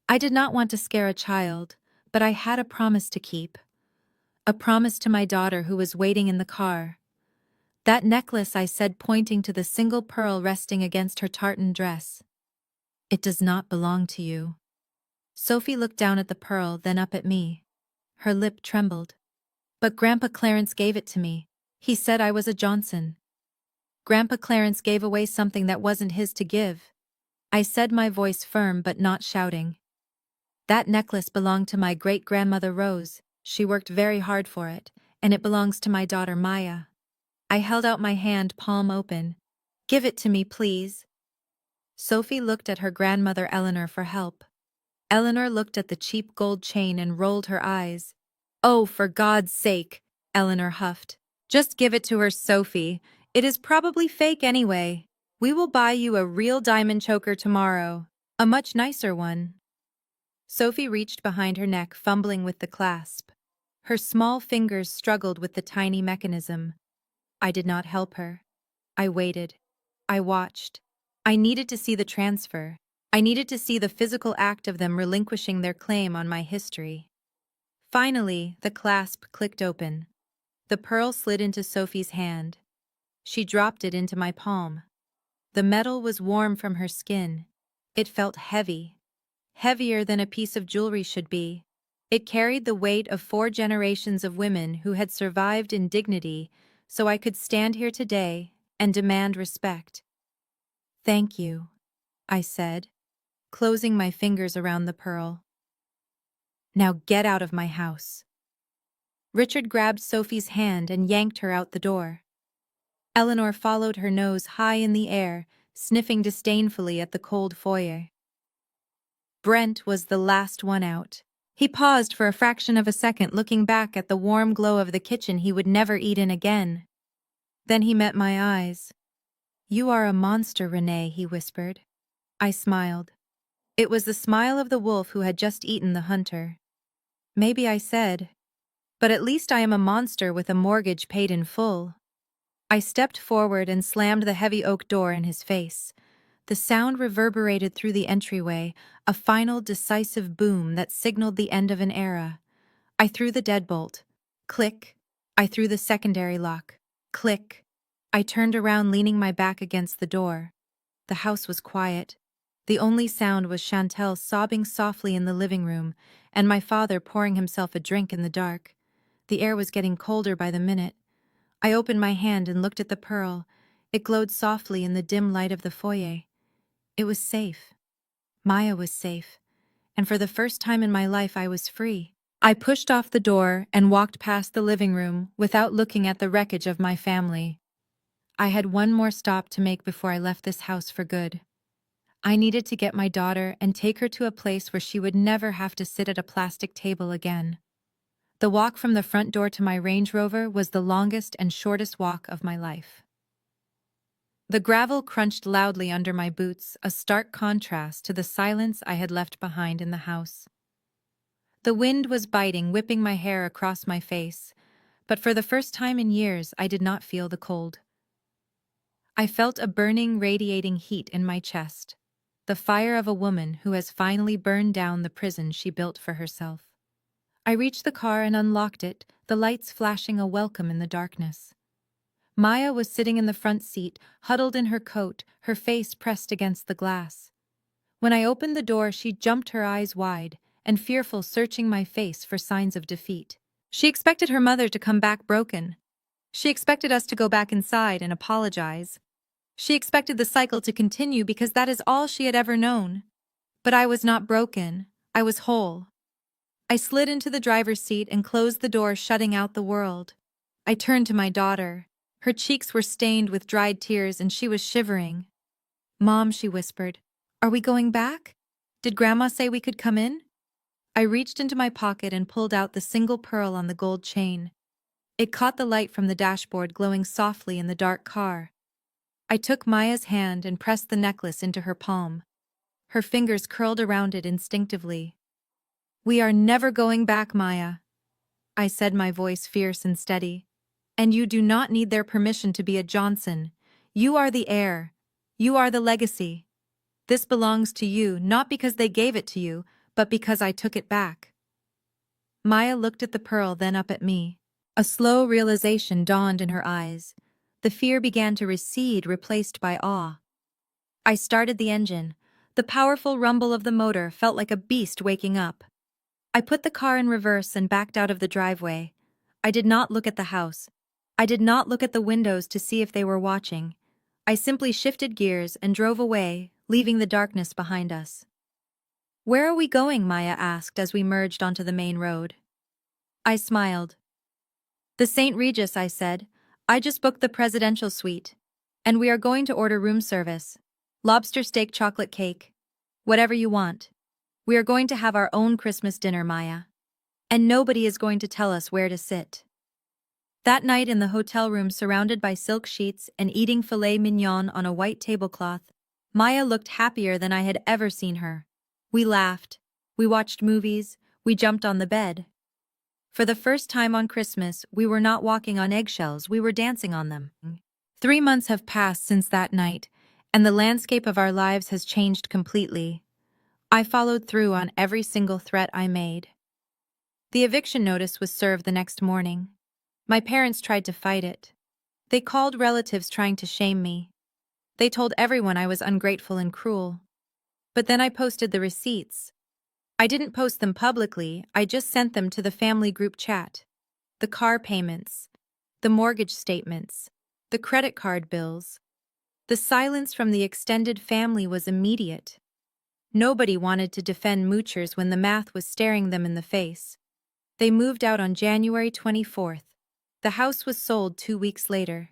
Speaker 1: I did not want to scare a child, but I had a promise to keep. A promise to my daughter who was waiting in the car. "That necklace," I said, pointing to the single pearl resting against her tartan dress. "It does not belong to you." Sophie looked down at the pearl, then up at me. Her lip trembled. "But Grandpa Clarence gave it to me. He said I was a Johnson." "Grandpa Clarence gave away something that wasn't his to give," I said, my voice firm but not shouting. "That necklace belonged to my great-grandmother Rose. She worked very hard for it, and it belongs to my daughter Maya." I held out my hand, palm open. "Give it to me, please." Sophie looked at her grandmother Eleanor for help. Eleanor looked at the cheap gold chain and rolled her eyes. "Oh, for God's sake," Eleanor huffed. "Just give it to her, Sophie. It is probably fake anyway. We will buy you a real diamond choker tomorrow. A much nicer one." Sophie reached behind her neck, fumbling with the clasp. Her small fingers struggled with the tiny mechanism. I did not help her. I waited. I watched. I needed to see the transfer. I needed to see the physical act of them relinquishing their claim on my history. Finally, the clasp clicked open. The pearl slid into Sophie's hand. She dropped it into my palm. The metal was warm from her skin. It felt heavy. Heavier than a piece of jewelry should be. It carried the weight of 4 generations of women who had survived in dignity, so I could stand here today and demand respect. "Thank you," I said, closing my fingers around the pearl. "Now get out of my house." Richard grabbed Sophie's hand and yanked her out the door. Eleanor followed, her nose high in the air, sniffing disdainfully at the cold foyer. Brent was the last one out. He paused for a fraction of a second, looking back at the warm glow of the kitchen he would never eat in again. Then he met my eyes. "You are a monster, Renee," he whispered. I smiled. It was the smile of the wolf who had just eaten the hunter. "Maybe," I said, "but at least I am a monster with a mortgage paid in full." I stepped forward and slammed the heavy oak door in his face. The sound reverberated through the entryway, a final decisive boom that signaled the end of an era. I threw the deadbolt. Click. I threw the secondary lock. Click. I turned around, leaning my back against the door. The house was quiet. The only sound was Chantel sobbing softly in the living room, and my father pouring himself a drink in the dark. The air was getting colder by the minute. I opened my hand and looked at the pearl. It glowed softly in the dim light of the foyer. It was safe. Maya was safe. And for the first time in my life, I was free. I pushed off the door and walked past the living room without looking at the wreckage of my family. I had one more stop to make before I left this house for good. I needed to get my daughter and take her to a place where she would never have to sit at a plastic table again. The walk from the front door to my Range Rover was the longest and shortest walk of my life. The gravel crunched loudly under my boots, a stark contrast to the silence I had left behind in the house. The wind was biting, whipping my hair across my face, but for the first time in years I did not feel the cold. I felt a burning, radiating heat in my chest, the fire of a woman who has finally burned down the prison she built for herself. I reached the car and unlocked it, the lights flashing a welcome in the darkness. Maya was sitting in the front seat, huddled in her coat, her face pressed against the glass. When I opened the door, she jumped, her eyes wide and fearful, searching my face for signs of defeat. She expected her mother to come back broken. She expected us to go back inside and apologize. She expected the cycle to continue because that is all she had ever known. But I was not broken. I was whole. I slid into the driver's seat and closed the door, shutting out the world. I turned to my daughter. Her cheeks were stained with dried tears and she was shivering. "Mom," she whispered, "are we going back? Did Grandma say we could come in?" I reached into my pocket and pulled out the single pearl on the gold chain. It caught the light from the dashboard, glowing softly in the dark car. I took Maya's hand and pressed the necklace into her palm. Her fingers curled around it instinctively. "We are never going back, Maya," I said, my voice fierce and steady. "And you do not need their permission to be a Johnson. You are the heir. You are the legacy. This belongs to you, not because they gave it to you, but because I took it back." Maya looked at the pearl, then up at me. A slow realization dawned in her eyes. The fear began to recede, replaced by awe. I started the engine. The powerful rumble of the motor felt like a beast waking up. I put the car in reverse and backed out of the driveway. I did not look at the house. I did not look at the windows to see if they were watching. I simply shifted gears and drove away, leaving the darkness behind us. "Where are we going?" Maya asked as we merged onto the main road. I smiled. "The St. Regis," I said. "I just booked the presidential suite. And we are going to order room service. Lobster steak, chocolate cake. Whatever you want. We are going to have our own Christmas dinner, Maya. And nobody is going to tell us where to sit." That night in the hotel room, surrounded by silk sheets and eating filet mignon on a white tablecloth, Maya looked happier than I had ever seen her. We laughed. We watched movies. We jumped on the bed. For the first time on Christmas, we were not walking on eggshells, we were dancing on them. 3 months have passed since that night, and the landscape of our lives has changed completely. I followed through on every single threat I made. The eviction notice was served the next morning. My parents tried to fight it. They called relatives trying to shame me. They told everyone I was ungrateful and cruel. But then I posted the receipts. I didn't post them publicly, I just sent them to the family group chat. The car payments, the mortgage statements, the credit card bills. The silence from the extended family was immediate. Nobody wanted to defend moochers when the math was staring them in the face. They moved out on January 24th. The house was sold 2 weeks later.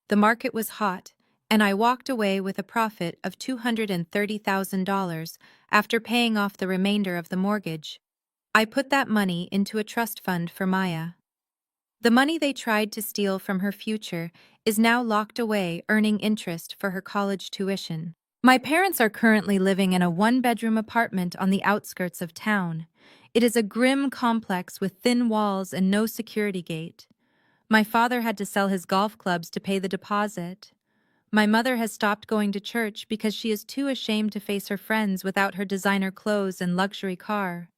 Speaker 1: The market was hot, and I walked away with a profit of $230,000 after paying off the remainder of the mortgage. I put that money into a trust fund for Maya. The money they tried to steal from her future is now locked away, earning interest for her college tuition. My parents are currently living in a 1-bedroom apartment on the outskirts of town. It is a grim complex with thin walls and no security gate. My father had to sell his golf clubs to pay the deposit. My mother has stopped going to church because she is too ashamed to face her friends without her designer clothes and luxury car.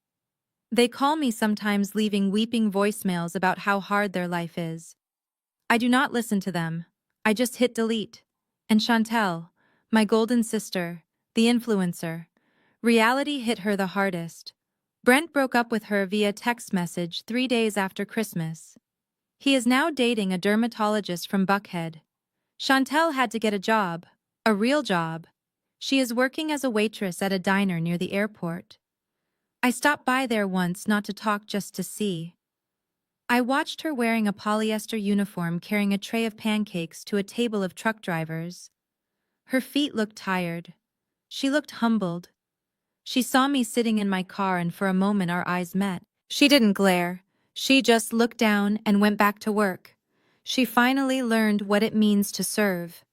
Speaker 1: They call me sometimes, leaving weeping voicemails about how hard their life is. I do not listen to them. I just hit delete. And Chantel, my golden sister, the influencer, reality hit her the hardest. Brent broke up with her via text message 3 days after Christmas. He is now dating a dermatologist from Buckhead. Chantel had to get a job, a real job. She is working as a waitress at a diner near the airport. I stopped by there once, not to talk, just to see. I watched her wearing a polyester uniform, carrying a tray of pancakes to a table of truck drivers. Her feet looked tired. She looked humbled. She saw me sitting in my car, and for a moment our eyes met. She didn't glare. She just looked down and went back to work. She finally learned what it means to serve.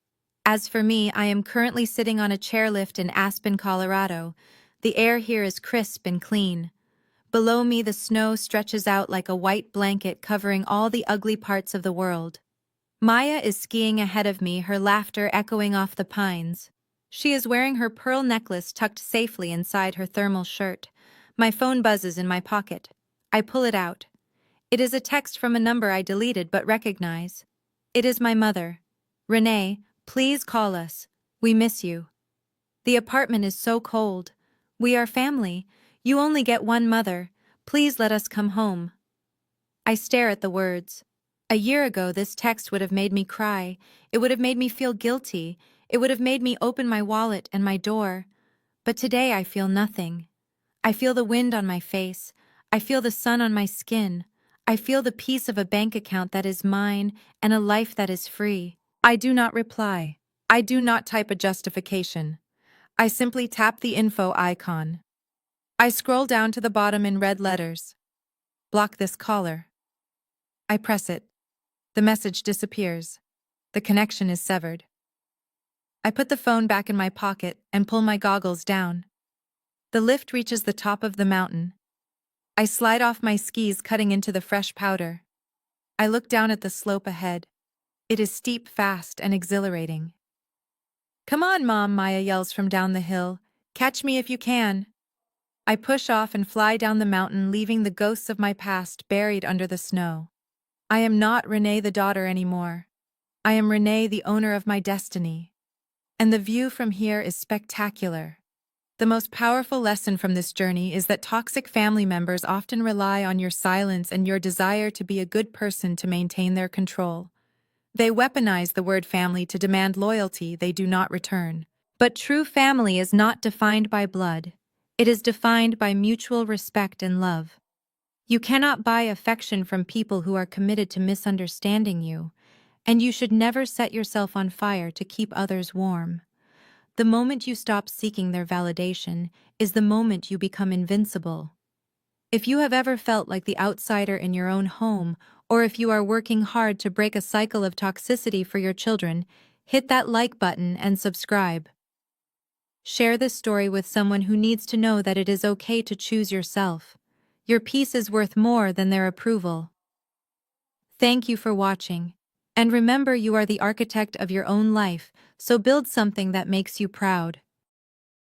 Speaker 1: As for me, I am currently sitting on a chairlift in Aspen, Colorado. The air here is crisp and clean. Below me, the snow stretches out like a white blanket covering all the ugly parts of the world. Maya is skiing ahead of me, her laughter echoing off the pines. She is wearing her pearl necklace tucked safely inside her thermal shirt. My phone buzzes in my pocket. I pull it out. It is a text from a number I deleted but recognize. It is my mother. Renee, please call us. We miss you. The apartment is so cold. We are family. You only get one mother. Please let us come home. I stare at the words. A year ago, this text would have made me cry. It would have made me feel guilty. It would have made me open my wallet and my door. But today I feel nothing. I feel the wind on my face. I feel the sun on my skin. I feel the peace of a bank account that is mine and a life that is free. I do not reply. I do not type a justification. I simply tap the info icon. I scroll down to the bottom in red letters. Block this caller. I press it. The message disappears. The connection is severed. I put the phone back in my pocket and pull my goggles down. The lift reaches the top of the mountain. I slide off my skis, cutting into the fresh powder. I look down at the slope ahead. It is steep, fast, and exhilarating. "Come on, Mom," Maya yells from down the hill. "Catch me if you can." I push off and fly down the mountain, leaving the ghosts of my past buried under the snow. I am not Renee the daughter anymore. I am Renee, the owner of my destiny. And the view from here is spectacular. The most powerful lesson from this journey is that toxic family members often rely on your silence and your desire to be a good person to maintain their control. They weaponize the word family to demand loyalty they do not return. But true family is not defined by blood. It is defined by mutual respect and love. You cannot buy affection from people who are committed to misunderstanding you, and you should never set yourself on fire to keep others warm. The moment you stop seeking their validation is the moment you become invincible. If you have ever felt like the outsider in your own home, or if you are working hard to break a cycle of toxicity for your children, hit that like button and subscribe. Share this story with someone who needs to know that it is okay to choose yourself. Your peace is worth more than their approval. Thank you for watching. And remember, you are the architect of your own life, so build something that makes you proud.